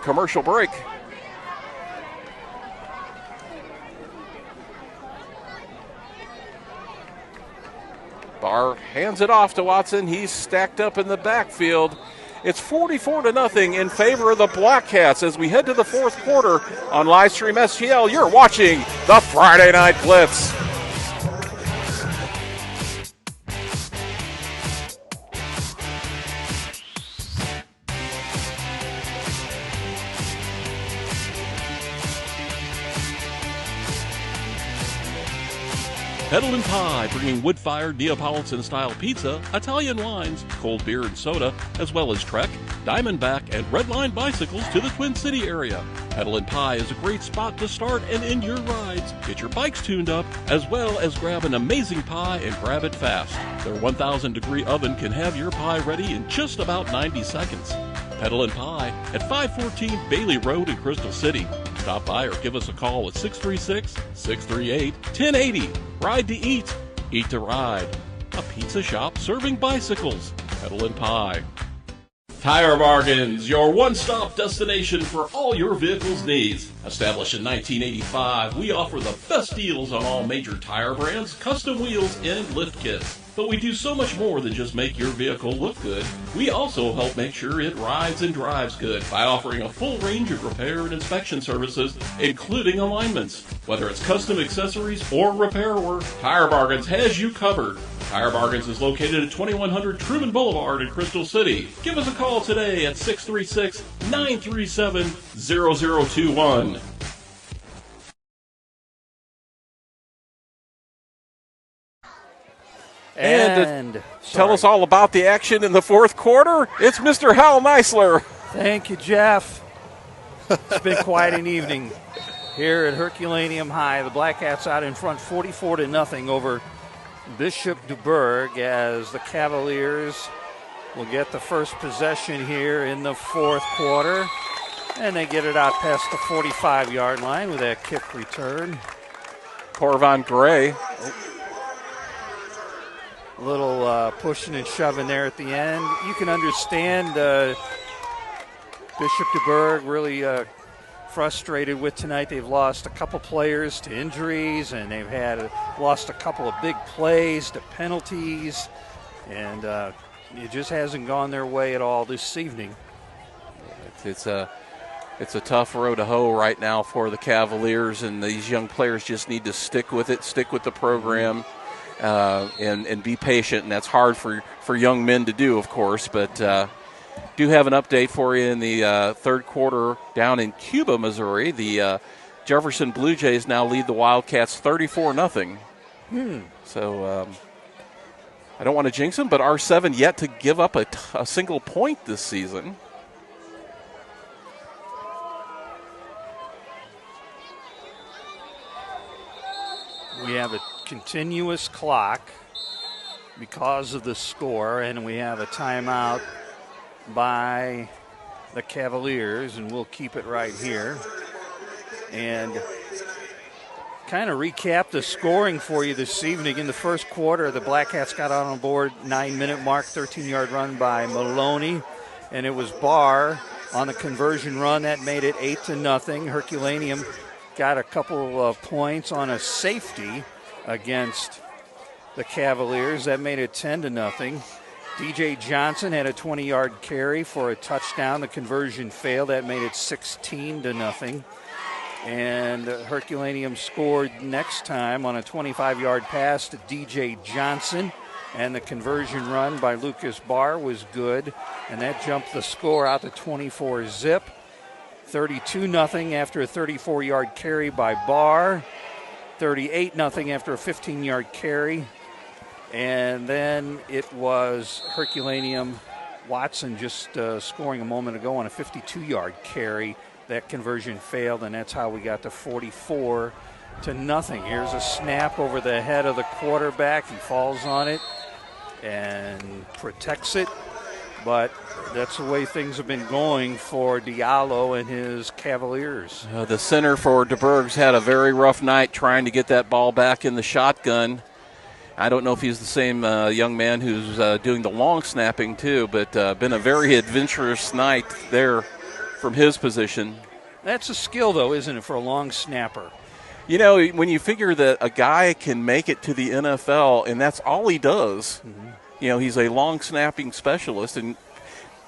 E: commercial break. Barr hands it off to Watson. He's stacked up in the backfield. It's 44-0 in favor of the Black Cats as we head to the fourth quarter on Livestream STL. You're watching the Friday Night Blitz.
H: Petal & Pie, bringing wood-fired Neapolitan-style pizza, Italian wines, cold beer and soda, as well as Trek, Diamondback, and Redline bicycles to the Twin City area. Petal & Pie is a great spot to start and end your rides. Get your bikes tuned up, as well as grab an amazing pie and grab it fast. Their 1,000-degree oven can have your pie ready in just about 90 seconds. Petal & Pie at 514 Bailey Road in Crystal City. Stop by or give us a call at 636-638-1080. Ride to eat, eat to ride. A pizza shop serving bicycles. Petal & Pie. Tire Bargains, your one-stop destination for all your vehicle's needs. Established in 1985, we offer the best deals on all major tire brands, custom wheels, and lift kits. But we do so much more than just make your vehicle look good. We also help make sure it rides and drives good by offering a full range of repair and inspection services, including alignments. Whether it's custom accessories or repair work, Tire Bargains has you covered. Tire Bargains is located at 2100 Truman Boulevard in Crystal City. Give us a call today at 636-937-0021.
E: And to tell us all about the action in the fourth quarter, it's Mr. Hal Neisler.
F: Thank you, Jeff. It's been quite an evening here at Herculaneum High. The Black Cats out in front 44-0 over Bishop Dubourg, as the Cavaliers will get the first possession here in the fourth quarter. And they get it out past the 45-yard line with that kick return.
E: Corvon Gray.
F: A little pushing and shoving there at the end. You can understand Bishop Dubourg really frustrated with tonight. They've lost a couple players to injuries, and they've lost a couple of big plays to penalties, and it just hasn't gone their way at all this evening.
E: It's a tough road to hoe right now for the Cavaliers, and these young players just need to stick with it, stick with the program. And be patient, and that's hard for young men to do, of course, but do have an update for you in the third quarter down in Cuba, Missouri. The Jefferson Blue Jays now lead the Wildcats 34-0. So I don't want to jinx them, but R7 yet to give up a single point this season.
F: We have a continuous clock because of the score, and we have a timeout by the Cavaliers, and we'll keep it right here. And kind of recap the scoring for you this evening. In the first quarter, the Black Cats got on board 9-minute mark, 13-yard run by Maloney, and it was Barr on the conversion run that made it 8-0. Herculaneum got a couple of points on a safety against the Cavaliers. That made it 10-0. DJ Johnson had a 20-yard carry for a touchdown. The conversion failed. That made it 16-0. And Herculaneum scored next time on a 25-yard pass to DJ Johnson. And the conversion run by Lucas Barr was good. And that jumped the score out to 24-zip. 32-0 after a 34-yard carry by Barr. 38-0 after a 15-yard carry. And then it was Herculaneum. Watson just scoring a moment ago on a 52-yard carry. That conversion failed, and that's how we got to 44-0. Here's a snap over the head of the quarterback. He falls on it and protects it. But that's the way things have been going for Diallo and his Cavaliers.
E: The center for Dubourg's had a very rough night trying to get that ball back in the shotgun. I don't know if he's the same young man who's doing the long snapping too, but been a very adventurous night there from his position.
F: That's a skill, though, isn't it, for a long snapper?
E: You know, when you figure that a guy can make it to the NFL and that's all he does, you know, he's a long snapping specialist and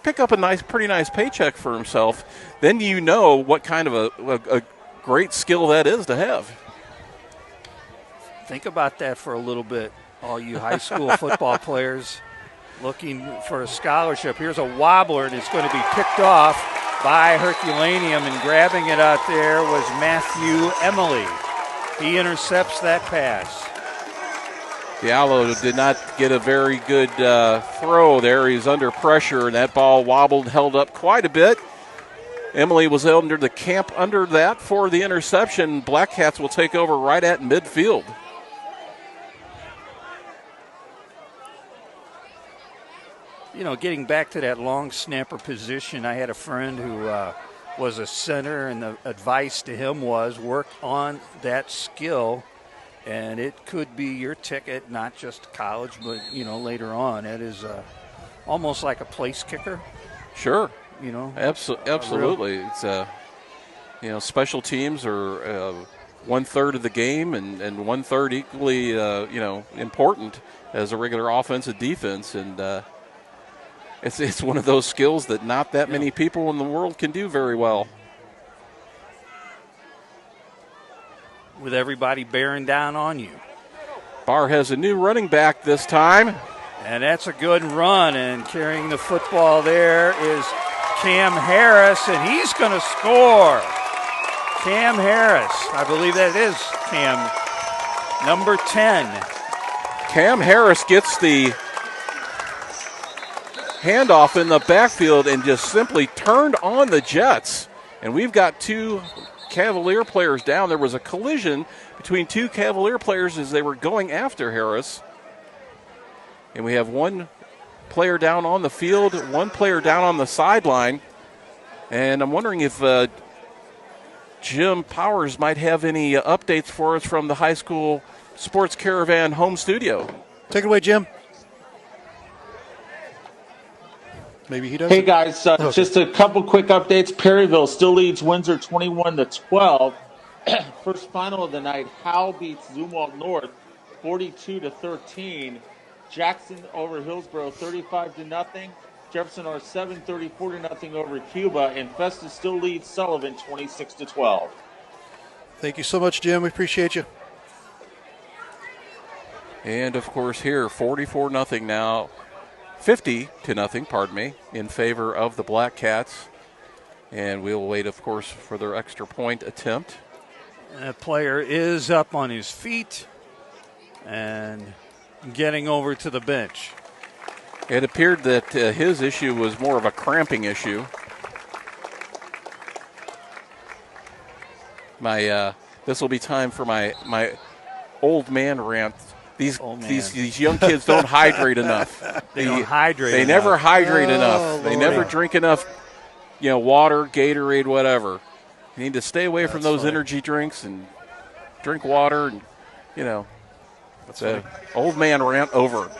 E: pick up a pretty nice paycheck for himself, then you know what kind of a great skill that is to have.
F: Think about that for a little bit, all you high school football players looking for a scholarship. Here's a wobbler, and it's going to be picked off by Herculaneum, and grabbing it out there was Matthew Emily. He intercepts that pass.
E: Diallo did not get a very good throw there. He's under pressure, and that ball wobbled, held up quite a bit. Emily was under the camp under that for the interception. Black Cats will take over right at midfield.
F: You know, getting back to that long snapper position, I had a friend who was a center, and the advice to him was work on that skill, and it could be your ticket, not just college, but, you know, later on. It is almost like a place kicker.
E: Sure.
F: You know,
E: absolutely. It's special teams are 1/3 of the game, and 1/3 equally important as a regular offense and defense, and it's one of those skills that not that many people in the world can do very well.
F: With everybody bearing down on you.
E: Barr has a new running back this time.
F: And that's a good run, and carrying the football there is Cam Harris, and he's going to score. Cam Harris, I believe that is Cam, number 10.
E: Cam Harris gets the handoff in the backfield and just simply turned on the Jets. And we've got two Cavalier players down. There was a collision between two Cavalier players as they were going after Harris. And we have one player down on the field, one player down on the sideline. And I'm wondering if Jim Powers might have any updates for us from the high school Sports Caravan home studio.
O: Take it away, Jim. Maybe he does.
M: Hey, guys, just a couple quick updates. Perryville still leads Windsor 21-12. First final of the night, Howe beats Zumwalt North 42-13. Jackson over Hillsborough 35-0. Jefferson R7 34-0 over Cuba, and Festus still leads Sullivan 26-12.
O: Thank you so much, Jim. We appreciate you.
E: And of course here 44-0 now, 50-0, pardon me, in favor of the Black Cats. And we'll wait, of course, for their extra point attempt.
F: That player is up on his feet and getting over to the bench.
E: It appeared that his issue was more of a cramping issue. This will be time for my old man rant. These young kids don't hydrate enough.
F: They don't hydrate
E: They
F: enough.
E: never hydrate enough.
F: Lord.
E: They never drink enough, water, Gatorade, whatever. You need to stay away from those energy drinks and drink water and, That's an old man rant over.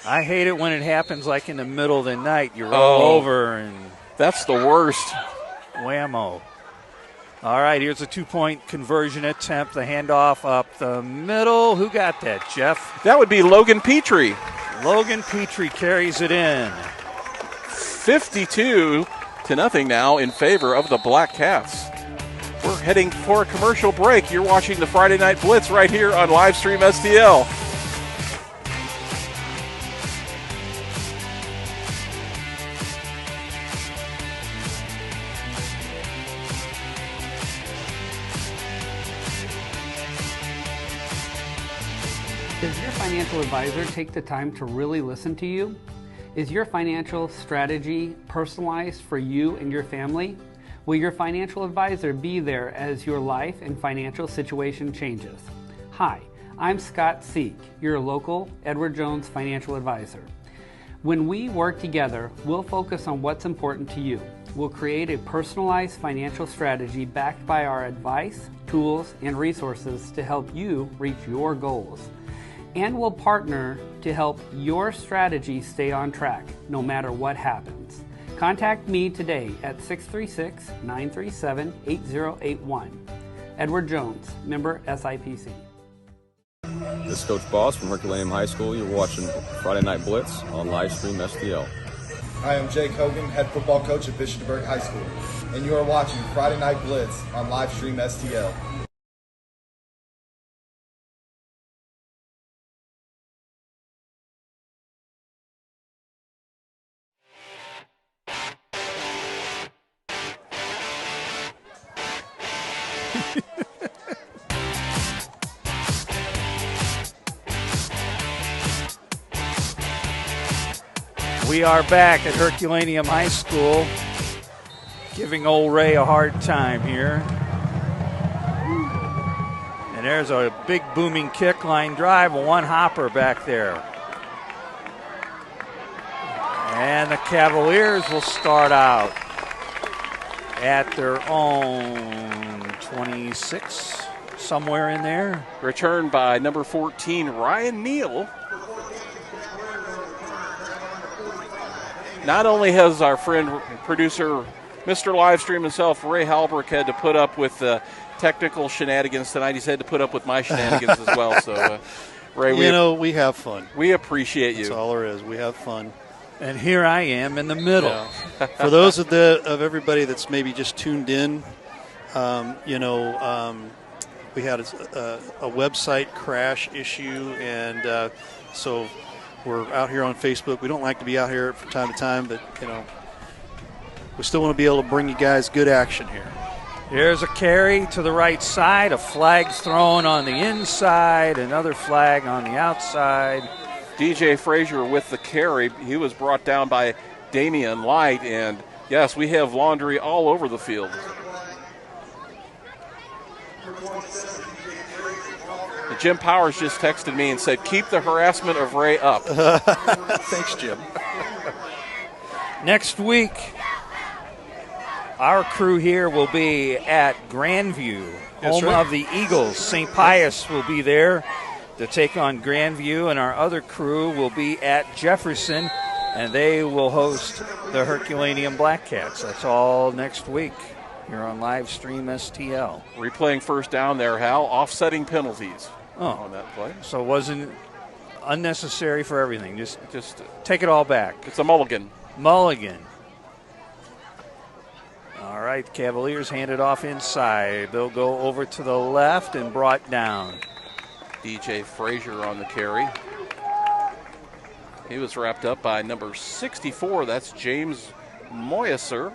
F: I hate it when it happens like in the middle of the night. You're all over and
E: that's the worst.
F: Whammo. All right, here's a 2-point conversion attempt. The handoff up the middle. Who got that, Jeff?
E: That would be Logan Petrie.
F: Logan Petrie carries it in.
E: 52-0 now in favor of the Black Cats. We're heading for a commercial break. You're watching the Friday Night Blitz right here on Livestream STL.
B: Does your financial advisor take the time to really listen to you? Is your financial strategy personalized for you and your family? Will your financial advisor be there as your life and financial situation changes? Hi, I'm Scott Seek, your local Edward Jones financial advisor. When we work together, we'll focus on what's important to you. We'll create a personalized financial strategy backed by our advice, tools, and resources to help you reach your goals. And we'll partner to help your strategy stay on track, no matter what happens. Contact me today at 636-937-8081. Edward Jones, member SIPC.
J: This is Coach Boss from Herculaneum High School. You're watching Friday Night Blitz on Livestream STL.
S: Hi, I'm Jake Hogan, head football coach at Bishop Dubourg High School, and you are watching Friday Night Blitz on Livestream STL.
F: We are back at Herculaneum High School, giving old Ray a hard time here. And there's a big booming kick line drive, one hopper back there. And the Cavaliers will start out at their own 26, somewhere in there.
E: Returned by number 14, Ryan Neal. not only has our friend producer, Mr. Livestream himself, Ray Halbrook, had to put up with technical shenanigans tonight, he's had to put up with my shenanigans as well. So, Ray,
O: we have fun.
E: We appreciate you.
O: That's all there is. We have fun.
F: And here I am in the middle.
O: Yeah. For those of everybody that's maybe just tuned in, we had a website crash issue, and so we're out here on Facebook. We don't like to be out here from time to time, but we still want to be able to bring you guys good action here.
F: Here's a carry to the right side, a flag thrown on the inside, another flag on the outside.
E: DJ Frazier with the carry. He was brought down by Damian Light, and yes, we have laundry all over the field. Jim Powers just texted me and said, keep the harassment of Ray up.
O: Thanks, Jim.
F: Next week, our crew here will be at Grandview, home of the Eagles. St. Pius will be there to take on Grandview, and our other crew will be at Jefferson, and they will host the Herculaneum Black Cats. That's all next week here on Livestream STL.
E: Replaying first down there, Hal. Offsetting penalties on that play.
F: So it wasn't unnecessary for everything. Just take it all back.
E: It's a mulligan.
F: Mulligan. All right, Cavaliers hand it off inside. They'll go over to the left and brought down.
E: DJ Frazier on the carry. He was wrapped up by number 64. That's James Moyesser.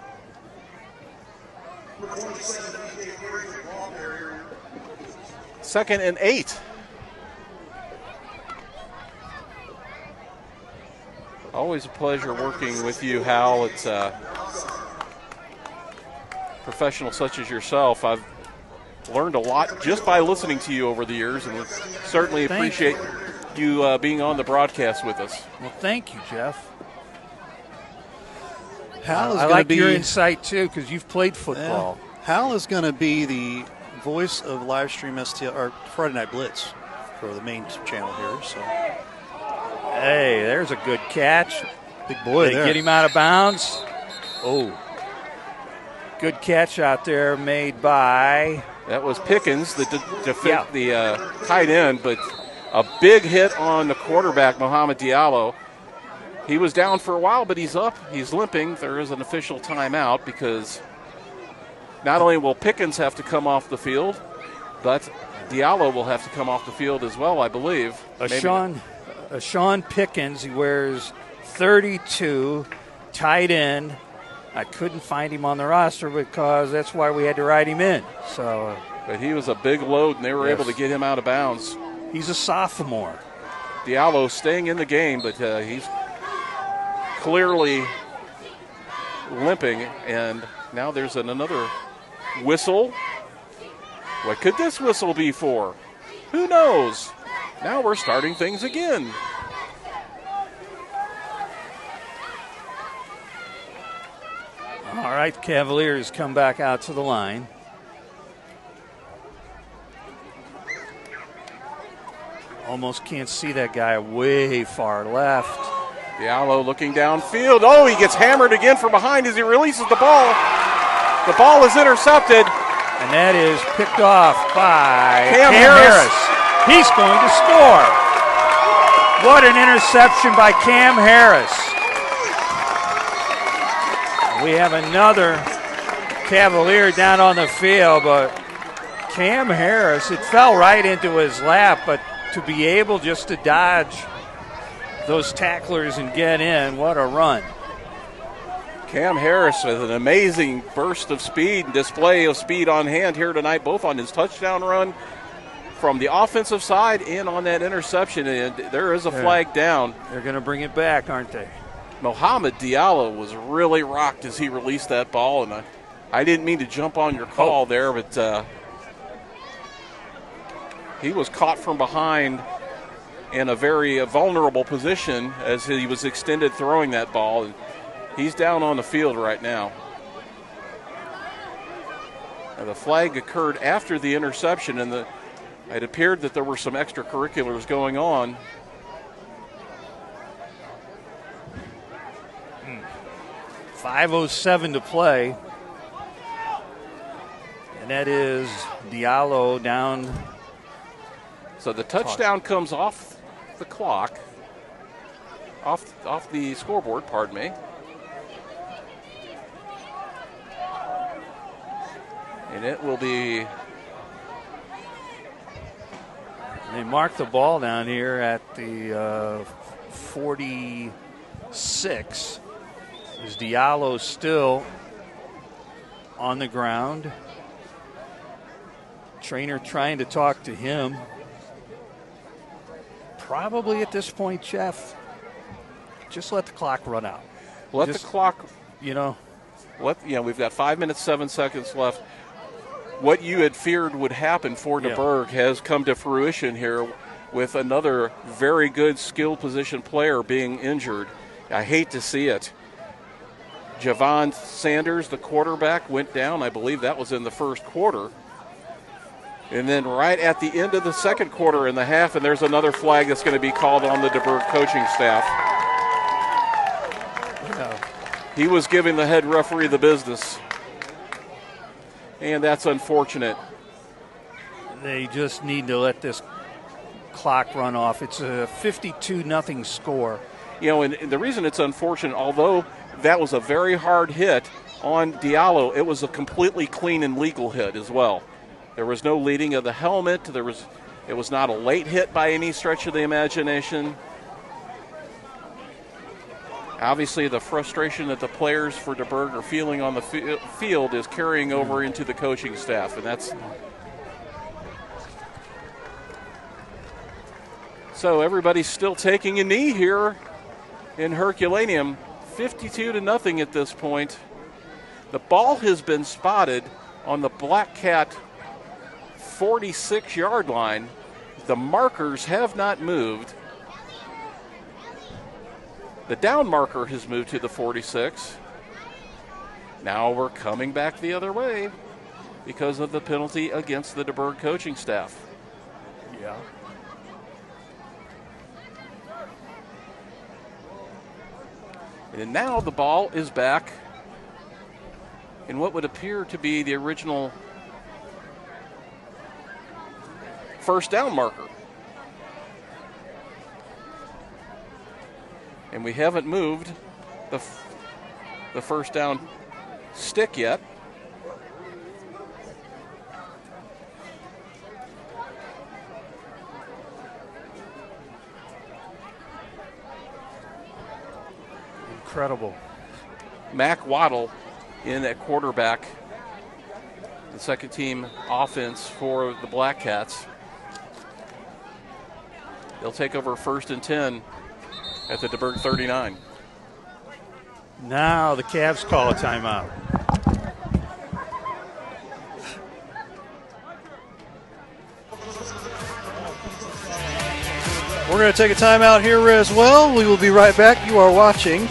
E: Second and 8. Always a pleasure working with you, Hal. It's professional such as yourself. I've learned a lot just by listening to you over the years, and we certainly appreciate you being on the broadcast with us.
F: Well, thank you, Jeff.
O: Hal is
F: I
O: going
F: like
O: to be
F: your insight, too, because you've played football.
O: Hal is going to be the voice of Livestream STL, or Friday Night Blitz, for the main channel here. So,
F: hey, there's a good catch.
O: Big boy
F: They
O: there.
F: get him out of bounds. Oh. Good catch out there made by...
E: That was Pickens, the tight end, but a big hit on the quarterback, Mohamed Diallo. He was down for a while, but he's up. He's limping. There is an official timeout because not only will Pickens have to come off the field, but Diallo will have to come off the field as well, I believe.
F: Sean Pickens, he wears 32, tight end. I couldn't find him on the roster because that's why we had to write him in. So,
E: but he was a big load, and they were able to get him out of bounds.
F: He's a sophomore.
E: Diallo staying in the game, but he's clearly limping, and now there's another whistle. What could this whistle be for? Who knows? Now we're starting things again.
F: All right, Cavaliers come back out to the line. Almost can't see that guy way far left.
E: Diallo looking downfield. Oh, he gets hammered again from behind as he releases the ball. The ball is intercepted.
F: And that is picked off by
E: Cam
F: Harris. He's going to score. What an interception by Cam Harris. We have another Cavalier down on the field, but Cam Harris, it fell right into his lap, but to be able just to dodge those tacklers and get in, what a run.
E: Cam Harris with an amazing burst of speed and display of speed on hand here tonight, both on his touchdown run from the offensive side and on that interception, and there is a flag down.
F: They're going to bring it back, aren't they?
E: Mohamed Diallo was really rocked as he released that ball, and I didn't mean to jump on your call there, but he was caught from behind in a very vulnerable position as he was extended throwing that ball, and he's down on the field right now. And the flag occurred after the interception, and it appeared that there were some extracurriculars going on.
F: 5:07 to play. And that is Diallo down.
E: So the touchdown comes off the clock, off the scoreboard, pardon me. And it will be...
F: They mark the ball down here at the 46. Is Diallo still on the ground? Trainer trying to talk to him. Probably at this point, Jeff, just let the clock run out.
E: Let the clock,
F: you know.
E: We've got 5 minutes, 7 seconds left. What you had feared would happen for Dubourg has come to fruition here with another very good skill position player being injured. I hate to see it. Javon Sanders, the quarterback, went down. I believe that was in the first quarter. And then right at the end of the second quarter in the half, and there's another flag that's going to be called on the Dubourg coaching staff. He was giving the head referee the business. And that's unfortunate.
F: They just need to let this clock run off. It's a 52-0 score.
E: And the reason it's unfortunate, although that was a very hard hit on Diallo, it was a completely clean and legal hit as well. There was no leading of the helmet. It was not a late hit by any stretch of the imagination. Obviously, the frustration that the players for Dubourg are feeling on the field is carrying over into the coaching staff, and that's... So everybody's still taking a knee here in Herculaneum, 52-0 at this point. The ball has been spotted on the Black Cat 46-yard line. The markers have not moved. The down marker has moved to the 46. Now we're coming back the other way because of the penalty against the Dubourg coaching staff.
F: Yeah.
E: And now the ball is back in what would appear to be the original first down marker. And we haven't moved the first down stick yet.
F: Incredible.
E: Mac Waddle in at quarterback, the second team offense for the Black Cats. They'll take over 1st and 10 at the Dubourg 39.
F: Now the Cavs call a timeout.
O: We're going to take a timeout here as well. We will be right back. You are watching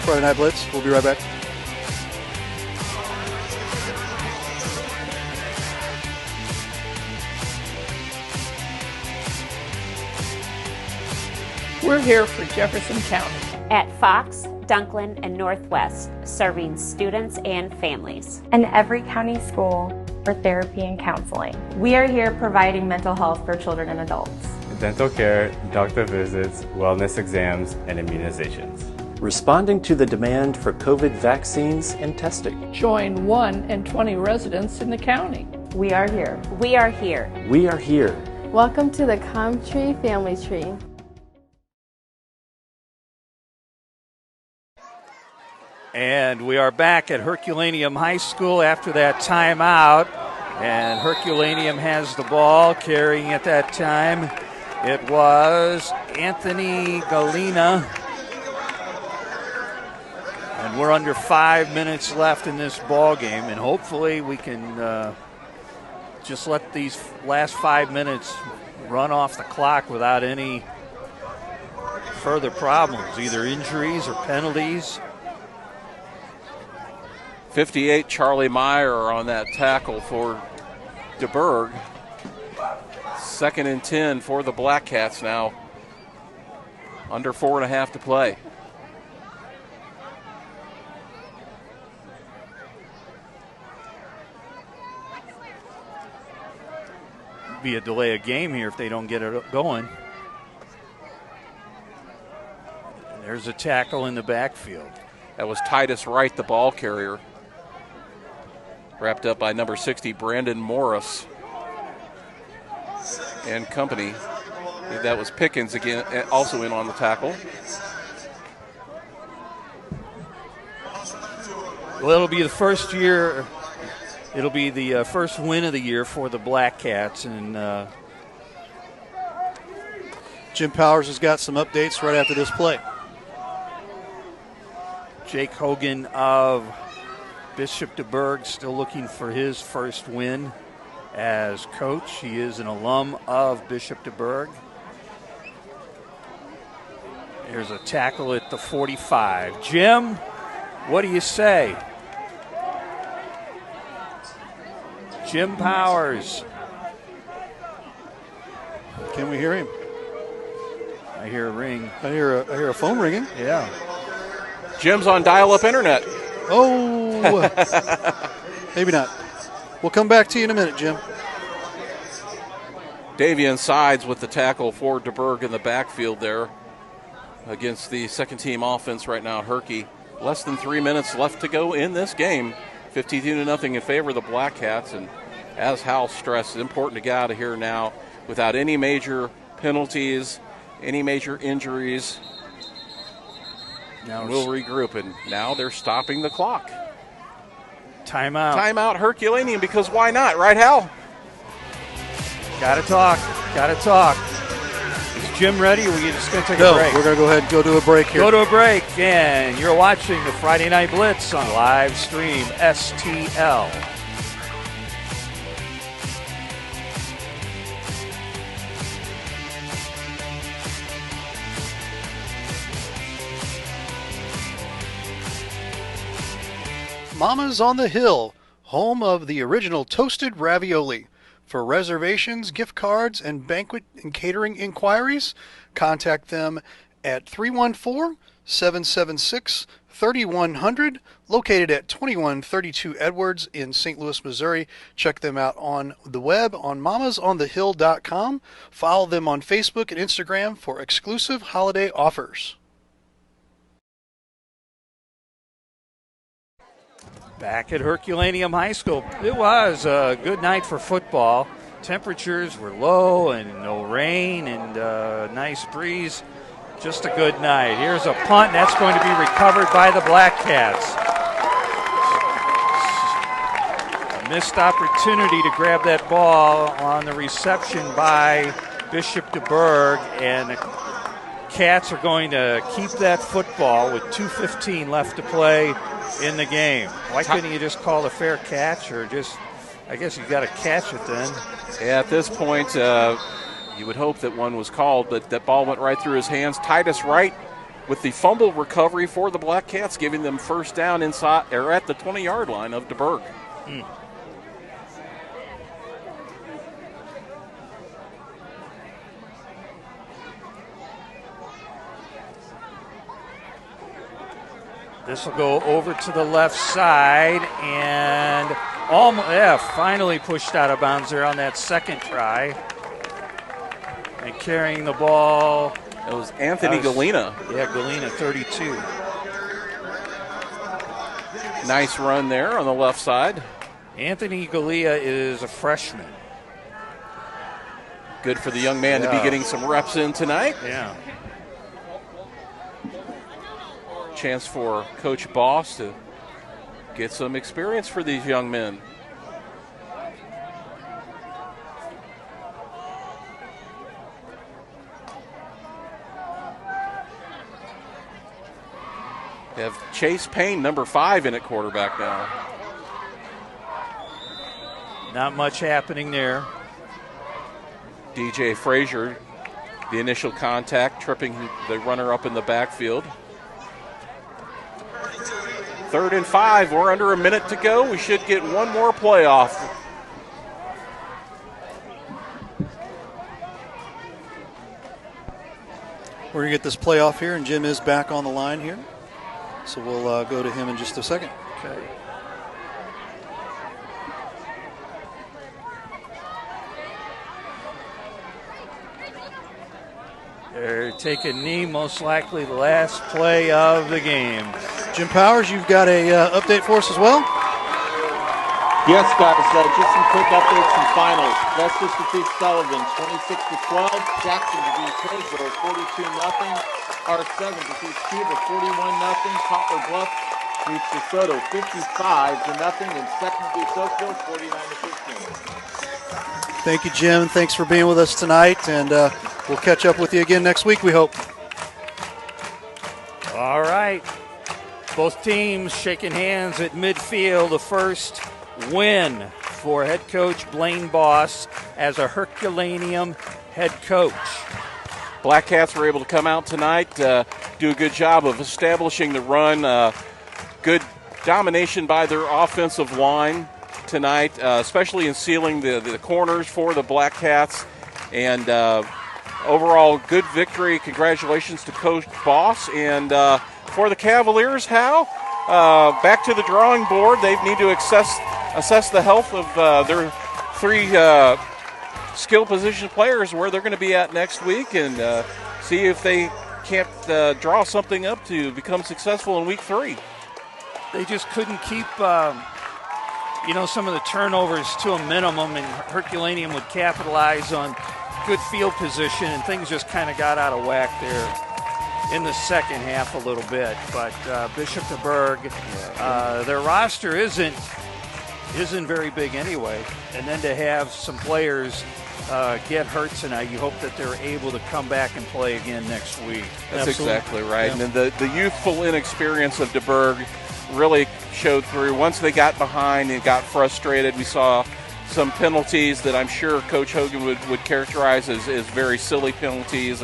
O: Friday Night Blitz. We'll be right back.
P: We're here for Jefferson County.
Q: At Fox, Dunklin, and Northwest, serving students and families.
R: And every county school for therapy and counseling. We are here providing mental health for children and adults.
K: Dental care, doctor visits, wellness exams, and immunizations.
U: Responding to the demand for COVID vaccines and testing.
P: Join 1 in 20 residents in the county.
R: We are here.
Q: We are here.
U: We are here.
V: Welcome to the Comtree Family Tree.
F: And we are back at Herculaneum High School after that timeout. And Herculaneum has the ball, carrying at that time. It was Anthony Galena. And we're under 5 minutes left in this ball game. And hopefully we can just let these last 5 minutes run off the clock without any further problems, either injuries or penalties.
E: 58, Charlie Meyer on that tackle for Dubourg. 2nd and 10 for the Black Cats now Under 4.5 to play.
F: Be a delay of game here if they don't get it going. There's a tackle in the backfield.
E: That was Titus Wright, the ball carrier. Wrapped up by number 60, Brandon Morris and company. That was Pickens again, also in on the tackle.
F: Well, it'll be the first year. It'll be the first win of the year for the Black Cats, and
O: Jim Powers has got some updates right after this play.
F: Jake Hogan of Bishop Dubourg still looking for his first win as coach. He is an alum of Bishop Dubourg. Here's a tackle at the 45. Jim, what do you say? Jim Powers.
O: Can we hear him?
F: I hear a ring.
O: I hear a phone ringing.
F: Yeah.
E: Jim's on dial-up internet.
O: Oh, maybe not. We'll come back to you in a minute, Jim.
E: Davian Sides with the tackle for Dubourg in the backfield there against the second-team offense right now, Herky. Less than 3 minutes left to go in this game. 52-0 in favor of the Black Cats, and as Hal stressed, it's important to get out of here now without any major penalties, any major injuries. Now we'll regroup, and now they're stopping the clock.
F: Timeout.
E: Timeout Herculaneum, because why not, right, Hal?
F: Gotta talk. Is Jim ready, or are we just going to take a break?
O: We're going to go ahead and go to a break here.
F: Go to a break, and you're watching the Friday Night Blitz on live stream STL.
O: Mama's on the Hill, home of the original toasted ravioli. For reservations, gift cards, and banquet and catering inquiries, contact them at 314-776-3100, located at 2132 Edwards in St. Louis, Missouri. Check them out on the web on mamasonthehill.com. Follow them on Facebook and Instagram for exclusive holiday offers.
F: Back at Herculaneum High School, it was a good night for football. Temperatures were low and no rain and a nice breeze. Just a good night. Here's a punt, and that's going to be recovered by the Black Cats. A missed opportunity to grab that ball on the reception by Bishop Dubourg, and the Cats are going to keep that football with 2:15 left to play in the game. Why couldn't you just call a fair catch, or just, I guess you got to catch it then?
E: Yeah, at this point, you would hope that one was called, but that ball went right through his hands. Titus Wright with the fumble recovery for the Black Cats, giving them first down inside or at the 20-yard line of Dubourg.
F: This will go over to the left side, and finally pushed out of bounds there on that second try. And carrying the ball.
E: It was Anthony Galena.
F: Yeah, Galena, 32.
E: Nice run there on the left side.
F: Anthony Galena is a freshman.
E: Good for the young man to be getting some reps in tonight.
F: Yeah.
E: Chance for Coach Boss to get some experience for these young men. They have Chase Payne, number 5, in at quarterback now.
F: Not much happening there.
E: DJ Frazier, the initial contact, tripping the runner up in the backfield. 3rd and 5. We're under a minute to go. We should get one more playoff.
O: We're going to get this playoff here, and Jim is back on the line here. So we'll go to him in just a second.
F: Okay. They're taking knee, most likely the last play of the game.
O: Jim Powers, you've got a update for us as well?
M: Yes, guys, just some quick updates and finals. Festus defeats Sullivan 26-12. Jackson defeats Hillsborough 42-0. R7 defeats Cuba 41-0. Poplar Bluff beats DeSoto 55-0. And second beats Oakville 49-15.
O: Thank you, Jim. Thanks for being with us tonight, and we'll catch up with you again next week, we hope.
F: All right. Both teams shaking hands at midfield. The first win for head coach Blaine Boss as a Herculaneum head coach.
E: Black Cats were able to come out tonight, do a good job of establishing the run. Good domination by their offensive line tonight, especially in sealing the corners for the Black Cats. And overall, good victory. Congratulations to Coach Boss. And for the Cavaliers, Hal, back to the drawing board. They need to assess the health of their three skill position players, where they're going to be at next week, and see if they can't draw something up to become successful in week 3.
F: They just couldn't keep some of the turnovers to a minimum, and Herculaneum would capitalize on good field position, and things just kind of got out of whack there in the second half a little bit. But Bishop Dubourg, their roster isn't very big anyway, and then to have some players get hurt tonight, you hope that they're able to come back and play again next week.
E: That's exactly right. Yeah. And the youthful inexperience of Dubourg really showed through. Once they got behind and got frustrated, we saw some penalties that I'm sure Coach Hogan would characterize as very silly penalties,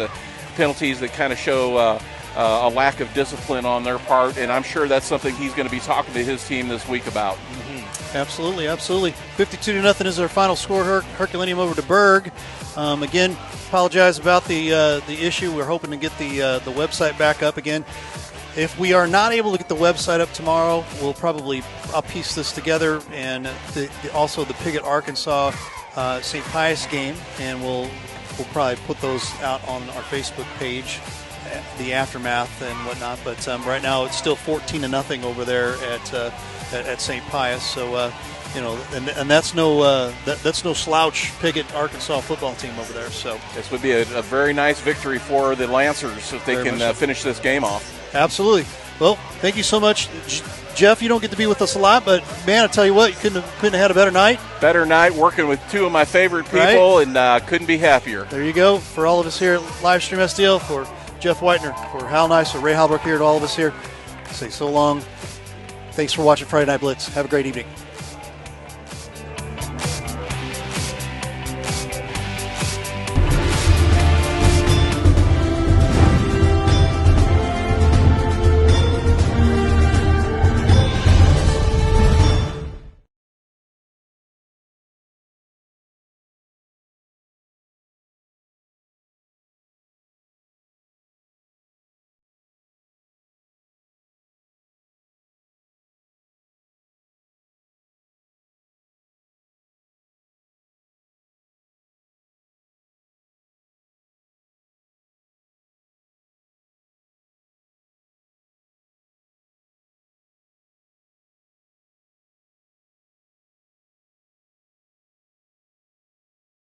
E: penalties that kind of show a lack of discipline on their part, and I'm sure that's something he's going to be talking to his team this week about.
O: Mm-hmm. Absolutely, absolutely. 52-0 is our final score. Herculaneum over Dubourg. Again, apologize about the issue. We're hoping to get the website back up again. If we are not able to get the website up tomorrow, I'll piece this together, and also the Piggott, Arkansas St. Pius game, and we'll probably put those out on our Facebook page, the aftermath and whatnot. But right now it's still 14-0 over there at St. Pius. So and that's no slouch Piggott, Arkansas football team over there. So
E: this would be a very nice victory for the Lancers if they can finish this game off.
O: Absolutely. Well, thank you so much, Jeff. You don't get to be with us a lot, but man, I tell you what, you couldn't have had a better night.
E: Better night, working with two of my favorite people, right? And couldn't be happier.
O: There you go. For all of us here at Livestream STL, for Jeff Whitener, for Hal Nice, for Ray Halbrook here, to all of us here, say so long. Thanks for watching Friday Night Blitz. Have a great evening.